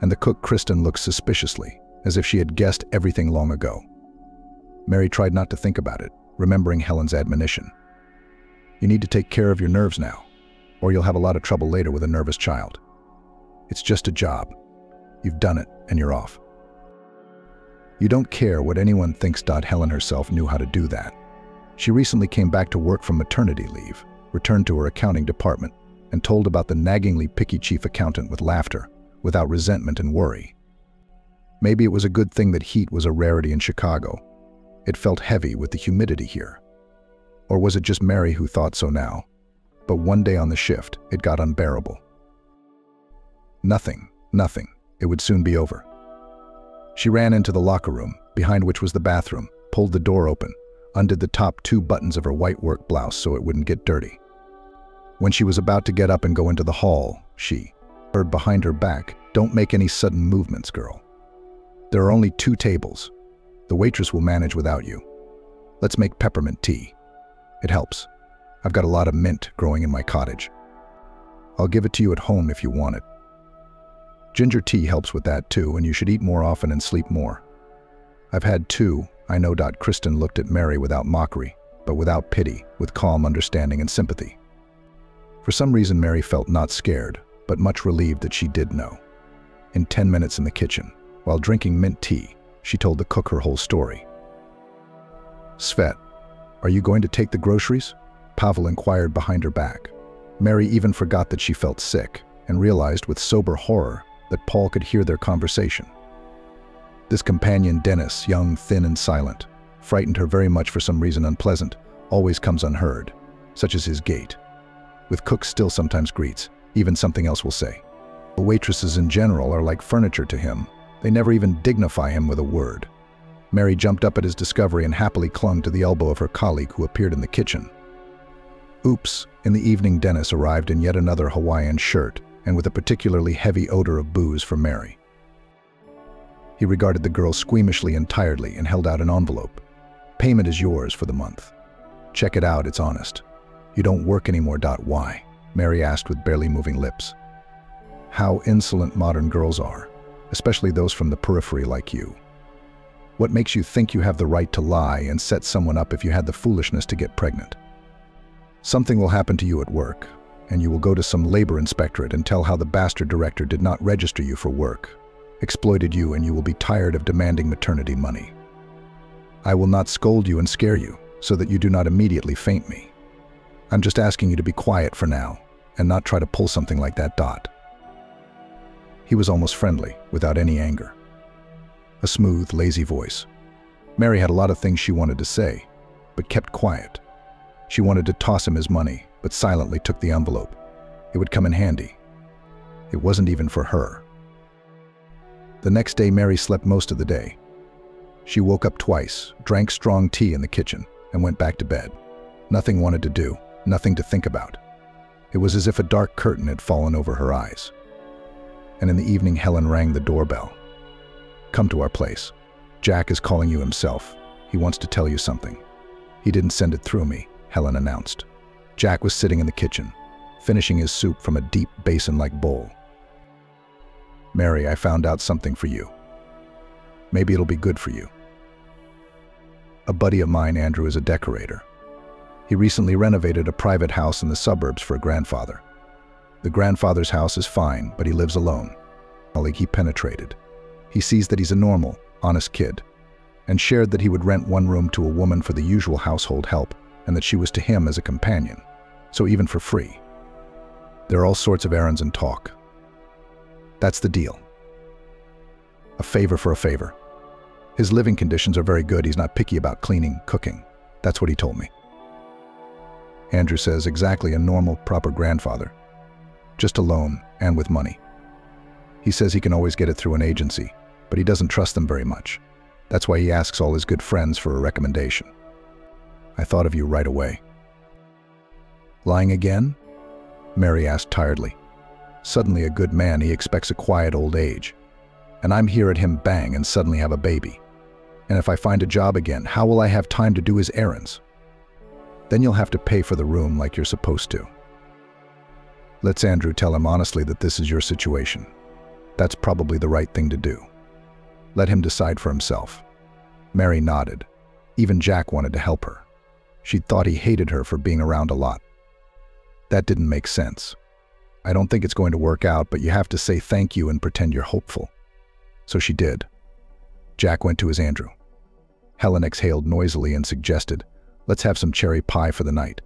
and the cook Kristen looked suspiciously, as if she had guessed everything long ago. Mary tried not to think about it, remembering Helen's admonition. You need to take care of your nerves now, or you'll have a lot of trouble later with a nervous child. It's just a job. You've done it, and you're off. You don't care what anyone thinks. Helen herself knew how to do that. She recently came back to work from maternity leave, returned to her accounting department, and told about the naggingly picky chief accountant with laughter, without resentment and worry. Maybe it was a good thing that heat was a rarity in Chicago. It felt heavy with the humidity here. Or was it just Mary who thought so now? But one day on the shift, it got unbearable. Nothing. It would soon be over. She ran into the locker room, behind which was the bathroom, pulled the door open, undid the top 2 buttons of her white work blouse so it wouldn't get dirty. When she was about to get up and go into the hall, she heard behind her back, "Don't make any sudden movements, girl. There are only 2 tables. The waitress will manage without you. Let's make peppermint tea. It helps. I've got a lot of mint growing in my cottage. I'll give it to you at home if you want it. Ginger tea helps with that too, and you should eat more often and sleep more. I've had 2, I know." Kristen looked at Mary without mockery, but without pity, with calm understanding and sympathy. For some reason, Mary felt not scared, but much relieved that she did know. In 10 minutes in the kitchen, while drinking mint tea, she told the cook her whole story. "Svet, are you going to take the groceries?" Pavel inquired behind her back. Mary even forgot that she felt sick, and realized with sober horror that Paul could hear their conversation. This companion, Dennis, young, thin, and silent, frightened her very much for some reason unpleasant, always comes unheard, such as his gait. With cooks still sometimes greets, even something else will say. The waitresses in general are like furniture to him. They never even dignify him with a word. Mary jumped up at his discovery and happily clung to the elbow of her colleague who appeared in the kitchen. Oops, in the evening Dennis arrived in yet another Hawaiian shirt, and with a particularly heavy odor of booze for Mary. He regarded the girl squeamishly and tiredly and held out an envelope. "Payment is yours for the month. Check it out, it's honest. You don't work anymore. Why?" Mary asked with barely moving lips. How insolent modern girls are, especially those from the periphery like you. What makes you think you have the right to lie and set someone up if you had the foolishness to get pregnant? Something will happen to you at work, and you will go to some labor inspectorate and tell how the bastard director did not register you for work, exploited you, and you will be tired of demanding maternity money. I will not scold you and scare you, so that you do not immediately faint me. I'm just asking you to be quiet for now, and not try to pull something like that. He was almost friendly, without any anger. A smooth, lazy voice. Mary had a lot of things she wanted to say, but kept quiet. She wanted to toss him his money, but silently took the envelope. It would come in handy. It wasn't even for her. The next day, Mary slept most of the day. She woke up twice, drank strong tea in the kitchen, and went back to bed. Nothing wanted to do, nothing to think about. It was as if a dark curtain had fallen over her eyes. And in the evening, Helen rang the doorbell. "Come to our place. Jack is calling you himself. He wants to tell you something." "He didn't send it through me," Helen announced. Jack was sitting in the kitchen, finishing his soup from a deep basin-like bowl. "Mary, I found out something for you. Maybe it'll be good for you. A buddy of mine, Andrew, is a decorator. He recently renovated a private house in the suburbs for a grandfather. The grandfather's house is fine, but he lives alone. He penetrated. He sees that he's a normal, honest kid, and shared that he would rent one room to a woman for the usual household help, and that she was to him as a companion, so even for free. There are all sorts of errands and talk. That's the deal. A favor for a favor. His living conditions are very good. He's not picky about cleaning, cooking. That's what he told me. Andrew says exactly a normal, proper grandfather. Just alone and with money. He says he can always get it through an agency, but he doesn't trust them very much. That's why he asks all his good friends for a recommendation. I thought of you right away. Lying again? Mary asked tiredly. Suddenly a good man, he expects a quiet old age. And I'm here at him bang and suddenly have a baby. And if I find a job again, how will I have time to do his errands? Then you'll have to pay for the room like you're supposed to. Let's Andrew tell him honestly that this is your situation. That's probably the right thing to do. Let him decide for himself. Mary nodded. Even Jack wanted to help her. She'd thought he hated her for being around a lot. That didn't make sense. I don't think it's going to work out, but you have to say thank you and pretend you're hopeful. So she did. Jack went to his Andrew. Helen exhaled noisily and suggested, let's have some cherry pie for the night.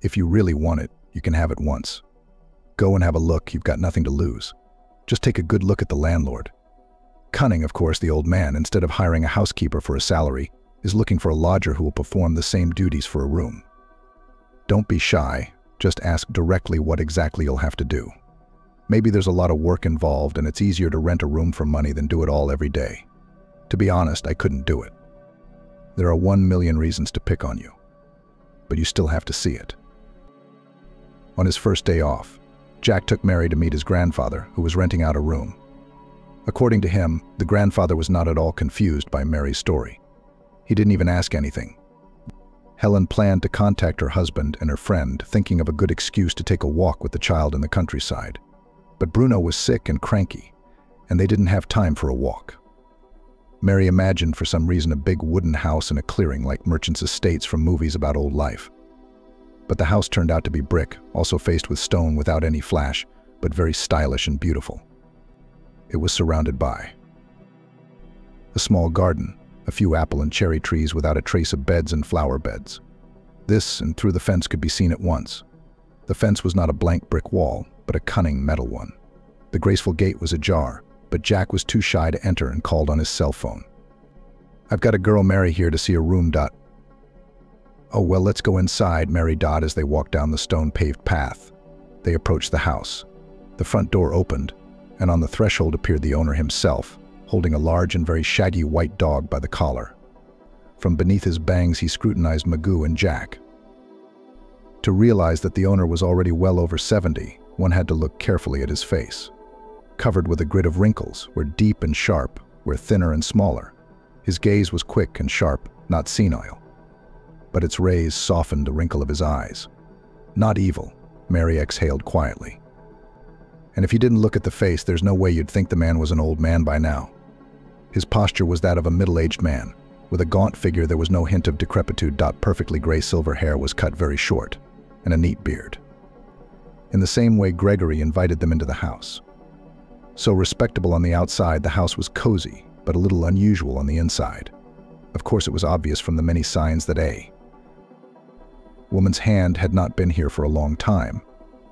If you really want it, you can have it once. Go and have a look, you've got nothing to lose. Just take a good look at the landlord. Cunning, of course, the old man, instead of hiring a housekeeper for a salary, is looking for a lodger who will perform the same duties for a room. Don't be shy, just ask directly what exactly you'll have to do. Maybe there's a lot of work involved and it's easier to rent a room for money than do it all every day. To be honest, I couldn't do it. There are 1,000,000 reasons to pick on you, but you still have to see it. On his first day off, Jack took Mary to meet his grandfather, who was renting out a room. According to him, the grandfather was not at all confused by Mary's story. He didn't even ask anything. Helen planned to contact her husband and her friend, thinking of a good excuse to take a walk with the child in the countryside. But Bruno was sick and cranky, and they didn't have time for a walk. Mary imagined for some reason a big wooden house in a clearing like merchants' estates from movies about old life. But the house turned out to be brick, also faced with stone without any flash, but very stylish and beautiful. It was surrounded by a small garden, a few apple and cherry trees without a trace of beds and flower beds. This and through the fence could be seen at once. The fence was not a blank brick wall, but a cunning metal one. The graceful gate was ajar, but Jack was too shy to enter and called on his cell phone. I've got a girl Mary here to see a room. Oh, well, let's go inside, Mary dot as they walked down the stone-paved path. They approached the house. The front door opened, and on the threshold appeared the owner himself, holding a large and very shaggy white dog by the collar. From beneath his bangs he scrutinized Magoo and Jack. To realize that the owner was already well over 70, one had to look carefully at his face. Covered with a grid of wrinkles, were deep and sharp, were thinner and smaller. His gaze was quick and sharp, not senile. But its rays softened the wrinkle of his eyes. Not evil, Mary exhaled quietly. And if you didn't look at the face, there's no way you'd think the man was an old man by now. His posture was that of a middle-aged man. With a gaunt figure, there was no hint of decrepitude. Perfectly gray silver hair was cut very short, and a neat beard. In the same way, Gregory invited them into the house. So respectable on the outside, the house was cozy, but a little unusual on the inside. Of course, it was obvious from the many signs that a woman's hand had not been here for a long time,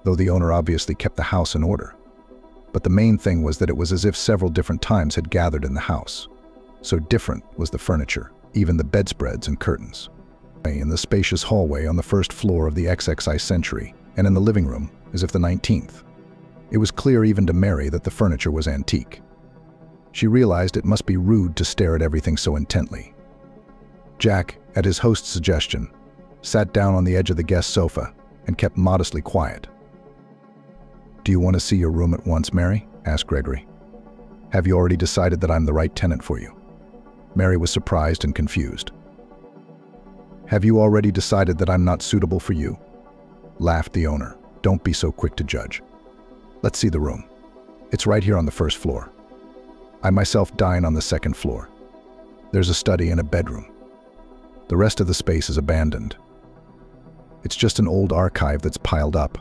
though the owner obviously kept the house in order. But the main thing was that it was as if several different times had gathered in the house. So different was the furniture, even the bedspreads and curtains. In the spacious hallway on the first floor of the XXI century, and in the living room, as if the 19th. It was clear even to Mary that the furniture was antique. She realized it must be rude to stare at everything so intently. Jack, at his host's suggestion, sat down on the edge of the guest sofa and kept modestly quiet. "Do you want to see your room at once, Mary?" asked Gregory. "Have you already decided that I'm the right tenant for you?" Mary was surprised and confused. "Have you already decided that I'm not suitable for you?" laughed the owner. "Don't be so quick to judge. Let's see the room. It's right here on the first floor. I myself dine on the second floor. There's a study and a bedroom. The rest of the space is abandoned. It's just an old archive that's piled up.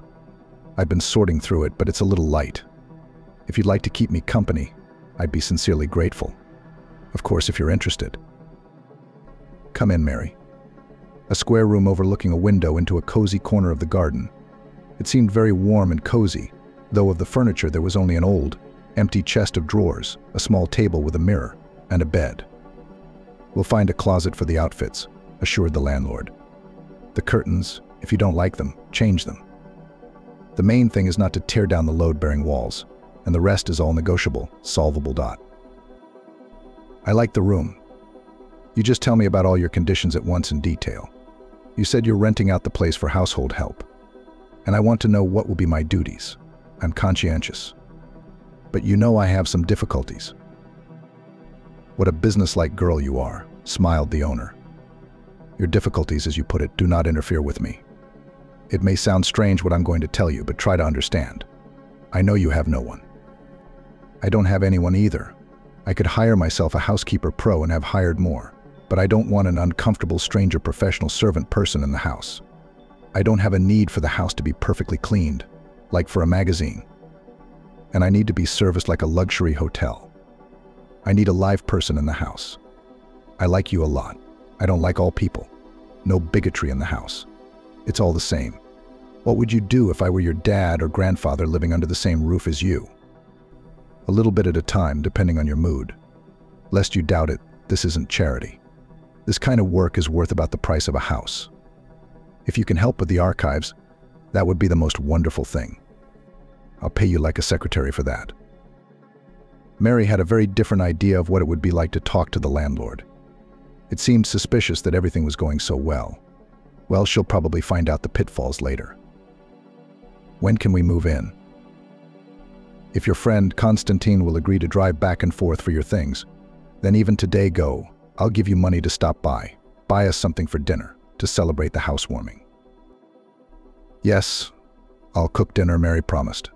I've been sorting through it, but it's a little light. If you'd like to keep me company, I'd be sincerely grateful. Of course, if you're interested." "Come in, Mary." A square room overlooking a window into a cozy corner of the garden. It seemed very warm and cozy, though of the furniture there was only an old, empty chest of drawers, a small table with a mirror, and a bed. "We'll find a closet for the outfits," assured the landlord. "The curtains, if you don't like them, change them. The main thing is not to tear down the load-bearing walls, and the rest is all negotiable, solvable. I like the room. You just tell me about all your conditions at once in detail. You said you're renting out the place for household help, and I want to know what will be my duties. I'm conscientious. But you know I have some difficulties." "What a business-like girl you are," smiled the owner. "Your difficulties, as you put it, do not interfere with me. It may sound strange what I'm going to tell you, but try to understand. I know you have no one. I don't have anyone either. I could hire myself a housekeeper pro and have hired more, but I don't want an uncomfortable stranger professional servant person in the house. I don't have a need for the house to be perfectly cleaned, like for a magazine. And I need to be serviced like a luxury hotel. I need a live person in the house. I like you a lot. I don't like all people. No bigotry in the house. It's all the same. What would you do if I were your dad or grandfather living under the same roof as you? A little bit at a time, depending on your mood. Lest you doubt it, this isn't charity. This kind of work is worth about the price of a house. If you can help with the archives, that would be the most wonderful thing. I'll pay you like a secretary for that. Mary had a very different idea of what it would be like to talk to the landlord. It seemed suspicious that everything was going so well. Well, she'll probably find out the pitfalls later. When can we move in? If your friend Constantine will agree to drive back and forth for your things, then even today go. I'll give you money to stop by. Buy us something for dinner to celebrate the housewarming. Yes, I'll cook dinner, Mary promised.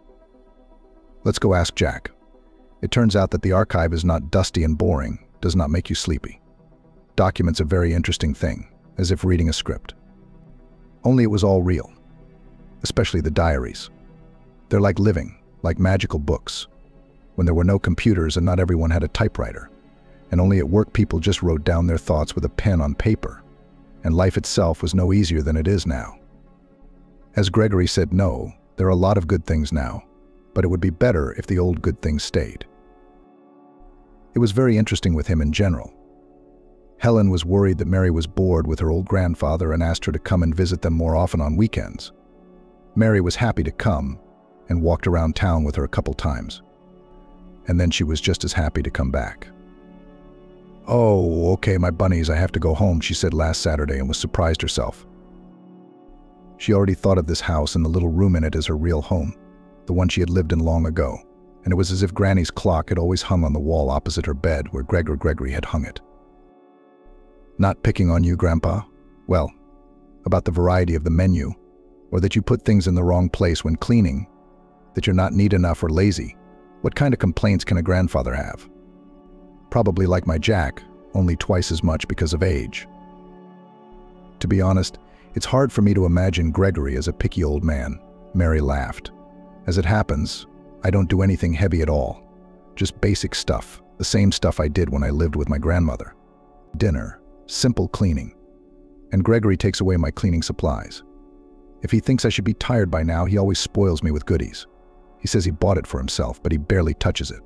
Let's go ask Jack. It turns out that the archive is not dusty and boring, does not make you sleepy. Documents a very interesting thing, as if reading a script. Only it was all real, especially the diaries. They're like living, like magical books, when there were no computers and not everyone had a typewriter, and only at work people just wrote down their thoughts with a pen on paper, and life itself was no easier than it is now. As Gregory said, no, there are a lot of good things now, but it would be better if the old good things stayed. It was very interesting with him in general. Helen was worried that Mary was bored with her old grandfather and asked her to come and visit them more often on weekends. Mary was happy to come and walked around town with her a couple times. And then she was just as happy to come back. "Oh, okay, my bunnies, I have to go home," she said last Saturday and was surprised herself. She already thought of this house and the little room in it as her real home, the one she had lived in long ago, and it was as if Granny's clock had always hung on the wall opposite her bed where Gregory had hung it. Not picking on you, Grandpa? Well, about the variety of the menu, or that you put things in the wrong place when cleaning, that you're not neat enough or lazy. What kind of complaints can a grandfather have? Probably like my Jack, only twice as much because of age. To be honest, it's hard for me to imagine Gregory as a picky old man. Mary laughed. As it happens, I don't do anything heavy at all. Just basic stuff, the same stuff I did when I lived with my grandmother. Dinner, simple cleaning. And Gregory takes away my cleaning supplies. If he thinks I should be tired by now, he always spoils me with goodies. He says he bought it for himself, but he barely touches it.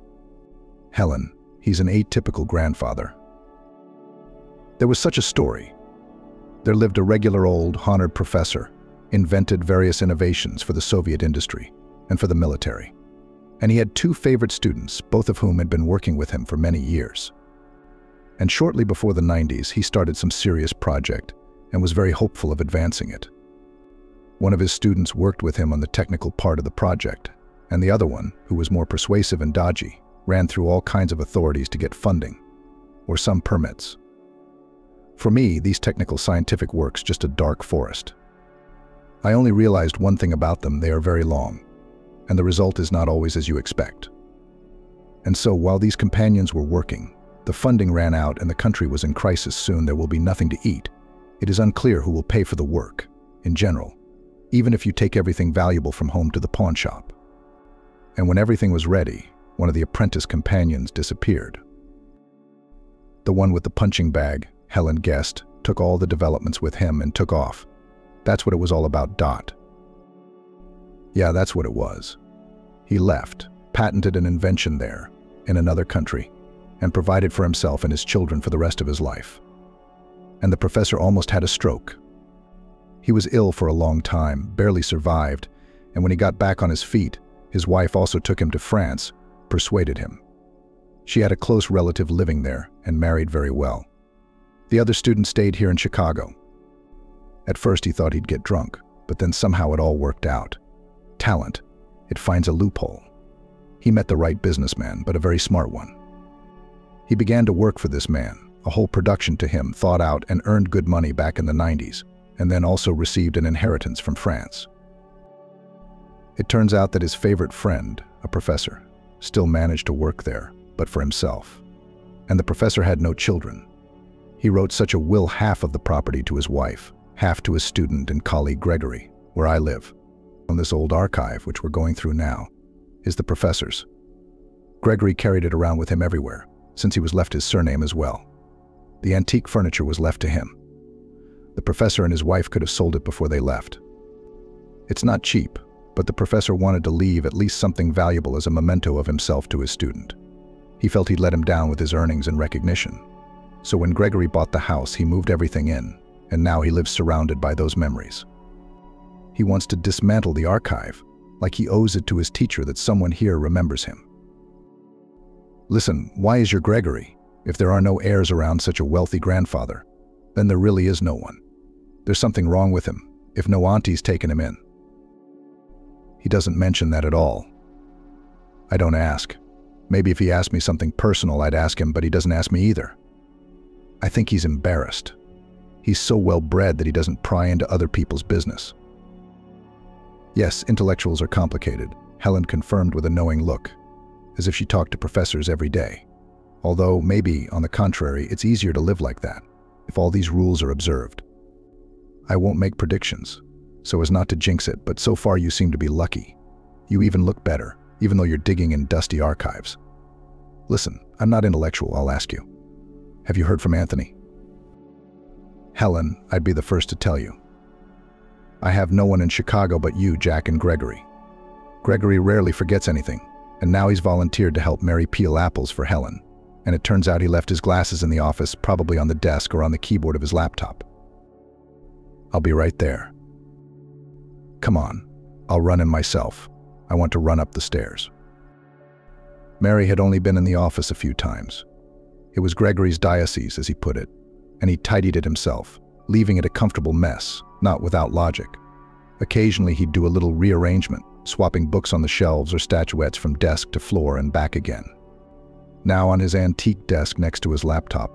Helen, he's an atypical grandfather. There was such a story. There lived a regular old, honored professor, invented various innovations for the Soviet industry and for the military. And he had two favorite students, both of whom had been working with him for many years. And shortly before the 90s, he started some serious project and was very hopeful of advancing it. One of his students worked with him on the technical part of the project, and the other one, who was more persuasive and dodgy, ran through all kinds of authorities to get funding, or some permits. For me, these technical scientific works just a dark forest. I only realized one thing about them: they are very long, and the result is not always as you expect. And so while these companions were working, the funding ran out and the country was in crisis. Soon there will be nothing to eat. It is unclear who will pay for the work, in general, even if you take everything valuable from home to the pawn shop. And when everything was ready, one of the apprentice companions disappeared. The one with the punching bag, Helen guessed, took all the developments with him and took off. That's what it was all about. Yeah, that's what it was. He left, patented an invention there, in another country, and provided for himself and his children for the rest of his life. And the professor almost had a stroke. He was ill for a long time, barely survived, and when he got back on his feet, his wife also took him to France, persuaded him. She had a close relative living there and married very well. The other student stayed here in Chicago. At first he thought he'd get drunk, but then somehow it all worked out. Talent. It finds a loophole. He met the right businessman, but a very smart one. He began to work for this man, a whole production to him, thought out and earned good money back in the 90s, and then also received an inheritance from France. It turns out that his favorite friend, a professor, still managed to work there, but for himself. And the professor had no children. He wrote such a will half of the property to his wife, half to his student and colleague Gregory, where I live. On this old archive, which we're going through now, is the professor's. Gregory carried it around with him everywhere, since he was left his surname as well. The antique furniture was left to him. The professor and his wife could have sold it before they left. It's not cheap, but the professor wanted to leave at least something valuable as a memento of himself to his student. He felt he'd let him down with his earnings and recognition. So when Gregory bought the house, he moved everything in, and now he lives surrounded by those memories. He wants to dismantle the archive, like he owes it to his teacher that someone here remembers him. Listen, why is your Gregory? If there are no heirs around such a wealthy grandfather, then there really is no one. There's something wrong with him, if no auntie's taken him in. He doesn't mention that at all. I don't ask. Maybe if he asked me something personal, I'd ask him, but he doesn't ask me either. I think he's embarrassed. He's so well-bred that he doesn't pry into other people's business. Yes, intellectuals are complicated, Helen confirmed with a knowing look, as if she talked to professors every day. Although, maybe, on the contrary, it's easier to live like that, if all these rules are observed. I won't make predictions, so as not to jinx it, but so far you seem to be lucky. You even look better, even though you're digging in dusty archives. Listen, I'm not intellectual, I'll ask you. Have you heard from Anthony? Helen, I'd be the first to tell you. I have no one in Chicago but you, Jack, and Gregory. Gregory rarely forgets anything, and now he's volunteered to help Mary peel apples for Helen. And it turns out he left his glasses in the office, probably on the desk or on the keyboard of his laptop. I'll be right there. Come on, I'll run in myself. I want to run up the stairs. Mary had only been in the office a few times. It was Gregory's diocese, as he put it, and he tidied it himself, leaving it a comfortable mess, not without logic. Occasionally he'd do a little rearrangement, swapping books on the shelves or statuettes from desk to floor and back again. Now on his antique desk next to his laptop,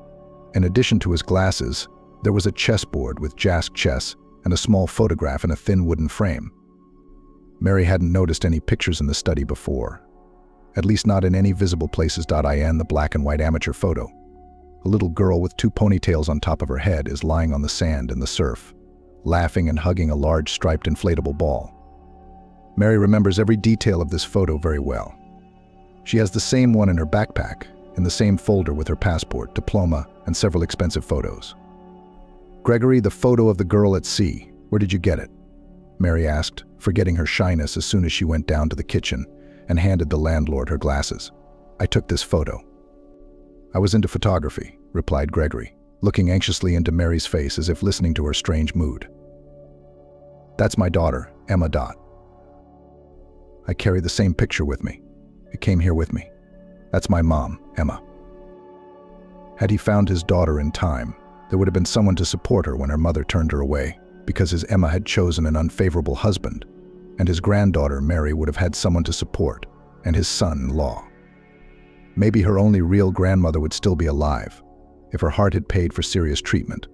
in addition to his glasses, there was a chessboard with Jask chess and a small photograph in a thin wooden frame. Mary hadn't noticed any pictures in the study before, at least not in any visible places.in, the black and white amateur photo. A little girl with 2 ponytails on top of her head is lying on the sand in the surf, laughing and hugging a large striped inflatable ball. Mary remembers every detail of this photo very well. She has the same one in her backpack, in the same folder with her passport, diploma, and several expensive photos. Gregory, the photo of the girl at sea, where did you get it? Mary asked, forgetting her shyness as soon as she went down to the kitchen and handed the landlord her glasses. I took this photo. I was into photography, replied Gregory, looking anxiously into Mary's face as if listening to her strange mood. That's my daughter, Emma Dot. I carry the same picture with me. It came here with me. That's my mom, Emma. Had he found his daughter in time, there would have been someone to support her when her mother turned her away, because his Emma had chosen an unfavorable husband, and his granddaughter, Mary, would have had someone to support, and his son-in-law. Maybe her only real grandmother would still be alive, if her heart had paid for serious treatment.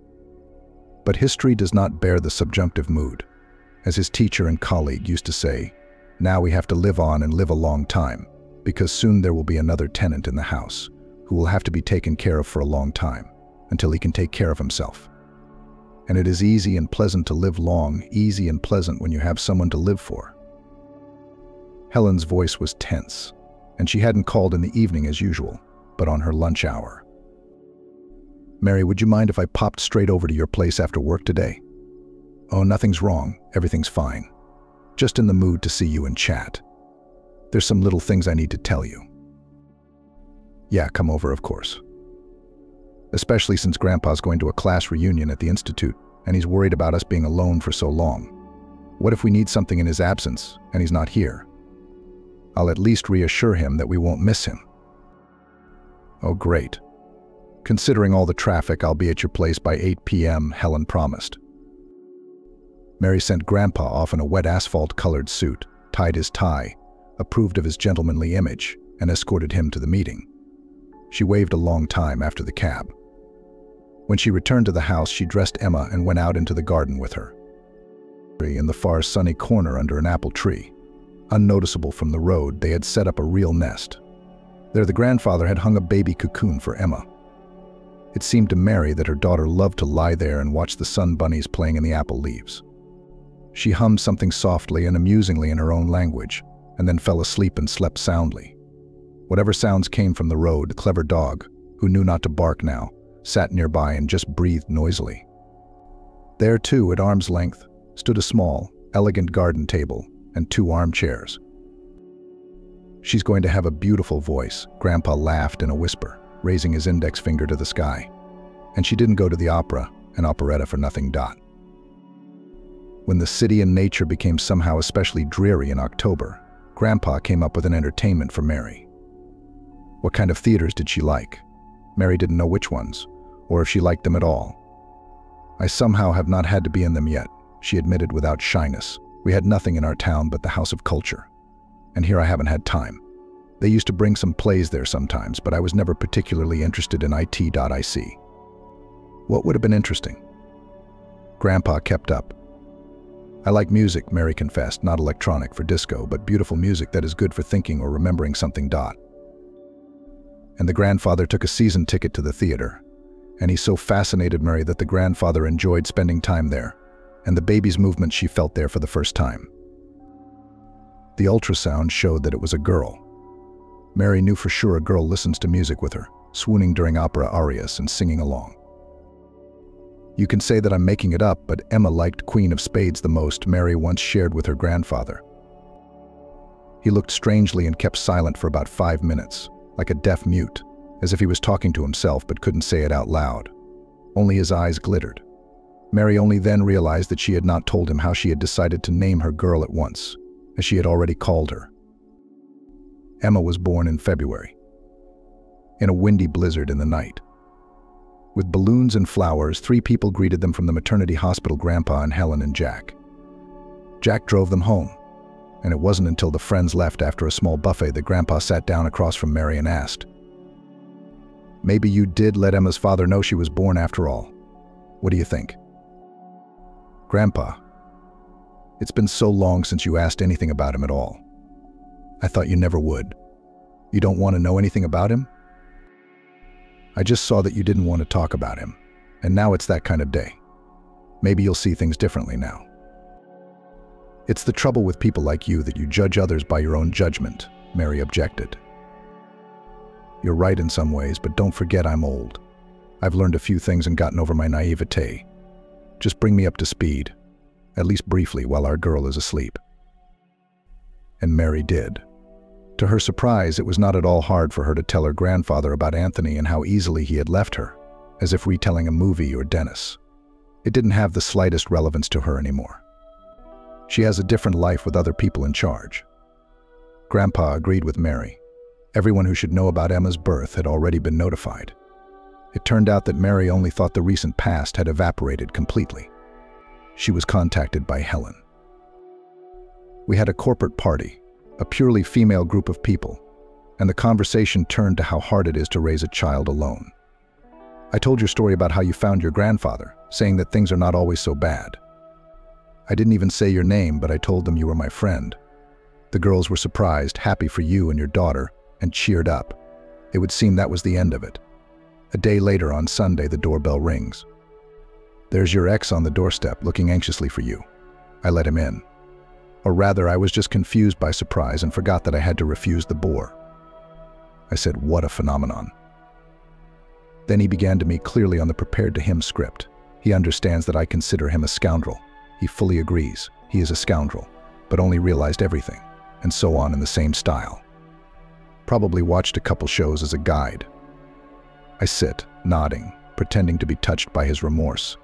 But history does not bear the subjunctive mood. As his teacher and colleague used to say, now we have to live on and live a long time, because soon there will be another tenant in the house, who will have to be taken care of for a long time, until he can take care of himself. And it is easy and pleasant to live long, easy and pleasant when you have someone to live for. Helen's voice was tense, and she hadn't called in the evening as usual, but on her lunch hour. Mary, would you mind if I popped straight over to your place after work today? Oh, nothing's wrong. Everything's fine. Just in the mood to see you and chat. There's some little things I need to tell you. Yeah, come over, of course. Especially since Grandpa's going to a class reunion at the Institute, and he's worried about us being alone for so long. What if we need something in his absence, and he's not here? I'll at least reassure him that we won't miss him. Oh, great. Considering all the traffic, I'll be at your place by 8 p.m., Helen promised. Mary sent Grandpa off in a wet asphalt-colored suit, tied his tie, approved of his gentlemanly image, and escorted him to the meeting. She waved a long time after the cab. When she returned to the house, she dressed Emma and went out into the garden with her. In the far sunny corner under an apple tree, unnoticeable from the road, they had set up a real nest, There the grandfather had hung a baby cocoon for Emma. It seemed to Mary that her daughter loved to lie there and watch the sun bunnies playing in the apple leaves. She hummed something softly and amusingly in her own language, and then fell asleep and slept soundly. Whatever sounds came from the road, the clever dog, who knew not to bark now, sat nearby and just breathed noisily. There too, at arm's length, stood a small, elegant garden table and 2 armchairs. "She's going to have a beautiful voice," Grandpa laughed in a whisper, raising his index finger to the sky. "And she didn't go to the opera and operetta for nothing. When the city and nature became somehow especially dreary in October, Grandpa came up with an entertainment for Mary. What kind of theaters did she like? Mary didn't know which ones, or if she liked them at all. "I somehow have not had to be in them yet," she admitted without shyness. "We had nothing in our town but the House of Culture. And here I haven't had time. They used to bring some plays there sometimes, but I was never particularly interested in it.ic. What would have been interesting?" Grandpa kept up. "I like music," Mary confessed, "not electronic for disco, but beautiful music that is good for thinking or remembering something. And the grandfather took a season ticket to the theater, and he so fascinated Mary that the grandfather enjoyed spending time there, and the baby's movement she felt there for the first time. The ultrasound showed that it was a girl. Mary knew for sure a girl listens to music with her, swooning during opera arias and singing along. "You can say that I'm making it up, but Emma liked Queen of Spades the most," Mary once shared with her grandfather. He looked strangely and kept silent for about 5 minutes, like a deaf mute, as if he was talking to himself but couldn't say it out loud. Only his eyes glittered. Mary only then realized that she had not told him how she had decided to name her girl at once, as she had already called her. Emma was born in February, in a windy blizzard in the night. With balloons and flowers, 3 people greeted them from the maternity hospital: Grandpa and Helen and Jack. Jack drove them home, and it wasn't until the friends left after a small buffet that Grandpa sat down across from Mary and asked, "Maybe you did let Emma's father know she was born after all. What do you think?" "Grandpa, it's been so long since you asked anything about him at all. I thought you never would. You don't want to know anything about him? I just saw that you didn't want to talk about him, and now it's that kind of day. Maybe you'll see things differently now. It's the trouble with people like you that you judge others by your own judgment," Mary objected. "You're right in some ways, but don't forget I'm old. I've learned a few things and gotten over my naivete. Just bring me up to speed, at least briefly, while our girl is asleep." And Mary did. To her surprise, it was not at all hard for her to tell her grandfather about Anthony and how easily he had left her, as if retelling a movie or Dennis. It didn't have the slightest relevance to her anymore. She has a different life with other people in charge. Grandpa agreed with Mary. Everyone who should know about Emma's birth had already been notified. It turned out that Mary only thought the recent past had evaporated completely. She was contacted by Helen. "We had a corporate party, a purely female group of people, and the conversation turned to how hard it is to raise a child alone. I told your story about how you found your grandfather, saying that things are not always so bad. I didn't even say your name, but I told them you were my friend. The girls were surprised, happy for you and your daughter, and cheered up. It would seem that was the end of it. A day later, on Sunday, the doorbell rings. There's your ex on the doorstep, looking anxiously for you. I let him in. Or rather, I was just confused by surprise and forgot that I had to refuse the bore." I said, "What a phenomenon." Then he began to me clearly on the prepared to him script. He understands that I consider him a scoundrel. He fully agrees. He is a scoundrel, but only realized everything, and so on in the same style. Probably watched a couple shows as a guide. I sit, nodding, pretending to be touched by his remorse.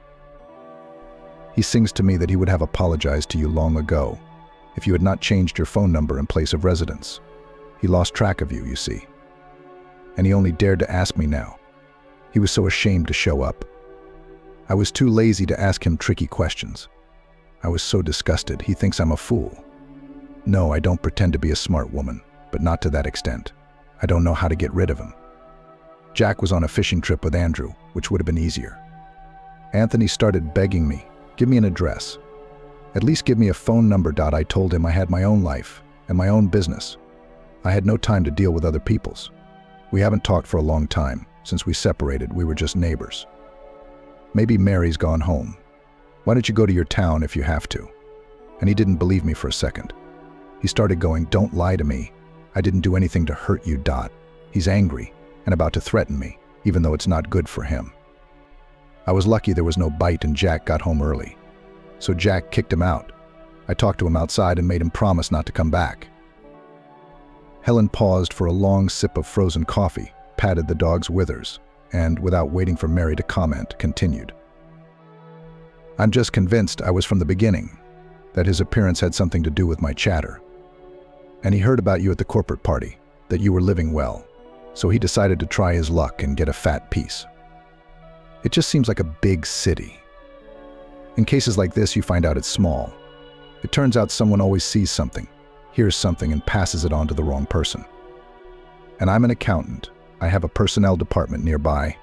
He sings to me that he would have apologized to you long ago, if you had not changed your phone number and place of residence. He lost track of you, you see. And he only dared to ask me now. He was so ashamed to show up. I was too lazy to ask him tricky questions. I was so disgusted. He thinks I'm a fool. No, I don't pretend to be a smart woman, but not to that extent. I don't know how to get rid of him. Jack was on a fishing trip with Andrew, which would have been easier. Anthony started begging me, "Give me an address. At least give me a phone number." I told him I had my own life and my own business. I had no time to deal with other people's. We haven't talked for a long time. Since we separated, we were just neighbors. Maybe Mary's gone home. Why don't you go to your town if you have to? And he didn't believe me for a second. He started going, don't lie to me. I didn't do anything to hurt you, Dot. He's angry and about to threaten me, even though it's not good for him. I was lucky there was no bite and Jack got home early. So Jack kicked him out. I talked to him outside and made him promise not to come back. Helen paused for a long sip of frozen coffee, patted the dog's withers, and, without waiting for Mary to comment, continued. I'm just convinced I was from the beginning that his appearance had something to do with my chatter. And he heard about you at the corporate party, that you were living well, so he decided to try his luck and get a fat piece. It just seems like a big city. In cases like this, you find out it's small. It turns out someone always sees something, hears something, and passes it on to the wrong person. And I'm an accountant. I have a personnel department nearby.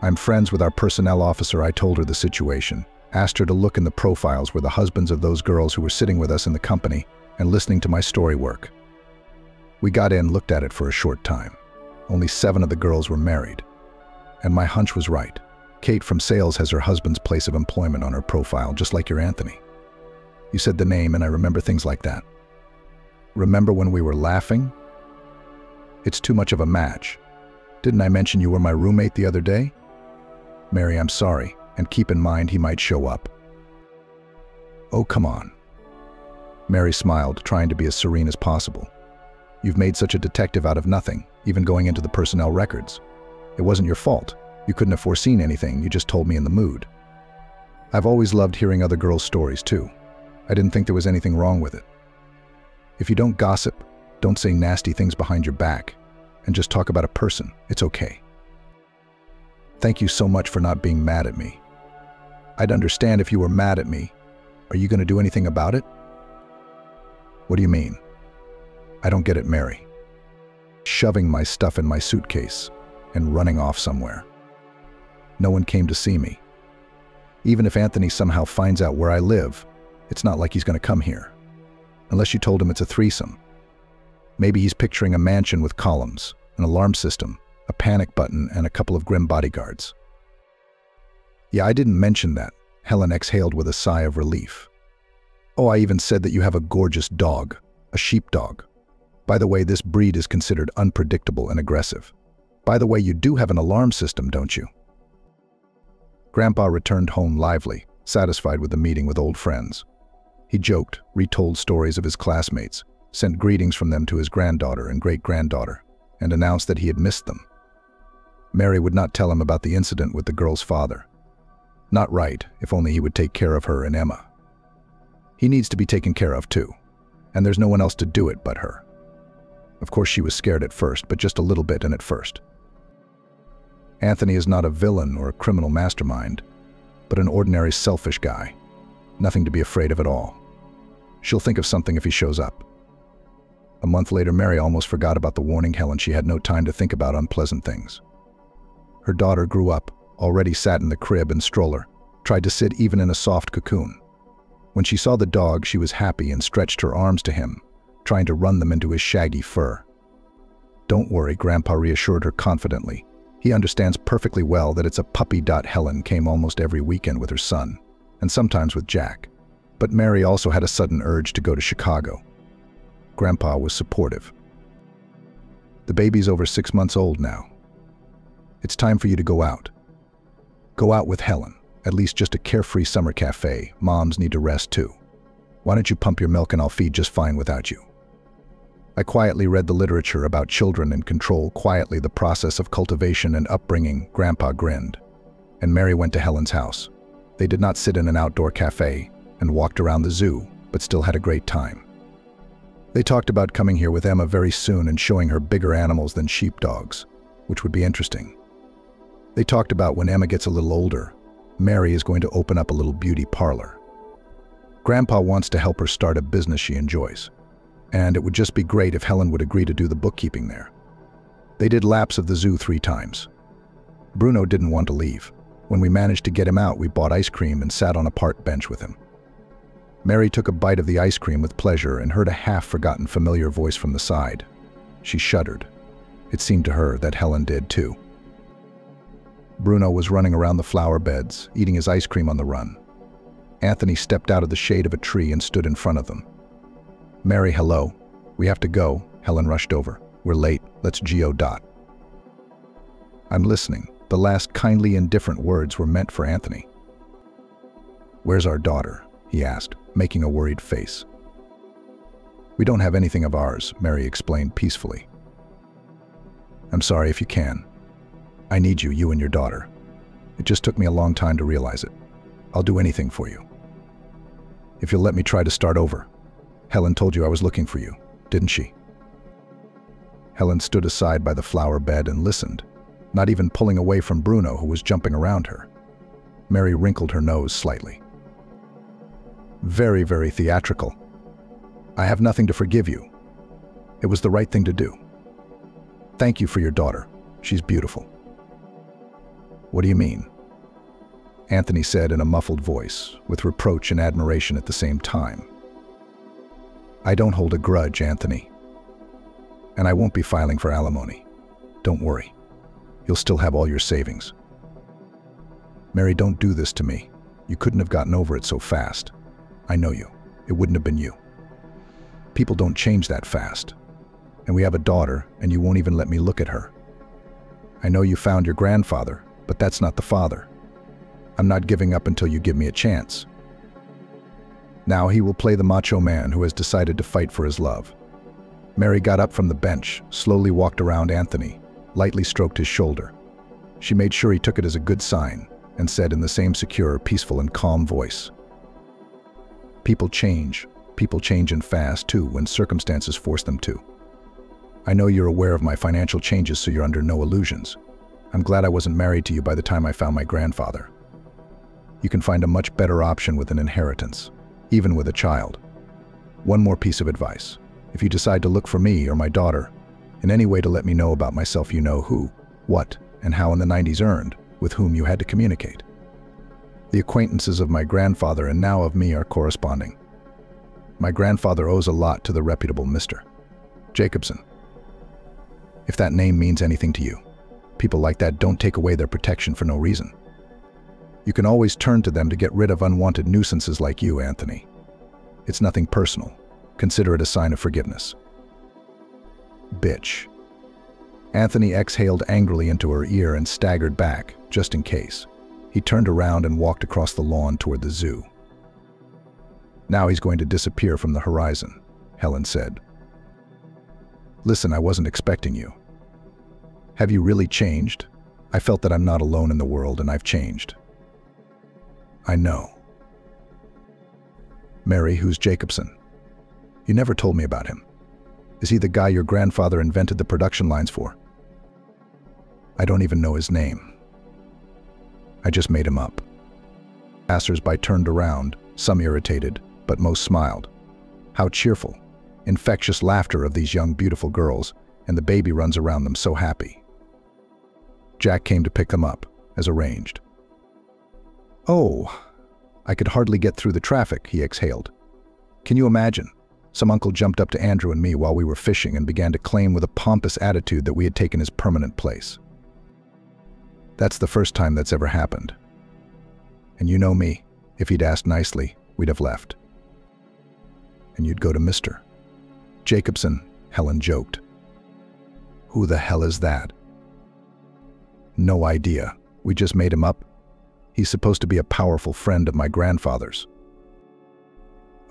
I'm friends with our personnel officer. I told her the situation, asked her to look in the profiles where the husbands of those girls who were sitting with us in the company and listening to my story work. We got in, looked at it for a short time. Only 7 of the girls were married. And my hunch was right. Kate from sales has her husband's place of employment on her profile, just like your Anthony. You said the name, and I remember things like that. Remember when we were laughing? It's too much of a match. Didn't I mention you were my roommate the other day? Mary, I'm sorry, and keep in mind he might show up. Oh, come on. Mary smiled, trying to be as serene as possible. You've made such a detective out of nothing, even going into the personnel records. It wasn't your fault. You couldn't have foreseen anything, you just told me in the mood. I've always loved hearing other girls' stories, too. I didn't think there was anything wrong with it. If you don't gossip, don't say nasty things behind your back, and just talk about a person, it's okay. Thank you so much for not being mad at me. I'd understand if you were mad at me. Are you going to do anything about it? What do you mean? I don't get it, Mary. Shoving my stuff in my suitcase and running off somewhere. No one came to see me. Even if Anthony somehow finds out where I live, it's not like he's going to come here. Unless you told him it's a threesome. Maybe he's picturing a mansion with columns, an alarm system, a panic button, and a couple of grim bodyguards. Yeah, I didn't mention that. Helen exhaled with a sigh of relief. Oh, I even said that you have a gorgeous dog, a sheepdog. By the way, this breed is considered unpredictable and aggressive. By the way, you do have an alarm system, don't you? Grandpa returned home lively, satisfied with the meeting with old friends. He joked, retold stories of his classmates, sent greetings from them to his granddaughter and great-granddaughter, and announced that he had missed them. Mary would not tell him about the incident with the girl's father. Not right, if only he would take care of her and Emma. He needs to be taken care of too, and there's no one else to do it but her. Of course she was scared at first, but just a little bit and at first. Anthony is not a villain or a criminal mastermind, but an ordinary selfish guy. Nothing to be afraid of at all. She'll think of something if he shows up. A month later, Mary almost forgot about the warning Helen she had no time to think about unpleasant things. Her daughter grew up, already sat in the crib and stroller, tried to sit even in a soft cocoon. When she saw the dog, she was happy and stretched her arms to him, trying to run them into his shaggy fur. Don't worry, Grandpa reassured her confidently. He understands perfectly well that it's a puppy. Helen came almost every weekend with her son, and sometimes with Jack. But Mary also had a sudden urge to go to Chicago. Grandpa was supportive. The baby's over 6 months old now. It's time for you to go out. Go out with Helen, at least just a carefree summer cafe. Moms need to rest too. Why don't you pump your milk and I'll feed just fine without you. I quietly read the literature about children and control quietly the process of cultivation and upbringing. Grandpa grinned, and Mary went to Helen's house. They did not sit in an outdoor cafe and walked around the zoo, but still had a great time. They talked about coming here with Emma very soon and showing her bigger animals than sheepdogs, which would be interesting. They talked about when Emma gets a little older, Mary is going to open up a little beauty parlor. Grandpa wants to help her start a business she enjoys, and it would just be great if Helen would agree to do the bookkeeping there. They did laps of the zoo 3 times. Bruno didn't want to leave. When we managed to get him out, we bought ice cream and sat on a park bench with him. Mary took a bite of the ice cream with pleasure and heard a half-forgotten familiar voice from the side. She shuddered. It seemed to her that Helen did too. Bruno was running around the flower beds, eating his ice cream on the run. Anthony stepped out of the shade of a tree and stood in front of them. "Mary, hello. We have to go." Helen rushed over. "We're late. Let's go. "I'm listening." The last kindly indifferent words were meant for Anthony. "Where's our daughter?" he asked, making a worried face. "We don't have anything of ours," Mary explained peacefully. "I'm sorry if you can. I need you, you and your daughter. It just took me a long time to realize it. I'll do anything for you. If you'll let me try to start over. Helen told you I was looking for you, didn't she?" Helen stood aside by the flower bed and listened, not even pulling away from Bruno, who was jumping around her. Mary wrinkled her nose slightly. "Very, very theatrical. I have nothing to forgive you. It was the right thing to do. Thank you for your daughter. She's beautiful." "What do you mean?" Anthony said in a muffled voice, with reproach and admiration at the same time. "I don't hold a grudge, Anthony. And I won't be filing for alimony. Don't worry. You'll still have all your savings." "Mary, don't do this to me. You couldn't have gotten over it so fast. I know you. It wouldn't have been you. People don't change that fast. And we have a daughter, and you won't even let me look at her. I know you found your grandfather, but that's not the father. I'm not giving up until you give me a chance." Now he will play the macho man who has decided to fight for his love. Mary got up from the bench, slowly walked around Anthony, lightly stroked his shoulder. She made sure he took it as a good sign, and said in the same secure, peaceful, and calm voice, "People change. People change and fast, too, when circumstances force them to. I know you're aware of my financial changes, so you're under no illusions. I'm glad I wasn't married to you by the time I found my grandfather. You can find a much better option with an inheritance, even with a child. One more piece of advice. If you decide to look for me or my daughter, in any way to let me know about myself, you know who, what, and how in the 90s earned, with whom you had to communicate. The acquaintances of my grandfather and now of me are corresponding. My grandfather owes a lot to the reputable Mr. Jacobson. If that name means anything to you, people like that don't take away their protection for no reason. You can always turn to them to get rid of unwanted nuisances like you, Anthony. It's nothing personal. Consider it a sign of forgiveness." "Bitch." Anthony exhaled angrily into her ear and staggered back, just in case. He turned around and walked across the lawn toward the zoo. "Now he's going to disappear from the horizon," Helen said. "Listen, I wasn't expecting you. Have you really changed? I felt that I'm not alone in the world, and I've changed." "I know." "Mary, who's Jacobson? You never told me about him. Is he the guy your grandfather invented the production lines for?" "I don't even know his name. I just made him up." Passers-by turned around, some irritated, but most smiled. How cheerful, infectious laughter of these young, beautiful girls, and the baby runs around them so happy. Jack came to pick them up, as arranged. "Oh, I could hardly get through the traffic," he exhaled. "Can you imagine? Some uncle jumped up to Andrew and me while we were fishing and began to claim with a pompous attitude that we had taken his permanent place. That's the first time that's ever happened. And you know me, if he'd asked nicely, we'd have left. And you'd go to Mr. Jacobson," Helen joked. "Who the hell is that?" "No idea. We just made him up. He's supposed to be a powerful friend of my grandfather's."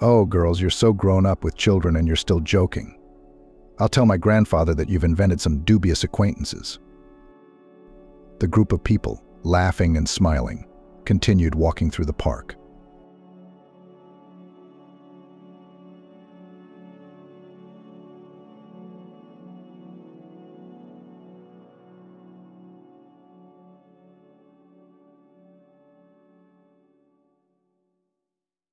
"Oh, girls, you're so grown up with children and you're still joking. I'll tell my grandfather that you've invented some dubious acquaintances." The group of people, laughing and smiling, continued walking through the park.